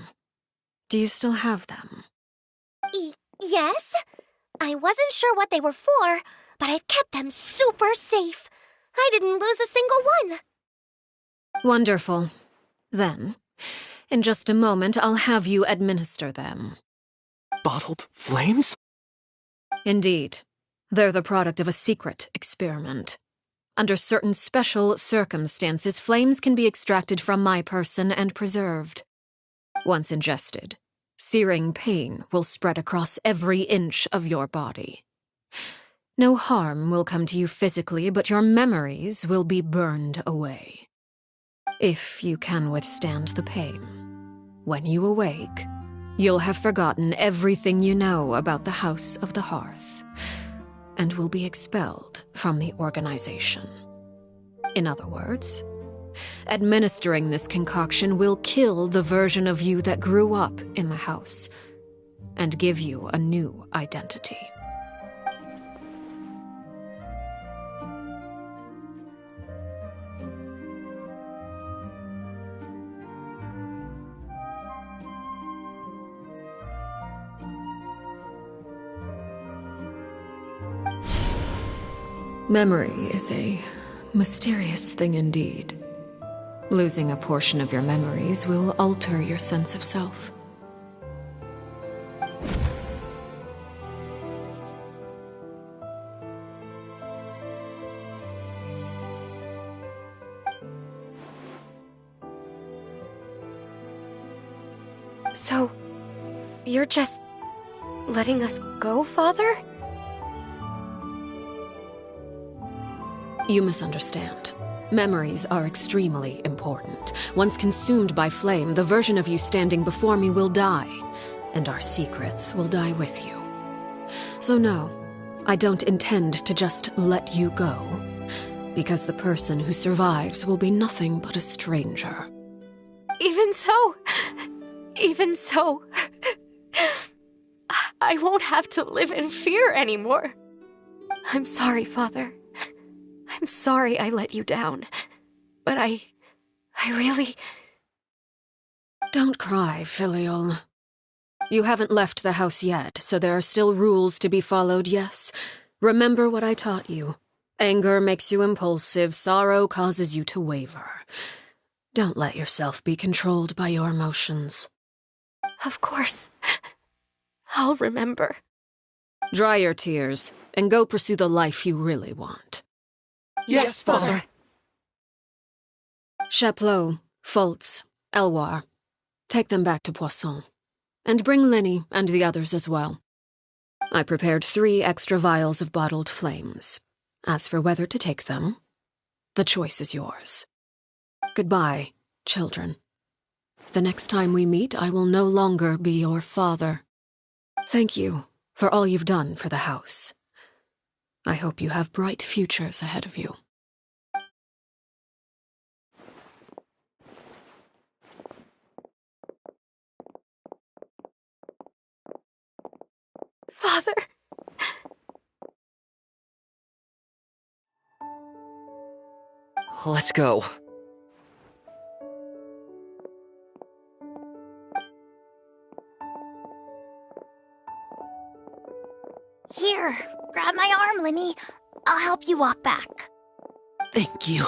Do you still have them? Yes? I wasn't sure what they were for, but I've kept them super safe. I didn't lose a single one. Wonderful. Then, In just a moment, I'll have you administer them. Bottled flames? Indeed. They're the product of a secret experiment. Under certain special circumstances, flames can be extracted from my person and preserved. Once ingested, searing pain will spread across every inch of your body. No harm will come to you physically, but your memories will be burned away. If you can withstand the pain, when you awake, you'll have forgotten everything you know about the House of the Hearth, and will be expelled from the organization. In other words, administering this concoction will kill the version of you that grew up in the house, and give you a new identity. Memory is a mysterious thing indeed. Losing a portion of your memories will alter your sense of self. So, you're just letting us go, Father? You misunderstand. Memories are extremely important. Once consumed by flame, the version of you standing before me will die, and our secrets will die with you. So no, I don't intend to just let you go, because the person who survives will be nothing but a stranger. Even so, I won't have to live in fear anymore. I'm sorry, Father. I'm sorry I let you down, but I really... Don't cry, Filial. You haven't left the house yet, so there are still rules to be followed, yes? Remember what I taught you. Anger makes you impulsive, sorrow causes you to waver. Don't let yourself be controlled by your emotions. Of course. I'll remember. Dry your tears, and go pursue the life you really want. Yes, Father. Chaplot, Foltz, Elwar. Take them back to Poisson. And bring Linny and the others as well. I prepared 3 extra vials of bottled flames. As for whether to take them, the choice is yours. Goodbye, children. The next time we meet, I will no longer be your father. Thank you for all you've done for the house. I hope you have bright futures ahead of you. Father! Let's go. Here, grab my arm, Linny. I'll help you walk back. Thank you.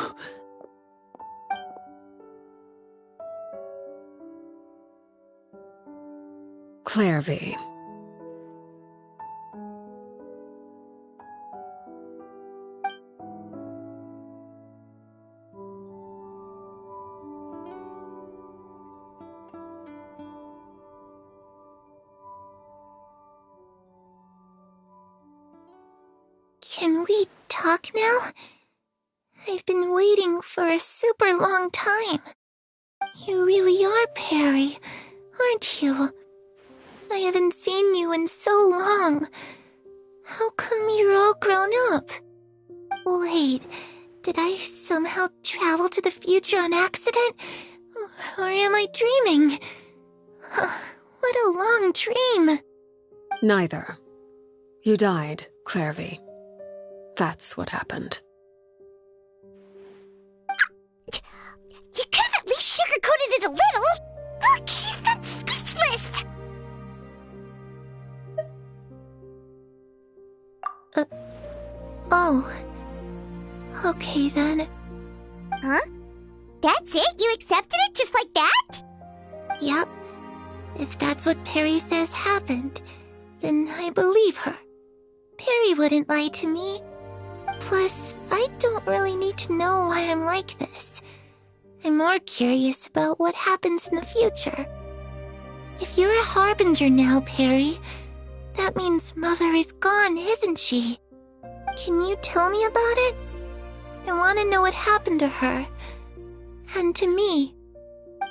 Clairvy. Can we talk now? I've been waiting for a super long time. You really are Perry, aren't you? I haven't seen you in so long. How come you're all grown up? Wait, did I somehow travel to the future on accident? Or am I dreaming? What a long dream. Neither. You died, Clairvy. That's what happened. You could have at least sugarcoated it a little. Look, she's not speechless. Oh. Okay then. Huh? That's it? You accepted it just like that? Yep. If that's what Perry says happened, then I believe her. Perry wouldn't lie to me. Plus, I don't really need to know why I'm like this. I'm more curious about what happens in the future. If you're a harbinger now, Perry, that means Mother is gone, isn't she? Can you tell me about it? I want to know what happened to her. And to me.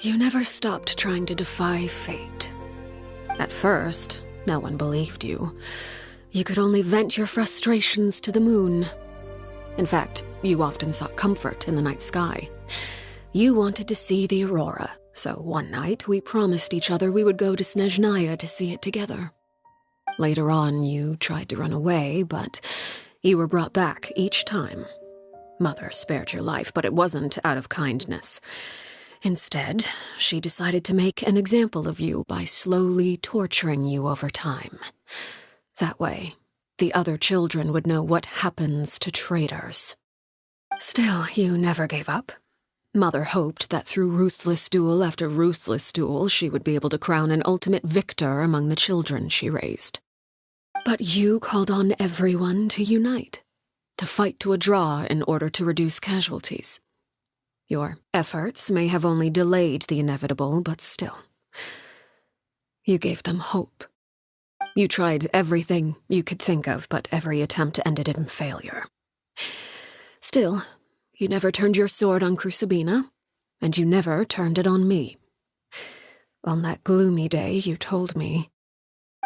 You never stopped trying to defy fate. At first, no one believed you. You could only vent your frustrations to the moon. In fact, you often sought comfort in the night sky. You wanted to see the aurora, so one night we promised each other we would go to Snezhnaya to see it together. Later on, you tried to run away, but you were brought back each time. Mother spared your life, but it wasn't out of kindness. Instead, she decided to make an example of you by slowly torturing you over time. That way, the other children would know what happens to traitors. Still, you never gave up. Mother hoped that through ruthless duel after ruthless duel, she would be able to crown an ultimate victor among the children she raised. But you called on everyone to unite, to fight to a draw in order to reduce casualties. Your efforts may have only delayed the inevitable, but still. You gave them hope. You tried everything you could think of, but every attempt ended in failure. Still, you never turned your sword on Crucibina, and you never turned it on me. On that gloomy day, you told me,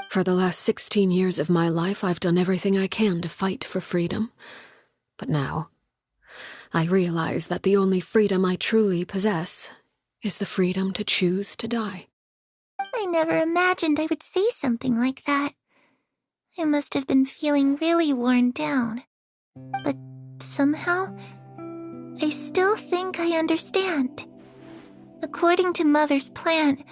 "For the last 16 years of my life, I've done everything I can to fight for freedom. But now, I realize that the only freedom I truly possess is the freedom to choose to die." I never imagined I would say something like that. I must have been feeling really worn down. But somehow, I still think I understand. According to Mother's plan,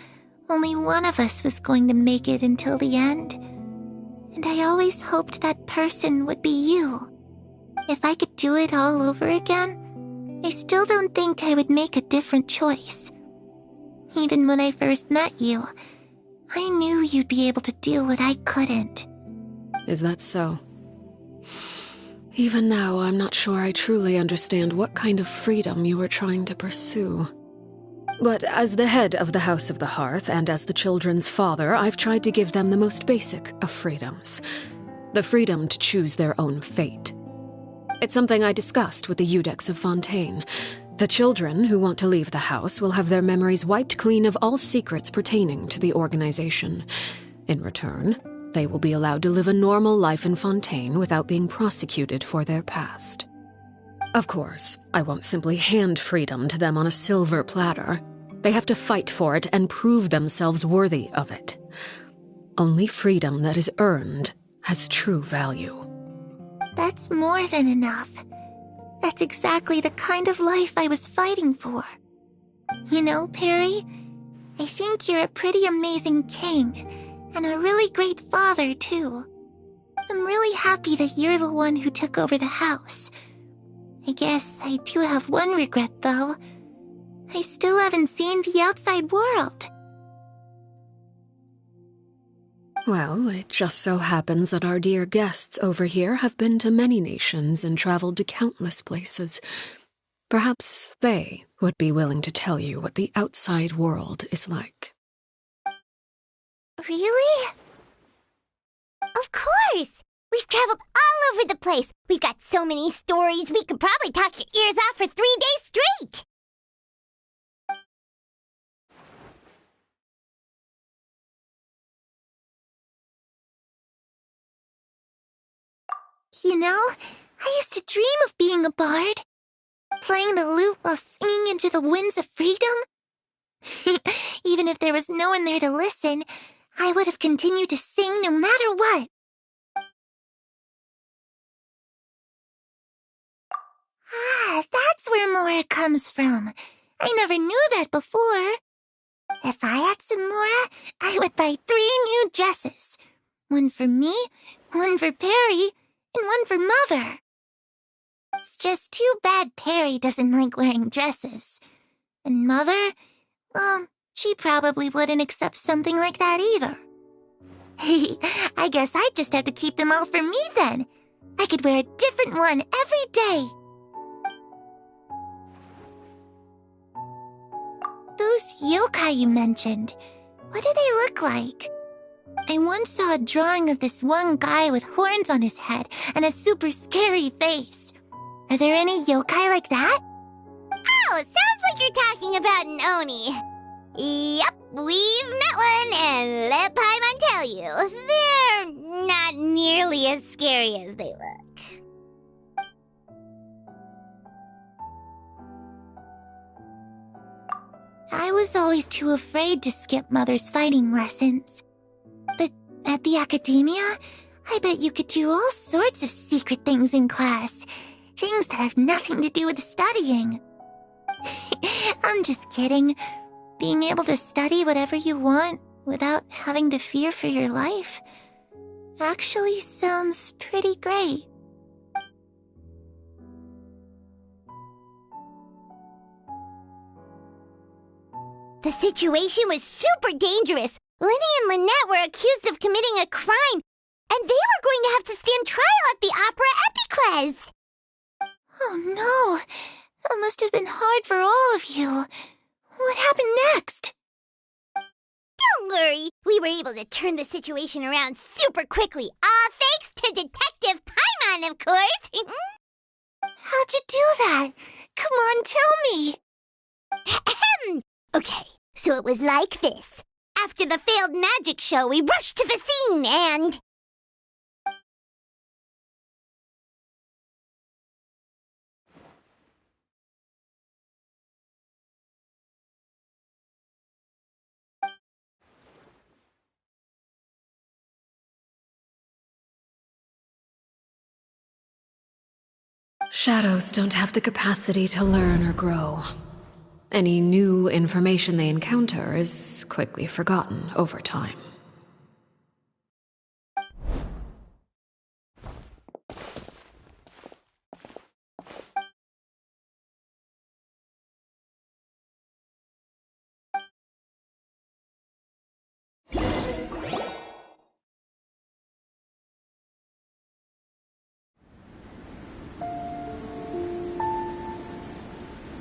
only one of us was going to make it until the end. And I always hoped that person would be you. If I could do it all over again, I still don't think I would make a different choice. Even when I first met you, I knew you'd be able to do what I couldn't. Is that so? Even now, I'm not sure I truly understand what kind of freedom you were trying to pursue. But as the head of the House of the Hearth and as the children's father, I've tried to give them the most basic of freedoms. The freedom to choose their own fate. It's something I discussed with the Eudex of Fontaine. The children who want to leave the house will have their memories wiped clean of all secrets pertaining to the organization. In return, they will be allowed to live a normal life in Fontaine without being prosecuted for their past. Of course, I won't simply hand freedom to them on a silver platter. They have to fight for it and prove themselves worthy of it. Only freedom that is earned has true value. That's more than enough. That's exactly the kind of life I was fighting for. You know, Perry, I think you're a pretty amazing king, and a really great father, too. I'm really happy that you're the one who took over the house. I guess I do have one regret, though. I still haven't seen the outside world. Well, it just so happens that our dear guests over here have been to many nations and traveled to countless places. Perhaps they would be willing to tell you what the outside world is like. Really? Of course! We've traveled all over the place. We've got so many stories, we could probably talk your ears off for 3 days straight! You know, I used to dream of being a bard. Playing the lute while singing into the winds of freedom. Even if there was no one there to listen, I would have continued to sing no matter what. Ah, that's where Mora comes from. I never knew that before. If I had some Mora, I would buy 3 new dresses. One for me, one for Perry, and one for Mother. It's just too bad Perry doesn't like wearing dresses. And Mother, well, She probably wouldn't accept something like that either. I guess I'd just have to keep them all for me then. I could wear a different one every day. Those yokai you mentioned, what do they look like? I once saw a drawing of this one guy with horns on his head and a super scary face. Are there any yokai like that? Oh, sounds like you're talking about an Oni. Yep, we've met one, and let Paimon tell you, they're not nearly as scary as they look. I was always too afraid to skip Mother's fighting lessons. But at the academia, I bet you could do all sorts of secret things in class. Things that have nothing to do with studying. I'm just kidding. Being able to study whatever you want without having to fear for your life actually sounds pretty great. The situation was super dangerous. Lenny and Lynette were accused of committing a crime, and they were going to have to stand trial at the Opera Epicles. Oh no, that must have been hard for all of you. What happened next? Don't worry, we were able to turn the situation around super quickly, all thanks to Detective Paimon, of course. How'd you do that? Come on, tell me. Okay, so it was like this. After the failed magic show, we rushed to the scene and... Shadows don't have the capacity to learn or grow. Any new information they encounter is quickly forgotten over time.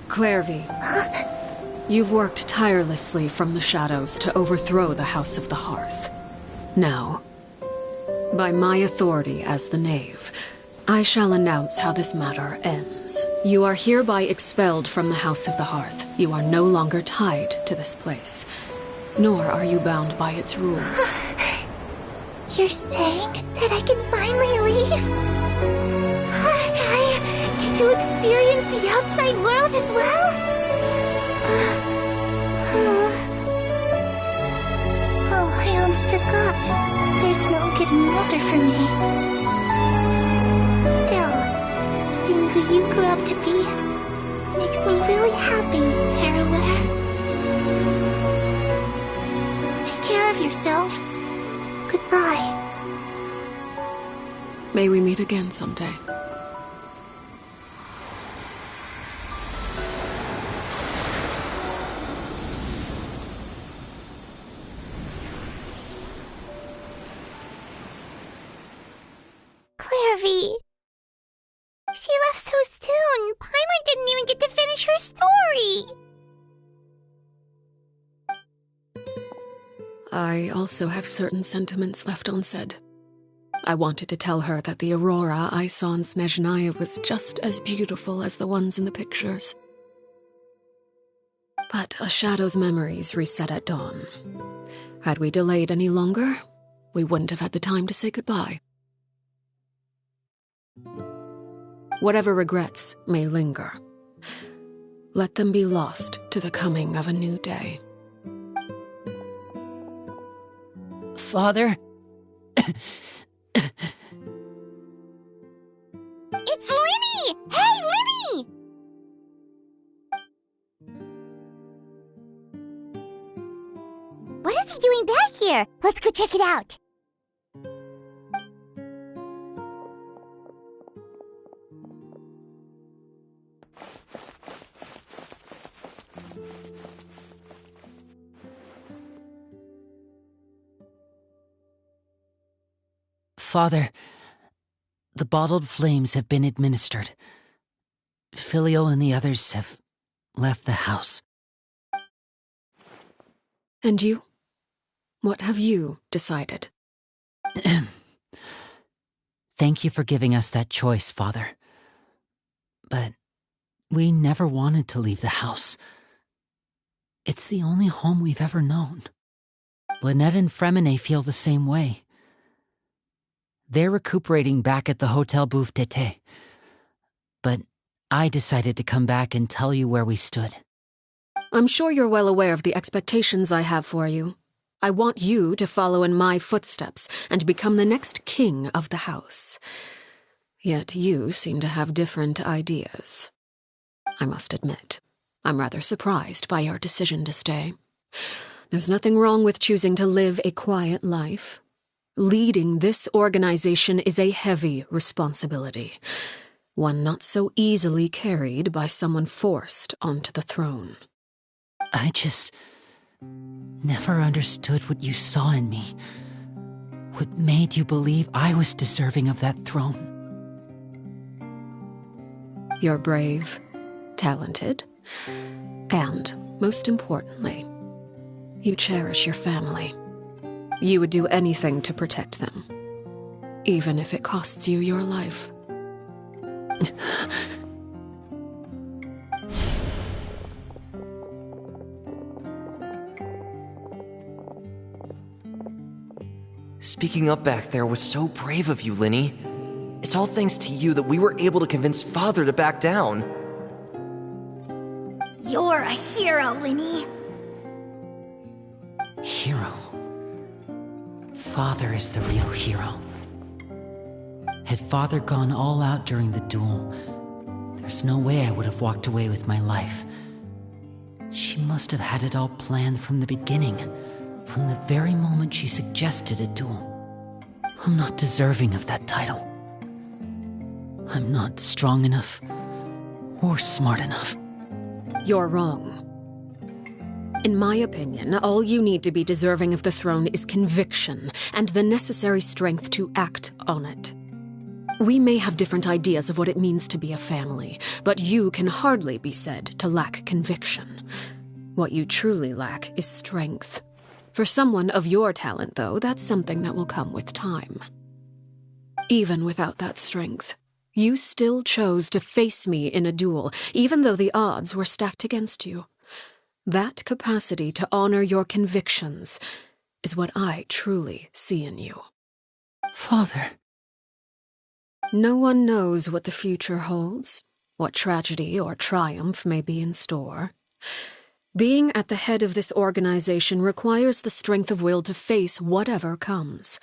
Clairvy, you've worked tirelessly from the shadows to overthrow the House of the Hearth. Now, by my authority as the Knave, I shall announce how this matter ends. You are hereby expelled from the House of the Hearth. You are no longer tied to this place, nor are you bound by its rules. You're saying that I can finally leave? I get to experience the outside world as well? Oh, I almost forgot. There's no getting older for me. Still, seeing who you grew up to be makes me really happy, Arlecchino. Take care of yourself. Goodbye. May we meet again someday. Clairvy. She left so soon. Paimon didn't even get to finish her story. I also have certain sentiments left unsaid. I wanted to tell her that the aurora I saw in Snezhnaya was just as beautiful as the ones in the pictures. But a shadow's memories reset at dawn. Had we delayed any longer, we wouldn't have had the time to say goodbye. Whatever regrets may linger, let them be lost to the coming of a new day. Father? It's Linny! Hey, Linny! What is he doing back here? Let's go check it out. Father, the bottled flames have been administered. Filial and the others have left the house. And you? What have you decided? Thank you for giving us that choice, Father. But we never wanted to leave the house. It's the only home we've ever known. Lynette and Fremine feel the same way. They're recuperating back at the Hotel Bouffe d'été. But I decided to come back and tell you where we stood. I'm sure you're well aware of the expectations I have for you. I want you to follow in my footsteps and become the next king of the house. Yet you seem to have different ideas. I must admit, I'm rather surprised by your decision to stay. There's nothing wrong with choosing to live a quiet life. Leading this organization is a heavy responsibility, one not so easily carried by someone forced onto the throne. I just never understood what you saw in me. What made you believe I was deserving of that throne? You're brave, talented, and, most importantly, you cherish your family. You would do anything to protect them, even if it costs you your life. Speaking up back there was so brave of you, Linny. It's all thanks to you that we were able to convince Father to back down. You're a hero, Linny. Hero. Father is the real hero. Had Father gone all out during the duel, there's no way I would have walked away with my life. She must have had it all planned from the beginning, from the very moment she suggested a duel. I'm not deserving of that title. I'm not strong enough or smart enough. You're wrong. In my opinion, all you need to be deserving of the throne is conviction and the necessary strength to act on it. We may have different ideas of what it means to be a family, but you can hardly be said to lack conviction. What you truly lack is strength. For someone of your talent, though, that's something that will come with time. Even without that strength, you still chose to face me in a duel, even though the odds were stacked against you. That capacity to honor your convictions is what I truly see in you. Father. No one knows what the future holds, what tragedy or triumph may be in store. Being at the head of this organization requires the strength of will to face whatever comes.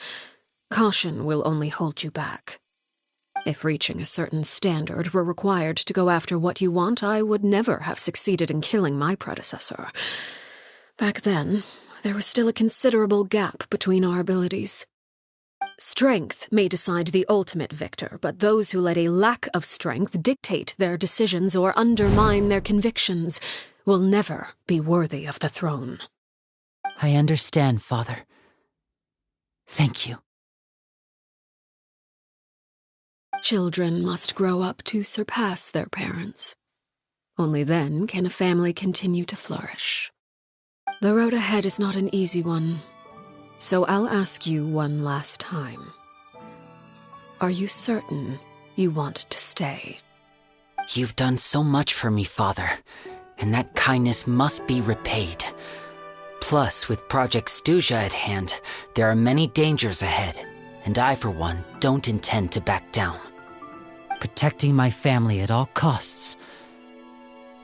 Caution will only hold you back. If reaching a certain standard were required to go after what you want, I would never have succeeded in killing my predecessor. Back then, there was still a considerable gap between our abilities. Strength may decide the ultimate victor, but those who let a lack of strength dictate their decisions or undermine their convictions will never be worthy of the throne. I understand, Father. Thank you. Children must grow up to surpass their parents. Only then can a family continue to flourish. The road ahead is not an easy one, so I'll ask you one last time. Are you certain you want to stay? You've done so much for me, Father, and that kindness must be repaid. Plus, with Project Stuja at hand, there are many dangers ahead, and I, for one, don't intend to back down. Protecting my family at all costs.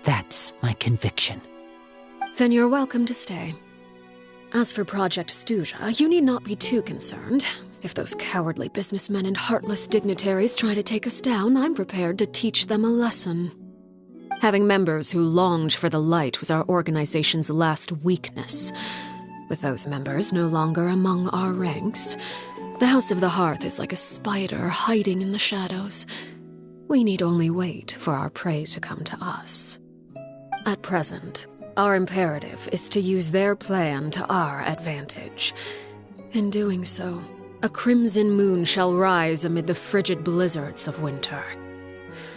That's my conviction. Then you're welcome to stay. As for Project Stuja, you need not be too concerned. If those cowardly businessmen and heartless dignitaries try to take us down, I'm prepared to teach them a lesson. Having members who longed for the light was our organization's last weakness. With those members no longer among our ranks, the House of the Hearth is like a spider hiding in the shadows. We need only wait for our prey to come to us. At present, our imperative is to use their plan to our advantage. In doing so, A crimson moon shall rise amid the frigid blizzards of winter.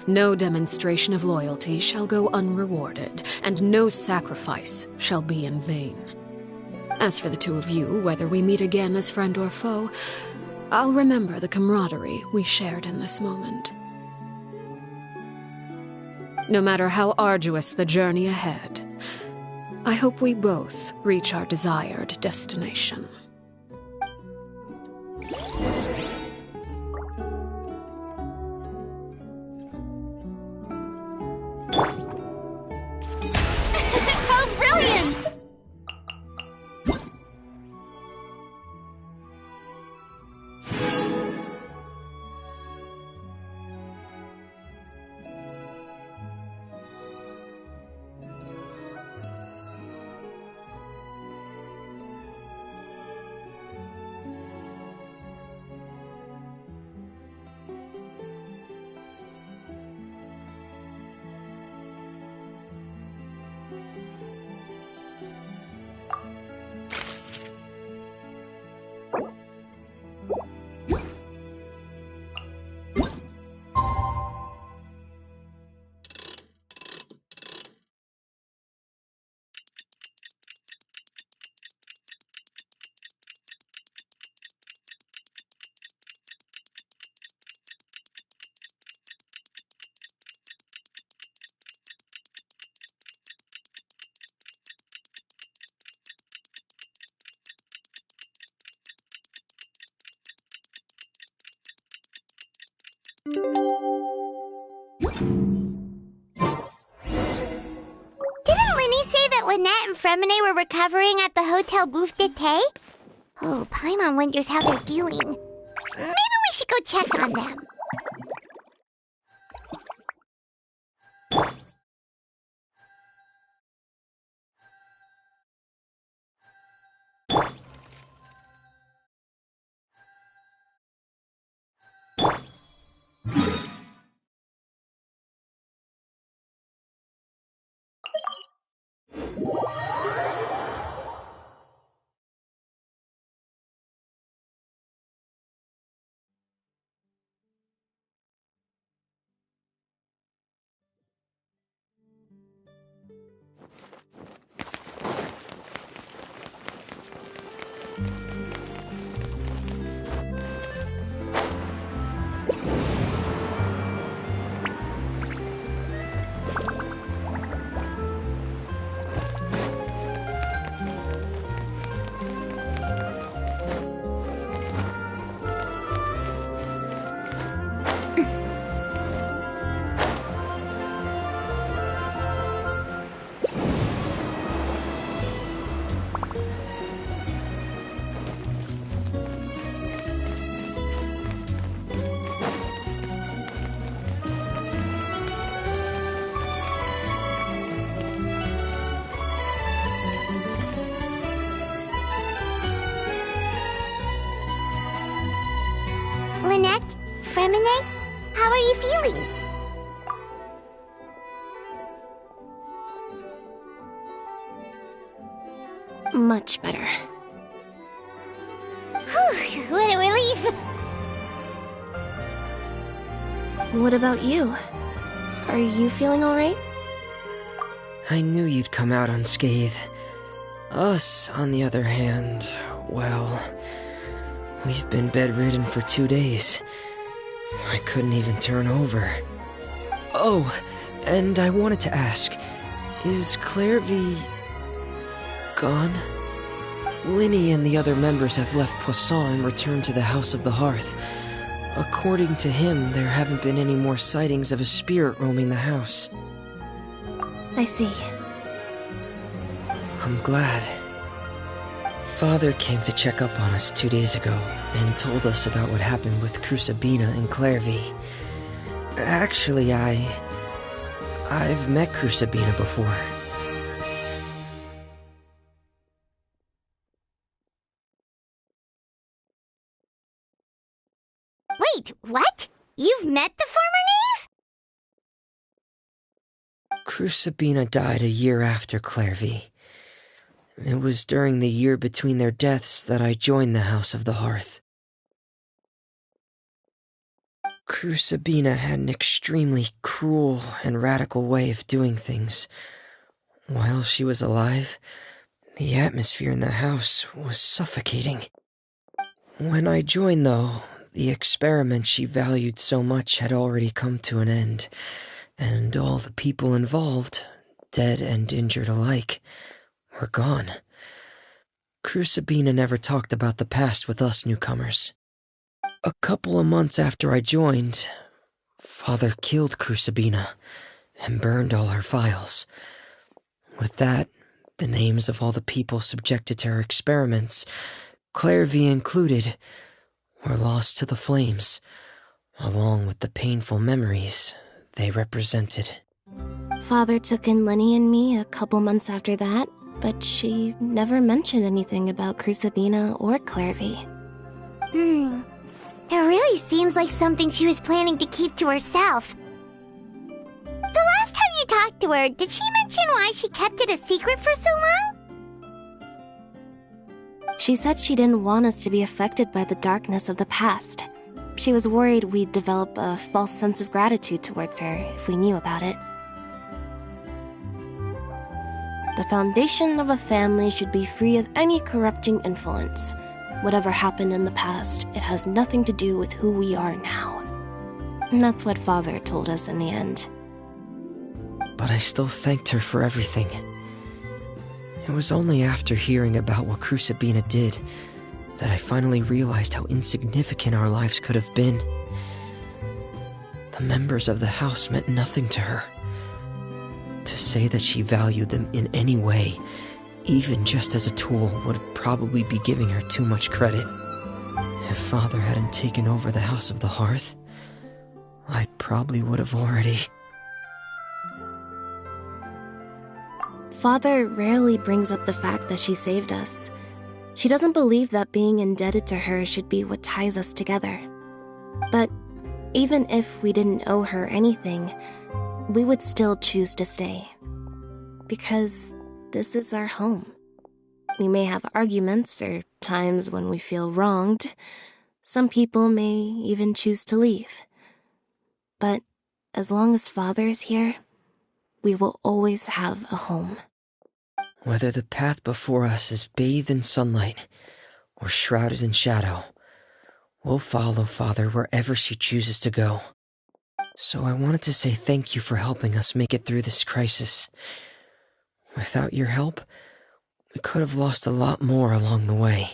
No demonstration of loyalty shall go unrewarded, and no sacrifice shall be in vain. As for the two of you, whether we meet again as friend or foe, I'll remember the camaraderie we shared in this moment. No matter how arduous the journey ahead, I hope we both reach our desired destination. How brilliant! Didn't Linny say that Lynette and Fremine were recovering at the Hotel Bouffe d'été? Oh, Paimon wonders how they're doing. Maybe we should go check on them. Lynette? Fremine? How are you feeling? Much better. Whew, what a relief! What about you? Are you feeling alright? I knew you'd come out unscathed. Us, on the other hand, well, we've been bedridden for 2 days. I couldn't even turn over. Oh, and I wanted to ask, is Clairvy gone? Linny and the other members have left Poisson and returned to the House of the Hearth. According to him, there haven't been any more sightings of a spirit roaming the house. I see. I'm glad. Father came to check up on us 2 days ago and told us about what happened with Crucibina and Clairvy. Actually, I've met Crucibina before. Wait, what? You've met the former knave? Crucibina died a year after Clairvy. It was during the year between their deaths that I joined the House of the Hearth. Sabina had an extremely cruel and radical way of doing things. While she was alive, the atmosphere in the house was suffocating. When I joined, though, the experiment she valued so much had already come to an end, and all the people involved, dead and injured alike, were gone. Sabina never talked about the past with us newcomers. A couple of months after I joined, Father killed Sabina and burned all her files. With that, the names of all the people subjected to her experiments, Clairvy included, were lost to the flames, along with the painful memories they represented. Father took in Lenny and me a couple months after that, but she never mentioned anything about Sabina or Clairvy. It really seems like something she was planning to keep to herself. The last time you talked to her, did she mention why she kept it a secret for so long? She said she didn't want us to be affected by the darkness of the past. She was worried we'd develop a false sense of gratitude towards her if we knew about it. The foundation of a family should be free of any corrupting influence. Whatever happened in the past, it has nothing to do with who we are now. And that's what Father told us in the end. But I still thanked her for everything. It was only after hearing about what Sabina did that I finally realized how insignificant our lives could have been. The members of the house meant nothing to her. To say that she valued them in any way, even just as a tool, would probably be giving her too much credit. If Father hadn't taken over the House of the Hearth, I probably would have already... Father rarely brings up the fact that she saved us. She doesn't believe that being indebted to her should be what ties us together. But even if we didn't owe her anything, we would still choose to stay. Because this is our home. We may have arguments or times when we feel wronged. Some people may even choose to leave. But as long as Father is here, we will always have a home. Whether the path before us is bathed in sunlight or shrouded in shadow, we'll follow Father wherever she chooses to go. So I wanted to say thank you for helping us make it through this crisis. Without your help, we could have lost a lot more along the way.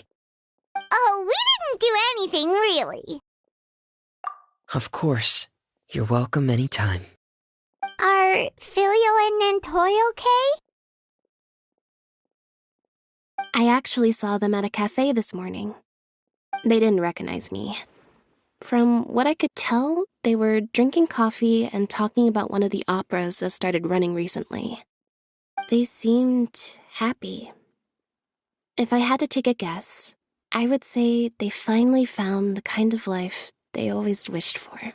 Oh, we didn't do anything, really. Of course. You're welcome anytime. Are Filial and Nantoy okay? I actually saw them at a cafe this morning. They didn't recognize me. From what I could tell, they were drinking coffee and talking about one of the operas that started running recently. They seemed happy. If I had to take a guess, I would say they finally found the kind of life they always wished for.